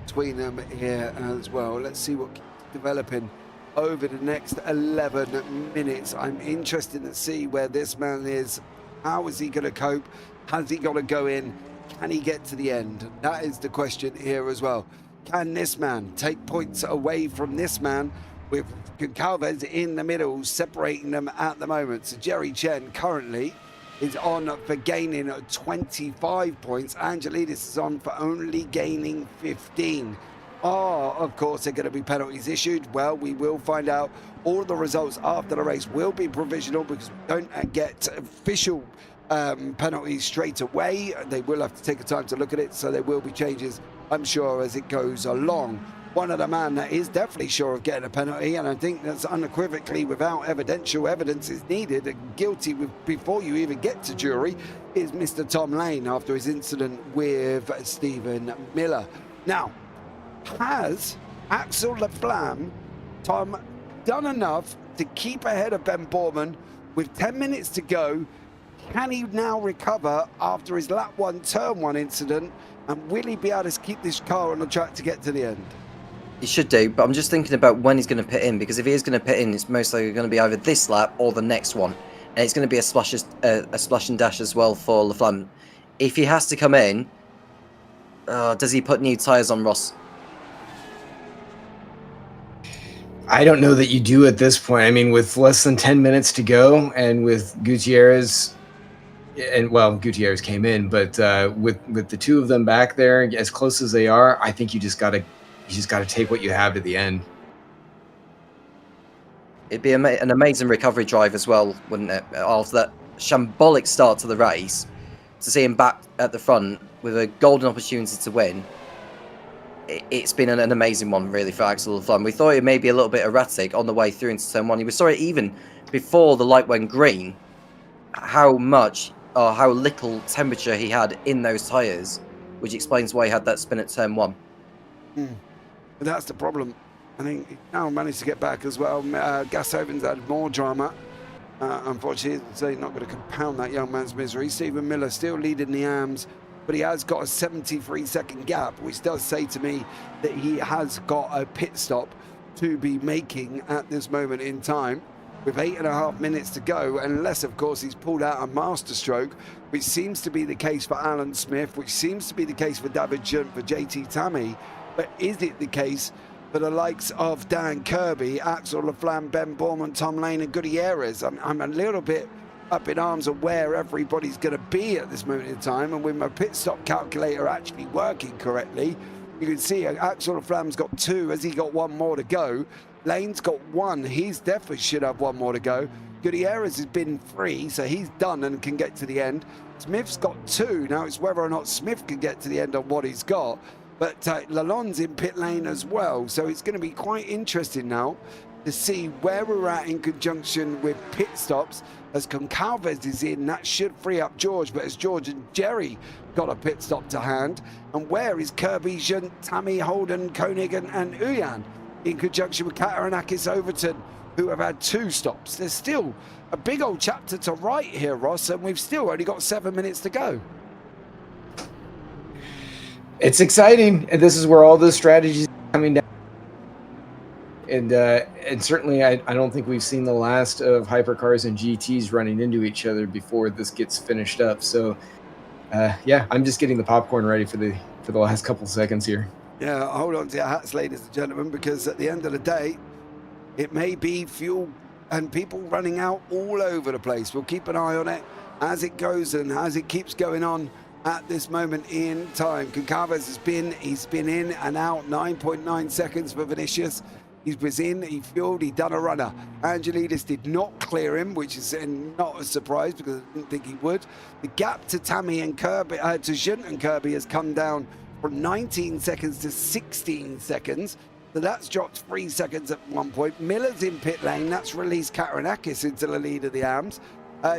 between them here as well. Let's see what keeps developing over the next 11 minutes. I'm interested to see where this man is. How is he going to cope? Has he got to go in? Can he get to the end? That is the question here as well. Can this man take points away from this man, with Goncalves in the middle, separating them at the moment? So Jerry Chen currently is on for gaining 25 points. Angelidis is on for only gaining 15. Of course, there are going to be penalties issued. Well, we will find out. All of the results after the race will be provisional because we don't get official penalties straight away. They will have to take a time to look at it, so there will be changes, I'm sure, as it goes along. One of the man that is definitely sure of getting a penalty, and I think that's unequivocally without evidential evidence is needed, and guilty before you even get to jury, is Mr. Tom Lane after his incident with Stephen Miller. Now, has Axel Laflamme, Tom, done enough to keep ahead of Ben Borman with 10 minutes to go? Can he now recover after his lap 1, turn 1 incident? And will he be able to keep this car on the track to get to the end? He should do, but I'm just thinking about when he's going to pit in, because if he is going to pit in, it's most likely going to be either this lap or the next one. And it's going to be a splash and dash as well for Laflamme. If he has to come in, Does he put new tyres on, Ross? I don't know that you do at this point. I mean, with less than 10 minutes to go, and with Gutierrez, and well, Gutierrez came in, but with the two of them back there, as close as they are, I think you just gotta take what you have to the end. It'd be an amazing recovery drive as well, wouldn't it? After that shambolic start to the race, to see him back at the front with a golden opportunity to win. It's been an amazing one, really, for Axel Laflamme. We thought it may be a little bit erratic on the way through into turn 1. We saw it even before the light went green, how much or how little temperature he had in those tyres, which explains why he had that spin at turn 1. But that's the problem. I think he now managed to get back as well. Gashoven's had more drama. Unfortunately, they're not going to compound that young man's misery. Stephen Miller still leading the AMS, but he has got a 73-second gap, which does say to me that he has got a pit stop to be making at this moment in time, with 8.5 minutes to go, unless, of course, he's pulled out a master stroke, which seems to be the case for Alan Smith, which seems to be the case for David Junt, for JT Tammy. But is it the case for the likes of Dan Kirby, Axel Laflamme, Ben Borman, Tom Lane and Gutierrez? I'm a little bit up in arms of where everybody's going to be at this moment in time, and with my pit stop calculator actually working correctly, you can see Axel Laflamme's got 2. Has he got 1 more to go? Lane's got 1. He's definitely should have 1 more to go. Gutierrez has been 3, so he's done and can get to the end. Smith's got 2. Now it's whether or not Smith can get to the end on what he's got. But Lalonde's in pit lane as well, so it's going to be quite interesting now to see where we're at in conjunction with pit stops. As Concalves is in, that should free up George, but as George and Jerry got a pit stop to hand, and where is Kirby, Junt, Tammy, Holden, Koenig and Uyan in conjunction with Kataranakis, Overton, who have had 2 stops? There's still a big old chapter to write here, Ross, and we've still only got 7 minutes to go. It's exciting, and this is where all the strategies are coming down. And certainly, I don't think we've seen the last of hypercars and GTs running into each other before this gets finished up. So, yeah, I'm just getting the popcorn ready for the last couple seconds here. Yeah, hold on to your hats, ladies and gentlemen, because at the end of the day, it may be fuel and people running out all over the place. We'll keep an eye on it as it goes and as it keeps going on. At this moment in time, Concalves he's been in and out. 9.9 seconds for Vinicius. He was in, he fueled, he done a runner. Angelidis did not clear him, which is not a surprise because I didn't think he would. The gap to Tammy and Kirby, to Junt and Kirby has come down from 19 seconds to 16 seconds. So that's dropped 3 seconds at one point. Miller's in pit lane. That's released Kataranakis into the lead of the AMS.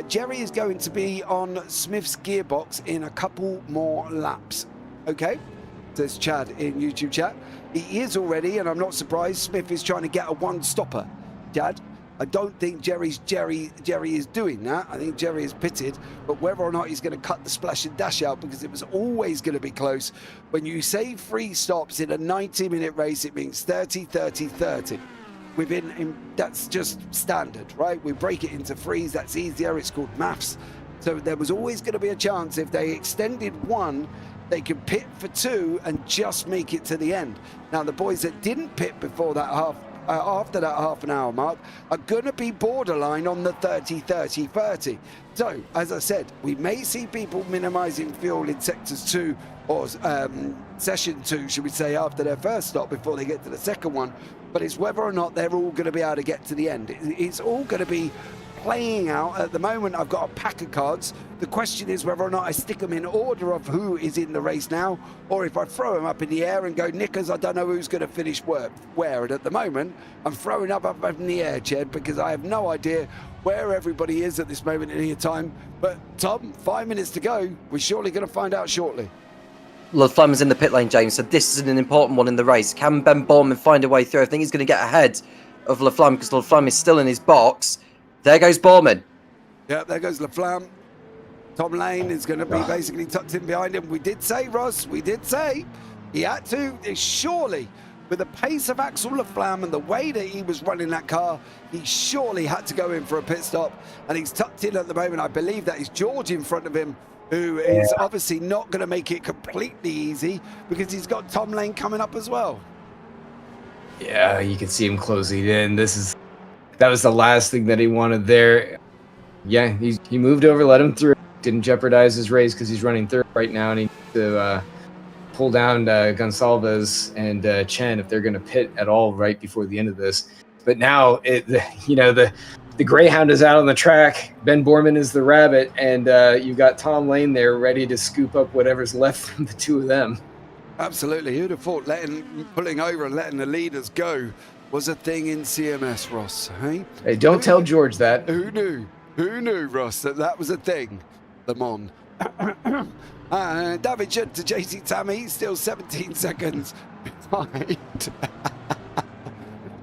Jerry is going to be on Smith's gearbox in a couple more laps. Okay, says Chad in YouTube chat. He is already, and I'm not surprised, Smith is trying to get a 1-stopper. Chad, I don't think Jerry is doing that. I think Jerry is pitted, but whether or not he's going to cut the splash and dash out, because it was always going to be close. When you say 3 stops in a 90-minute race, it means 30, 30, 30. That's just standard, right? We break it into 3s, that's easier, it's called maths. So there was always going to be a chance if they extended 1, they could pit for 2 and just make it to the end. Now the boys that didn't pit before that after that half an hour mark are going to be borderline on the 30, 30, 30. So as I said, we may see people minimizing fuel in sectors 2 or session 2, should we say, after their first stop before they get to the second one. But it's whether or not they're all going to be able to get to the end. It's all going to be playing out. At the moment, I've got a pack of cards. The question is whether or not I stick them in order of who is in the race now, or if I throw them up in the air and go, Nickers, I don't know who's going to finish where. And at the moment, I'm throwing up in the air, Ched, because I have no idea where everybody is at this moment in time. But Tom, 5 minutes to go. We're surely going to find out shortly. Laflamme's in the pit lane, James, so this is an important one in the race. Can Ben Borman find a way through? I think he's going to get ahead of Laflamme because Laflamme is still in his box. There goes Borman. Yeah, there goes Laflamme. Tom Lane is going to be basically tucked in behind him. We did say, Ross, we did say he had to. Surely, with the pace of Axel Laflamme and the way that he was running that car, he surely had to go in for a pit stop. And he's tucked in at the moment. I believe that is George in front of him, who is obviously not going to make it completely easy because he's got Tom Lane coming up as well. Yeah, you can see him closing in. That was the last thing that he wanted there. Yeah, he moved over, let him through. Didn't jeopardize his race because he's running third right now, and he needs to pull down Gonsalves and Chen if they're going to pit at all right before the end of this. But now, the Greyhound is out on the track. Ben Borman is the rabbit, and you've got Tom Lane there ready to scoop up whatever's left from the two of them. Absolutely. Who'd have thought pulling over and letting the leaders go was a thing in CMS, Ross? Hey, don't tell George that. Who knew? Who knew, Ross, that was a thing? Le Mans. David Judd to JC Tammy, still 17 seconds behind.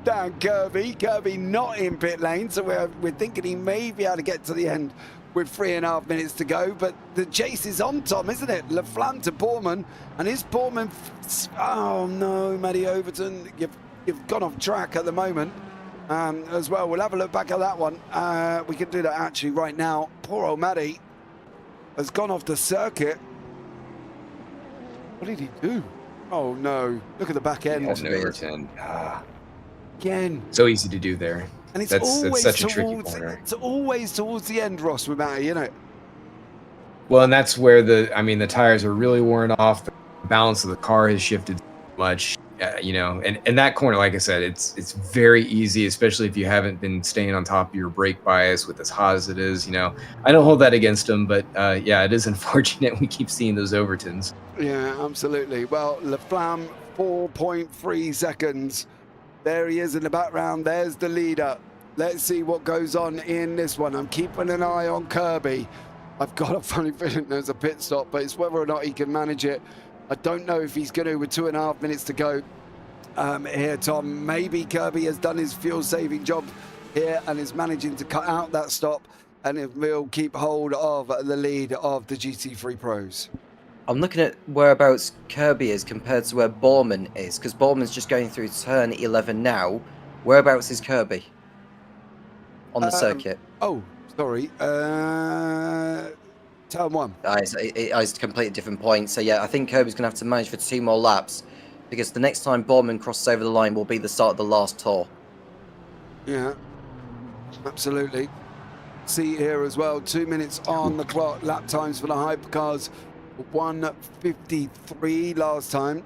Down Kirby. Kirby not in pit lane, so we're thinking he may be able to get to the end with 3.5 minutes to go, but the chase is on, Tom, isn't it? LaFlamme to Borman, and is Borman... Oh, no, Matty Overton, you've gone off track at the moment as well. We'll have a look back at that one. We can do that actually right now. Poor old Matty has gone off the circuit. What did he do? Oh, no. Look at the back end. Again. So easy to do there. And it's that's such a tricky corner. It's always towards the end, Ross, with Matty, you know. Well, and that's where the tires are really worn off. The balance of the car has shifted so much, and that corner, like I said, it's very easy, especially if you haven't been staying on top of your brake bias with as hot as it is. I don't hold that against him, but yeah, it is unfortunate we keep seeing those Overtons. Yeah, absolutely. Well, LaFlamme, 4.3 seconds. There he is in the background. There's the leader. Let's see what goes on in this one. I'm keeping an eye on Kirby. I've got a funny feeling there's a pit stop, but it's whether or not he can manage it. I don't know if he's going to with 2.5 minutes to go here, Tom. Maybe Kirby has done his fuel-saving job here and is managing to cut out that stop, and it will keep hold of the lead of the GT3 Pros. I'm looking at whereabouts Kirby is compared to where Borman is, because Borman's just going through turn 11 now. Whereabouts is Kirby on the circuit? Oh, sorry. Turn 1. It's a completely different point. So yeah, I think Kirby's going to have to manage for 2 more laps, because the next time Borman crosses over the line will be the start of the last tour. Yeah, absolutely. See here as well, 2 minutes on the clock. Lap times for the hypercars. 1:53 last time,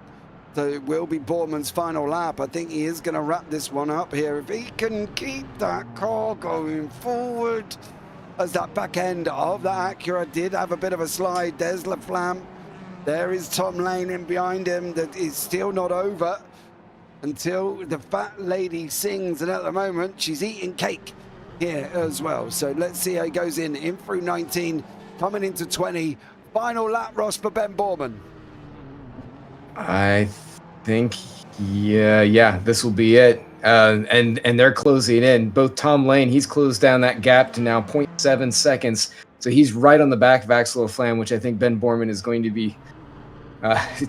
so it will be Borman's final lap. I think he is going to wrap this one up here if he can keep that car going forward, as that back end of the Acura did have a bit of a slide. There's LaFlamme, there is Tom Lane in behind him. That is still not over until the fat lady sings, and at the moment she's eating cake here as well. So let's see how he goes in through 19, coming into 20. Final lap, Ross, for Ben Borman. I think, yeah, this will be it. And they're closing in. Both Tom Lane, he's closed down that gap to now 0.7 seconds. So he's right on the back of Axel Laflamme, which I think Ben Borman is going to be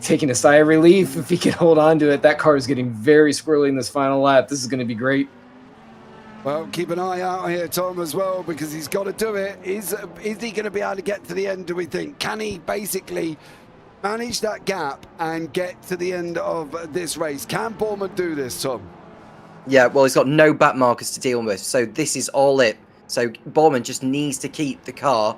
taking a sigh of relief if he can hold on to it. That car is getting very squirrely in this final lap. This is going to be great. Well, keep an eye out here, Tom, as well, because he's got to do it. Is he going to be able to get to the end, do we think? Can he basically manage that gap and get to the end of this race? Can Borman do this, Tom? Yeah, well, he's got no back markers to deal with, so this is all it. So Borman just needs to keep the car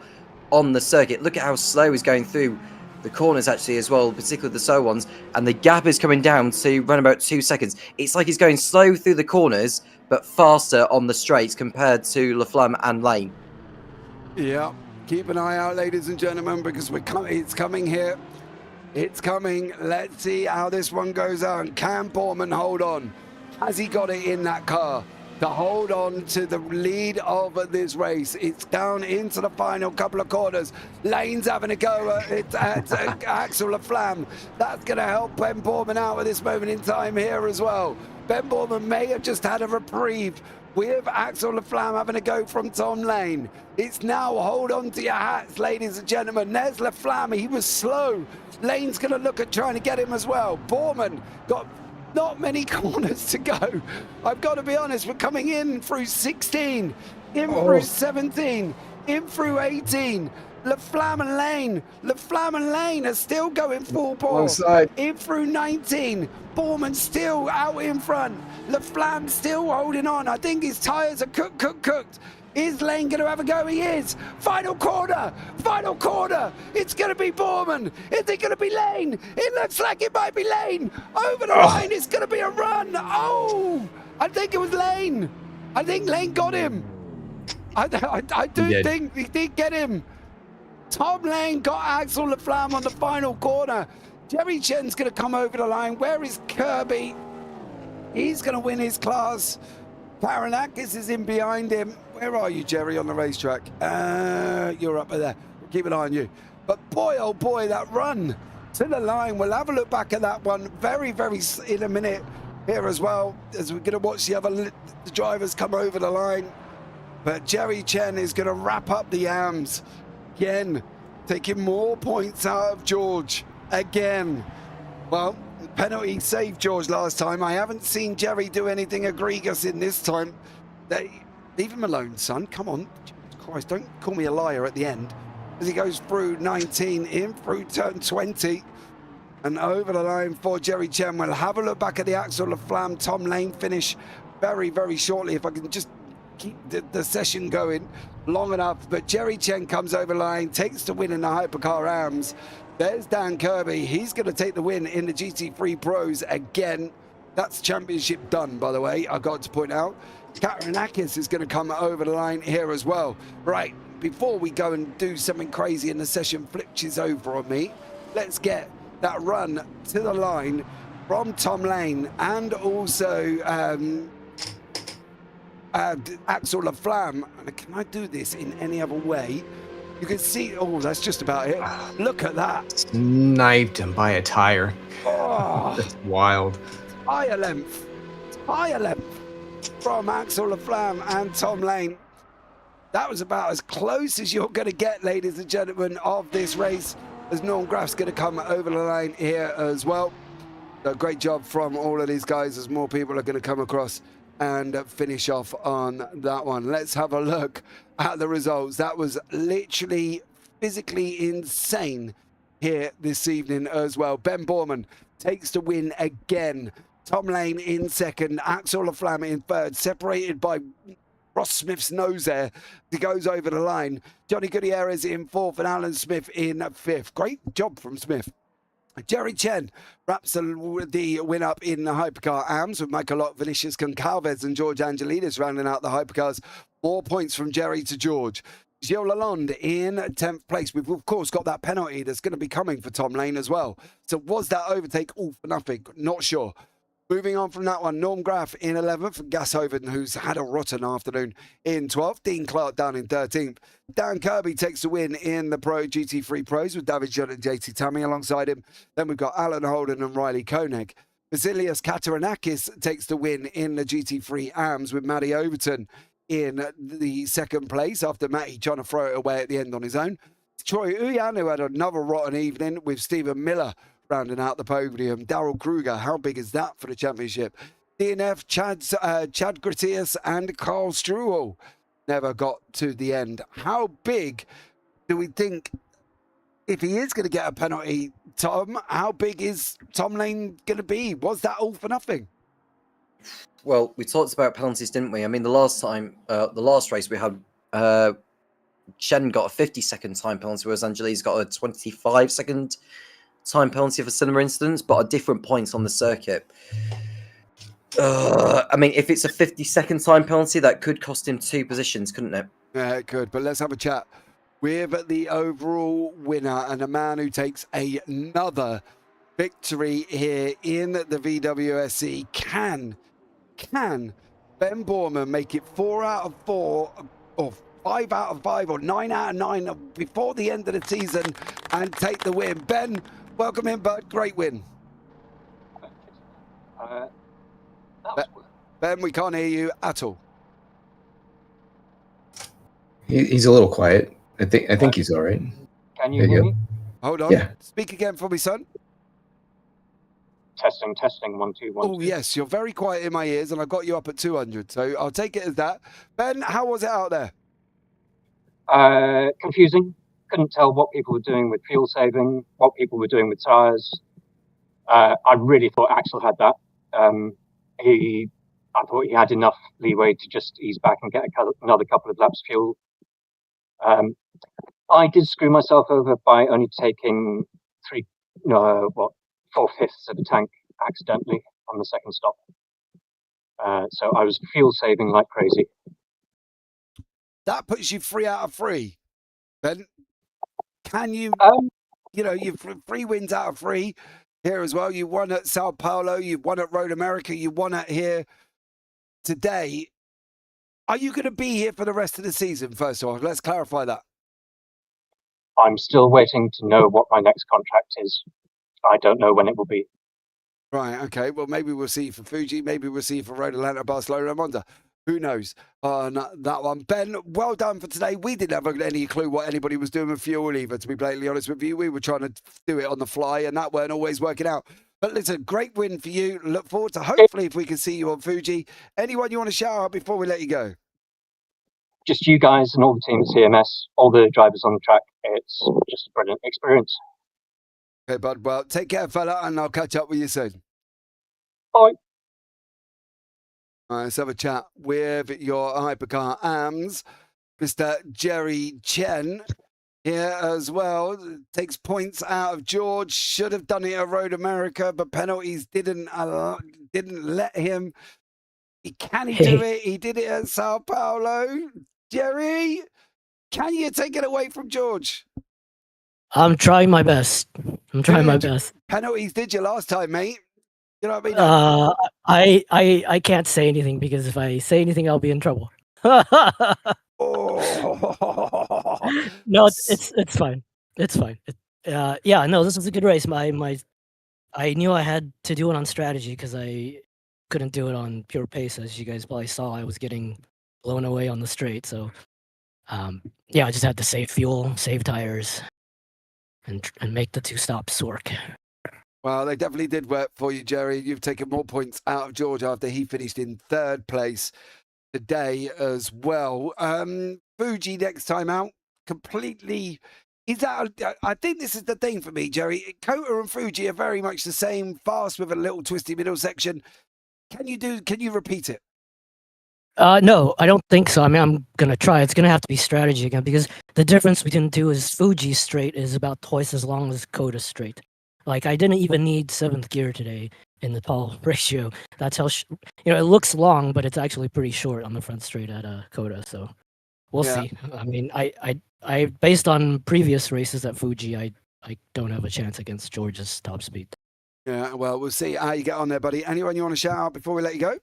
on the circuit. Look at how slow he's going through the corners, actually, as well, particularly the slow ones. And the gap is coming down to run about 2 seconds. It's like he's going slow through the corners, but faster on the straights compared to Laflamme and Lane. Yeah, keep an eye out, ladies and gentlemen, because it's coming here. It's coming. Let's see how this one goes on. Can Borman hold on? Has he got it in that car to hold on to the lead of this race? It's down into the final couple of corners. Lane's having a go at Axel Laflamme. That's going to help Ben Borman out at this moment in time here as well. Ben Borman may have just had a reprieve with Axel Laflamme having a go from Tom Lane. It's now hold on to your hats, ladies and gentlemen. There's Laflamme. He was slow. Lane's going to look at trying to get him as well. Borman got not many corners to go. I've got to be honest, we're coming in through 16, in through 17, in through 18. LaFlamme and Lane. LaFlamme and Lane are still going full bore. Alongside. In through 19. Borman still out in front. LaFlamme still holding on. I think his tyres are cooked. Is Lane going to have a go? He is. Final corner. It's going to be Borman. Is it going to be Lane? It looks like it might be Lane. Over the line. It's going to be a run. Oh, I think it was Lane. I think Lane got him. I do think he did get him. Tom Lane got Axel LaFlamme on the final corner. Jerry Chen's going to come over the line. Where is Kirby? He's going to win his class. Paranakis is in behind him. Where are you, Jerry, on the racetrack? You're up there. We'll keep an eye on you. But boy, oh boy, that run to the line. We'll have a look back at that one very in a minute here as well, as we're going to watch the drivers come over the line. But Jerry Chen is going to wrap up the AMS again, taking more points out of George again. Well, penalty saved George last time. I haven't seen Jerry do anything egregious in this time. Leave him alone, son. Come on. Jesus Christ, don't call me a liar at the end. As he goes through 19, in through turn 20, and over the line for Jerry Chen. We'll have a look back at the Axel LaFlamme Tom Lane finish very shortly, if I can just keep the session going long enough. But Jerry Chen comes over the line, takes the win in the Hypercar AMS. There's Dan Kirby. He's going to take the win in the GT3 Pros again. That's championship done, by the way, I got to point out. Karanakis is going to come over the line here as well. Right, before we go and do something crazy and the session flitches over on me, let's get that run to the line from Tom Lane and also Axel LaFlamme. Can I do this in any other way? You can see, oh, that's just about it. Look at that. Sniped him by a tire. Oh, That's wild. tire length from Axel LaFlamme and Tom Lane. That was about as close as you're going to get, ladies and gentlemen, of this race, as Norm Graf's going to come over the line here as well. So great job from all of these guys, as more people are going to come across and finish off on that one. Let's have a look at the results. That was literally physically insane here this evening as well. Ben Borman takes the win again. Tom Lane in second, Axel LaFlamme in third, separated by Ross Smith's nose there. He goes over the line. Johnny Gutierrez in fourth and Alan Smith in fifth. Great job from Smith. Jerry Chen wraps the win up in the Hypercar AMS with Michael Lott, Vinicius Goncalves and George Angelidis rounding out the Hypercars. More points from Jerry to George. Gilles Lalonde in 10th place. We've, of course, got that penalty that's going to be coming for Tom Lane as well. So was that overtake all for nothing? Not sure. Moving on from that one, Norm Graf in 11th, Gashoven, who's had a rotten afternoon, in 12th, Dean Clark down in 13th. Dan Kirby takes the win in the Pro GT3 Pros with David Judd and JT Tammy alongside him. Then we've got Alan Holden and Riley Koenig. Vasilios Kataranakis takes the win in the GT3 AMS with Matty Overton in the second place after Matty trying to throw it away at the end on his own. Troy Uyan, who had another rotten evening with Stephen Miller rounding out the podium. Daryl Kruger, how big is that for the championship? DNF, Chad Gratius and Carl Struhl never got to the end. How big do we think, if he is going to get a penalty, Tom, how big is Tom Lane going to be? Was that all for nothing? Well, we talked about penalties, didn't we? I mean, the last race we had, Chen got a 50-second time penalty, whereas Angeli's got a 25-second time penalty for similar incidents, but at different points on the circuit. I mean, if it's a 50-second time penalty, that could cost him 2 positions, couldn't it? Yeah, it could. But let's have a chat with the overall winner and a man who takes another victory here in the VWSC. Can Ben Borman make it 4 out of 4 or 5 out of 5 or 9 out of 9 before the end of the season and take the win? Ben, welcome in, bud. Great win. Ben, we can't hear you at all. He's a little quiet. I think he's all right. Can you hear me? Hold on. Yeah. Speak again for me, son. Testing, 1, 2, 1. Oh, yes. You're very quiet in my ears, and I got you up at 200, so I'll take it as that. Ben, how was it out there? Confusing. couldn't tell what people were doing with fuel saving, what people were doing with tyres. I really thought Axel had that. I thought he had enough leeway to just ease back and get another couple of laps fuel. I did screw myself over by only taking 4/5 of a tank accidentally on the second stop. So I was fuel saving like crazy. That puts you 3 out of 3. Ben, can you, you've 3 wins out of 3 here as well. You won at Sao Paulo, you won at Road America, you won at here today. Are you going to be here for the rest of the season, first of all? Let's clarify that. I'm still waiting to know what my next contract is. I don't know when it will be. Right, okay. Well, maybe we'll see you for Fuji. Maybe we'll see you for Road Atlanta, Barcelona, Monza. Who knows on that one. Ben, well done for today. We didn't have any clue what anybody was doing with fuel either, to be blatantly honest with you. We were trying to do it on the fly, and that weren't always working out. But listen, great win for you. Look forward to hopefully if we can see you on Fuji. Anyone you want to shout out before we let you go? Just you guys and all the team at CMS, all the drivers on the track. It's just a brilliant experience. Okay, bud. Well, take care, fella, and I'll catch up with you soon. Bye. All right, let's have a chat with your hypercar AMS, Mr. Jerry Chen here as well. Takes points out of George. Should have done it at Road America, but penalties didn't let him. Can he do it? He did it at Sao Paulo. Jerry, can you take it away from George? I'm trying my best. My best. Penalties did you last time, mate? You know what I mean? I can't say anything because if I say anything, I'll be in trouble. Oh. No, it's fine. It's fine. Yeah, no, this was a good race. I knew I had to do it on strategy because I couldn't do it on pure pace, as you guys probably saw. I was getting blown away on the straight, so yeah, I just had to save fuel, save tires, and make the 2 stops work. Well, they definitely did work for you, Jerry. You've taken more points out of George after he finished in 3rd place today as well. Fuji next time out, completely. Is that? I think this is the thing for me, Jerry. COTA and Fuji are very much the same, fast with a little twisty middle section. Can you repeat it? No, I don't think so. I mean, I'm gonna try. It's gonna have to be strategy again because the difference between the two is Fuji straight is about twice as long as COTA straight. Like I didn't even need 7th gear today in the Paul ratio. That's how it looks long, but it's actually pretty short on the front straight at COTA. So we'll see. I mean, I based on previous races at Fuji, I don't have a chance against George's top speed. Yeah, well, we'll see how you get on there, buddy. Anyone you want to shout out before we let you go?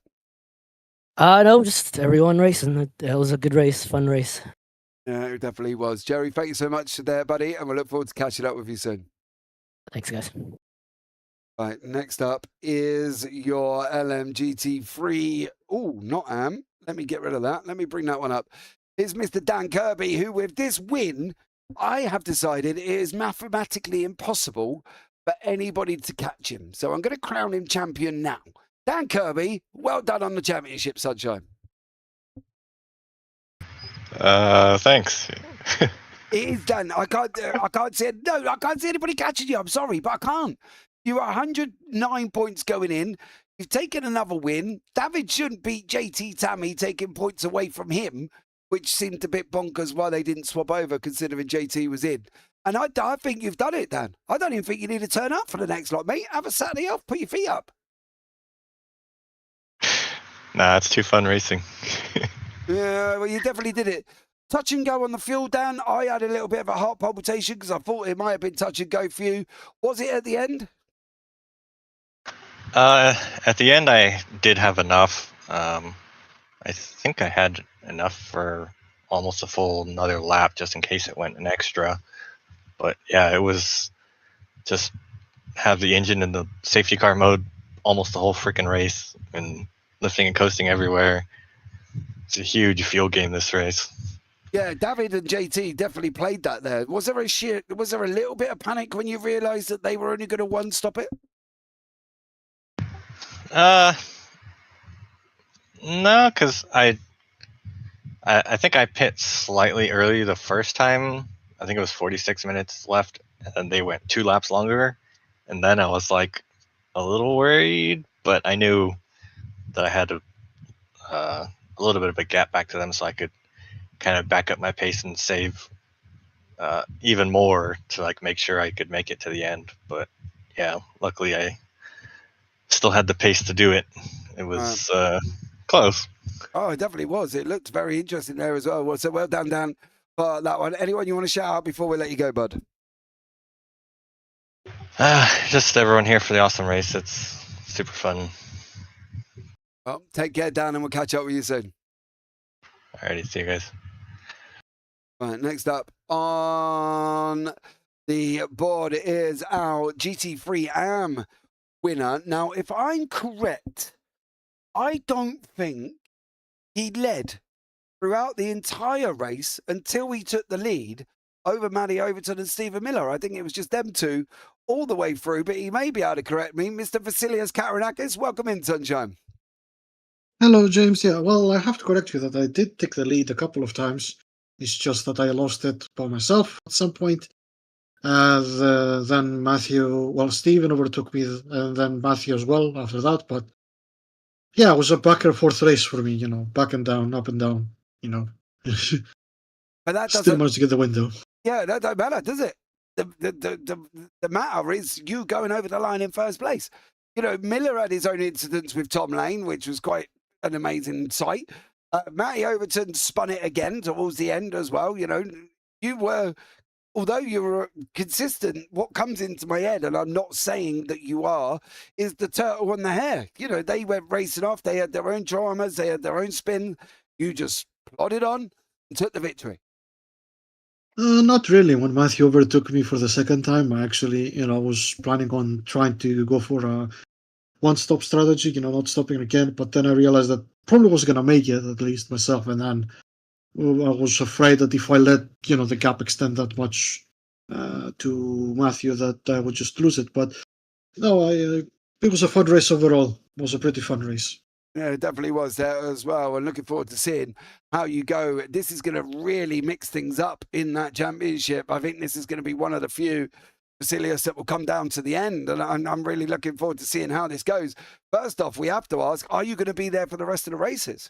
No, just everyone racing. It was a good race, fun race. Yeah, it definitely was. Jerry, thank you so much there, buddy, and we'll look forward to catching up with you soon. Thanks, guys. Right, next up is your LMGT3. Oh, not AM. Let me get rid of that. Let me bring that one up. It's Mr. Dan Kirby, who with this win, I have decided it is mathematically impossible for anybody to catch him. So I'm going to crown him champion now. Dan Kirby, well done on the championship, sunshine. Thanks. It is done. I can't see it. No, I can't see anybody catching you. I'm sorry, but I can't. You're 109 points going in. You've taken another win. David shouldn't beat JT Tammy, taking points away from him, which seemed a bit bonkers why they didn't swap over, considering JT was in. And I think you've done it, Dan. I don't even think you need to turn up for the next lot, mate. Have a Saturday off. Put your feet up. Nah, it's too fun racing. Yeah, well, you definitely did it. Touch and go on the fuel, Dan. I had a little bit of a heart palpitation because I thought it might have been touch and go for you. Was it at the end? At the end, I did have enough. I think I had enough for almost a full another lap just in case it went an extra. But yeah, it was just have the engine in the safety car mode almost the whole freaking race and lifting and coasting everywhere. It's a huge fuel game this race. Yeah, David and JT definitely played that there. Was there a little bit of panic when you realised that they were only going to one stop it? No, because I think I pit slightly early the first time I think it was 46 minutes left, and they went 2 laps longer. And then I was like a little worried, but I knew that I had a little bit of a gap back to them, so I could kind of back up my pace and save even more to like make sure I could make it to the end. But yeah, luckily I still had the pace to do it. It was close. Oh, it definitely was. It looked very interesting there as well. So well done, Dan, for that one. Anyone you want to shout out before we let you go, bud? Just everyone here for the awesome race. It's super fun. Well, take care, Dan, and we'll catch up with you soon. Alrighty, see you guys. Right, next up on the board is our GT3 AM winner. Now, if I'm correct, I don't think he led throughout the entire race until he took the lead over Matty Overton and Stephen Miller. I think it was just them two all the way through, but he may be able to correct me. Mr. Vasilios Kararakis, welcome in, Sunshine. Hello, James. Yeah, well, I have to correct you that I did take the lead a couple of times. It's just that I lost it by myself at some point. Then Stephen overtook me, and then Matthew as well after that. But yeah, it was a back and forth race for me, back and down, up and down, But that Still doesn't, managed to get the window. yeah, that don't matter, does it? The matter is you going over the line in first place. Miller had his own incidents with Tom Lane, which was quite an amazing sight. Matty Overton spun it again towards the end as well. Although you were consistent, what comes into my head, and I'm not saying that you are, is the turtle and the hare. They went racing off. They had their own dramas. They had their own spin. You just plodded on and took the victory. Not really. When Matthew overtook me for the second time, I actually, was planning on trying to go for a one-stop strategy, not stopping again. But then I realized that probably was going to make it, at least myself. And then I was afraid that if I let, the gap extend that much to Matthew, that I would just lose it. But no, it was a fun race overall. It was a pretty fun race. Yeah, it definitely was there as well. And looking forward to seeing how you go. This is going to really mix things up in that championship. I think this is going to be one of the few Vasilios that will come down to the end. And I'm really looking forward to seeing how this goes. First off, we have to ask, are you going to be there for the rest of the races?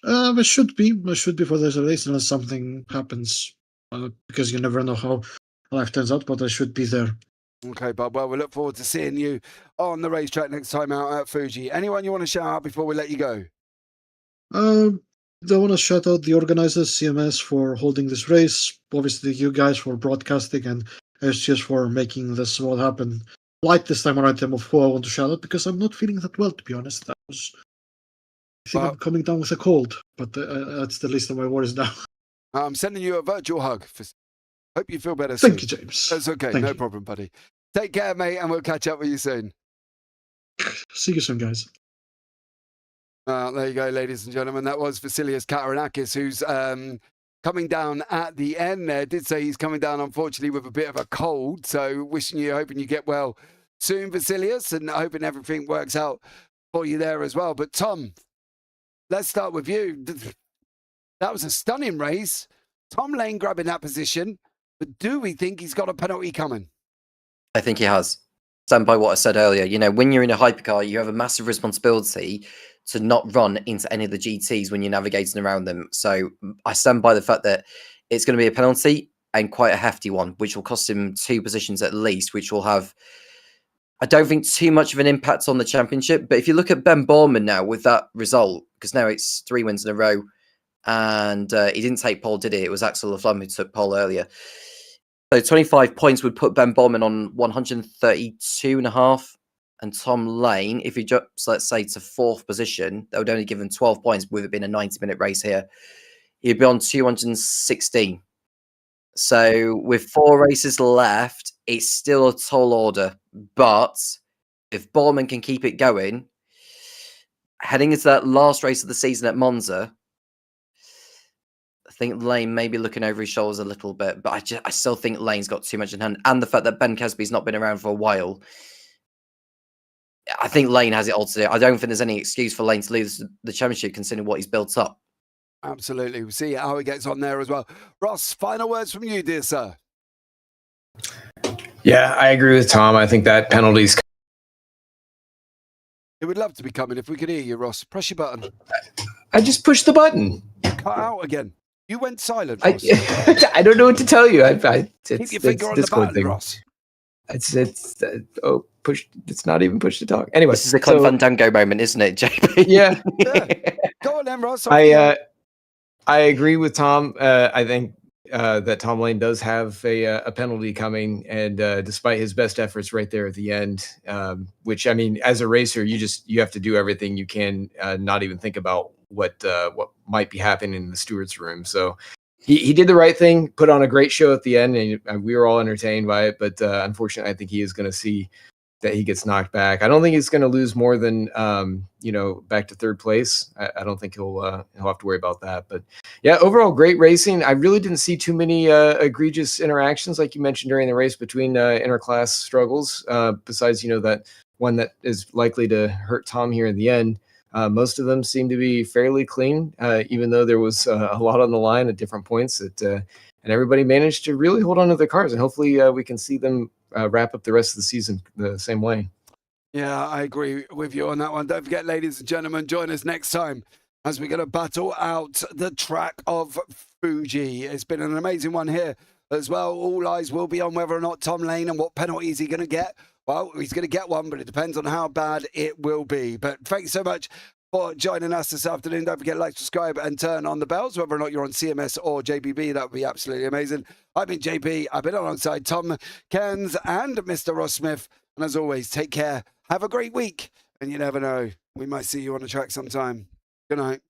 I should be. I should be for this race unless something happens. Because you never know how life turns out, but I should be there. Okay, Bob. Well, we look forward to seeing you on the racetrack next time out at Fuji. Anyone you want to shout out before we let you go? I want to shout out the organizers, CMS, for holding this race. Obviously, you guys for broadcasting, and SGS for making this all happen. Like this time around, of who I want to shout out, because I'm not feeling that well, to be honest. I think I'm coming down with a cold, but that's the least of my worries now. I'm sending you a virtual hug. Hope you feel better soon. Thank you, James. That's okay. Thank no you. problem, buddy. Take care, mate, and we'll catch up with you soon. See you soon, guys. There you go, ladies and gentlemen. That was Vasilios Kararakis, who's coming down at the end there. Did say he's coming down, unfortunately, with a bit of a cold. So hoping you get well soon, Vasilios, and hoping everything works out for you there as well. But Tom, let's start with you. That was a stunning race. Tom Lane grabbing that position. But do we think he's got a penalty coming? I think he has. Stand by what I said earlier. When you're in a hypercar, you have a massive responsibility to not run into any of the GTs when you're navigating around them. So I stand by the fact that it's going to be a penalty, and quite a hefty one, which will cost him 2 positions at least, which will have, I don't think, too much of an impact on the championship. But if you look at Ben Borman now with that result, because now it's 3 wins in a row, and he didn't take pole, did he? It was Axel Laflamme who took pole earlier. So 25 points would put Ben Borman on 132.5, and Tom Lane, if he jumps, let's say, to 4th position, that would only give him 12 points with it being a 90-minute race here. He'd be on 216. So with 4 races left, it's still a tall order. But if Borman can keep it going, heading into that last race of the season at Monza, I think Lane may be looking over his shoulders a little bit, but I still think Lane's got too much in hand. And the fact that Ben Kesby's not been around for a while, I think Lane has it all to do. I don't think there's any excuse for Lane to lose the championship considering what he's built up. Absolutely. We'll see how he gets on there as well. Ross, final words from you, dear sir. Yeah, I agree with Tom. I think that penalty's. It would love to be coming if we could hear you, Ross. Press your button. I just pushed the button. Cut out again. You went silent, I, Ross. I don't know what to tell you. Keep your finger on the button, Ross. Push. It's not even push to talk. Anyway, This is a Clint Fandango moment, isn't it, JP? Yeah. Go on then, Ross. I agree with Tom. I think that Tom Lane does have a penalty coming, and despite his best efforts right there at the end, which I mean, as a racer, you have to do everything you can, not even think about what might be happening in the stewards' room. So he did the right thing, put on a great show at the end, and we were all entertained by it. But unfortunately, I think he is going to see that he gets knocked back. I don't think he's going to lose more than back to third place. I don't think he'll have to worry about that. But yeah, overall great racing. I really didn't see too many egregious interactions like you mentioned during the race between interclass struggles. Besides that one that is likely to hurt Tom here in the end. Most of them seem to be fairly clean, even though there was a lot on the line at different points. And everybody managed to really hold on to their cars, and hopefully we can see them wrap up the rest of the season the same way. Yeah, I agree with you on that one. Don't forget, ladies and gentlemen, join us next time as we're going to battle out the track of Fuji. It's been an amazing one here as well. All eyes will be on whether or not Tom Lane and what penalty is he going to get. Well, he's going to get one, but it depends on how bad it will be. But thanks so much for joining us this afternoon. Don't forget to like, subscribe, and turn on the bells, whether or not you're on CMS or JBB. That would be absolutely amazing. I've been JB. I've been alongside Tom Cairns and Mr. Ross Smith. And as always, take care. Have a great week. And you never know, we might see you on the track sometime. Good night.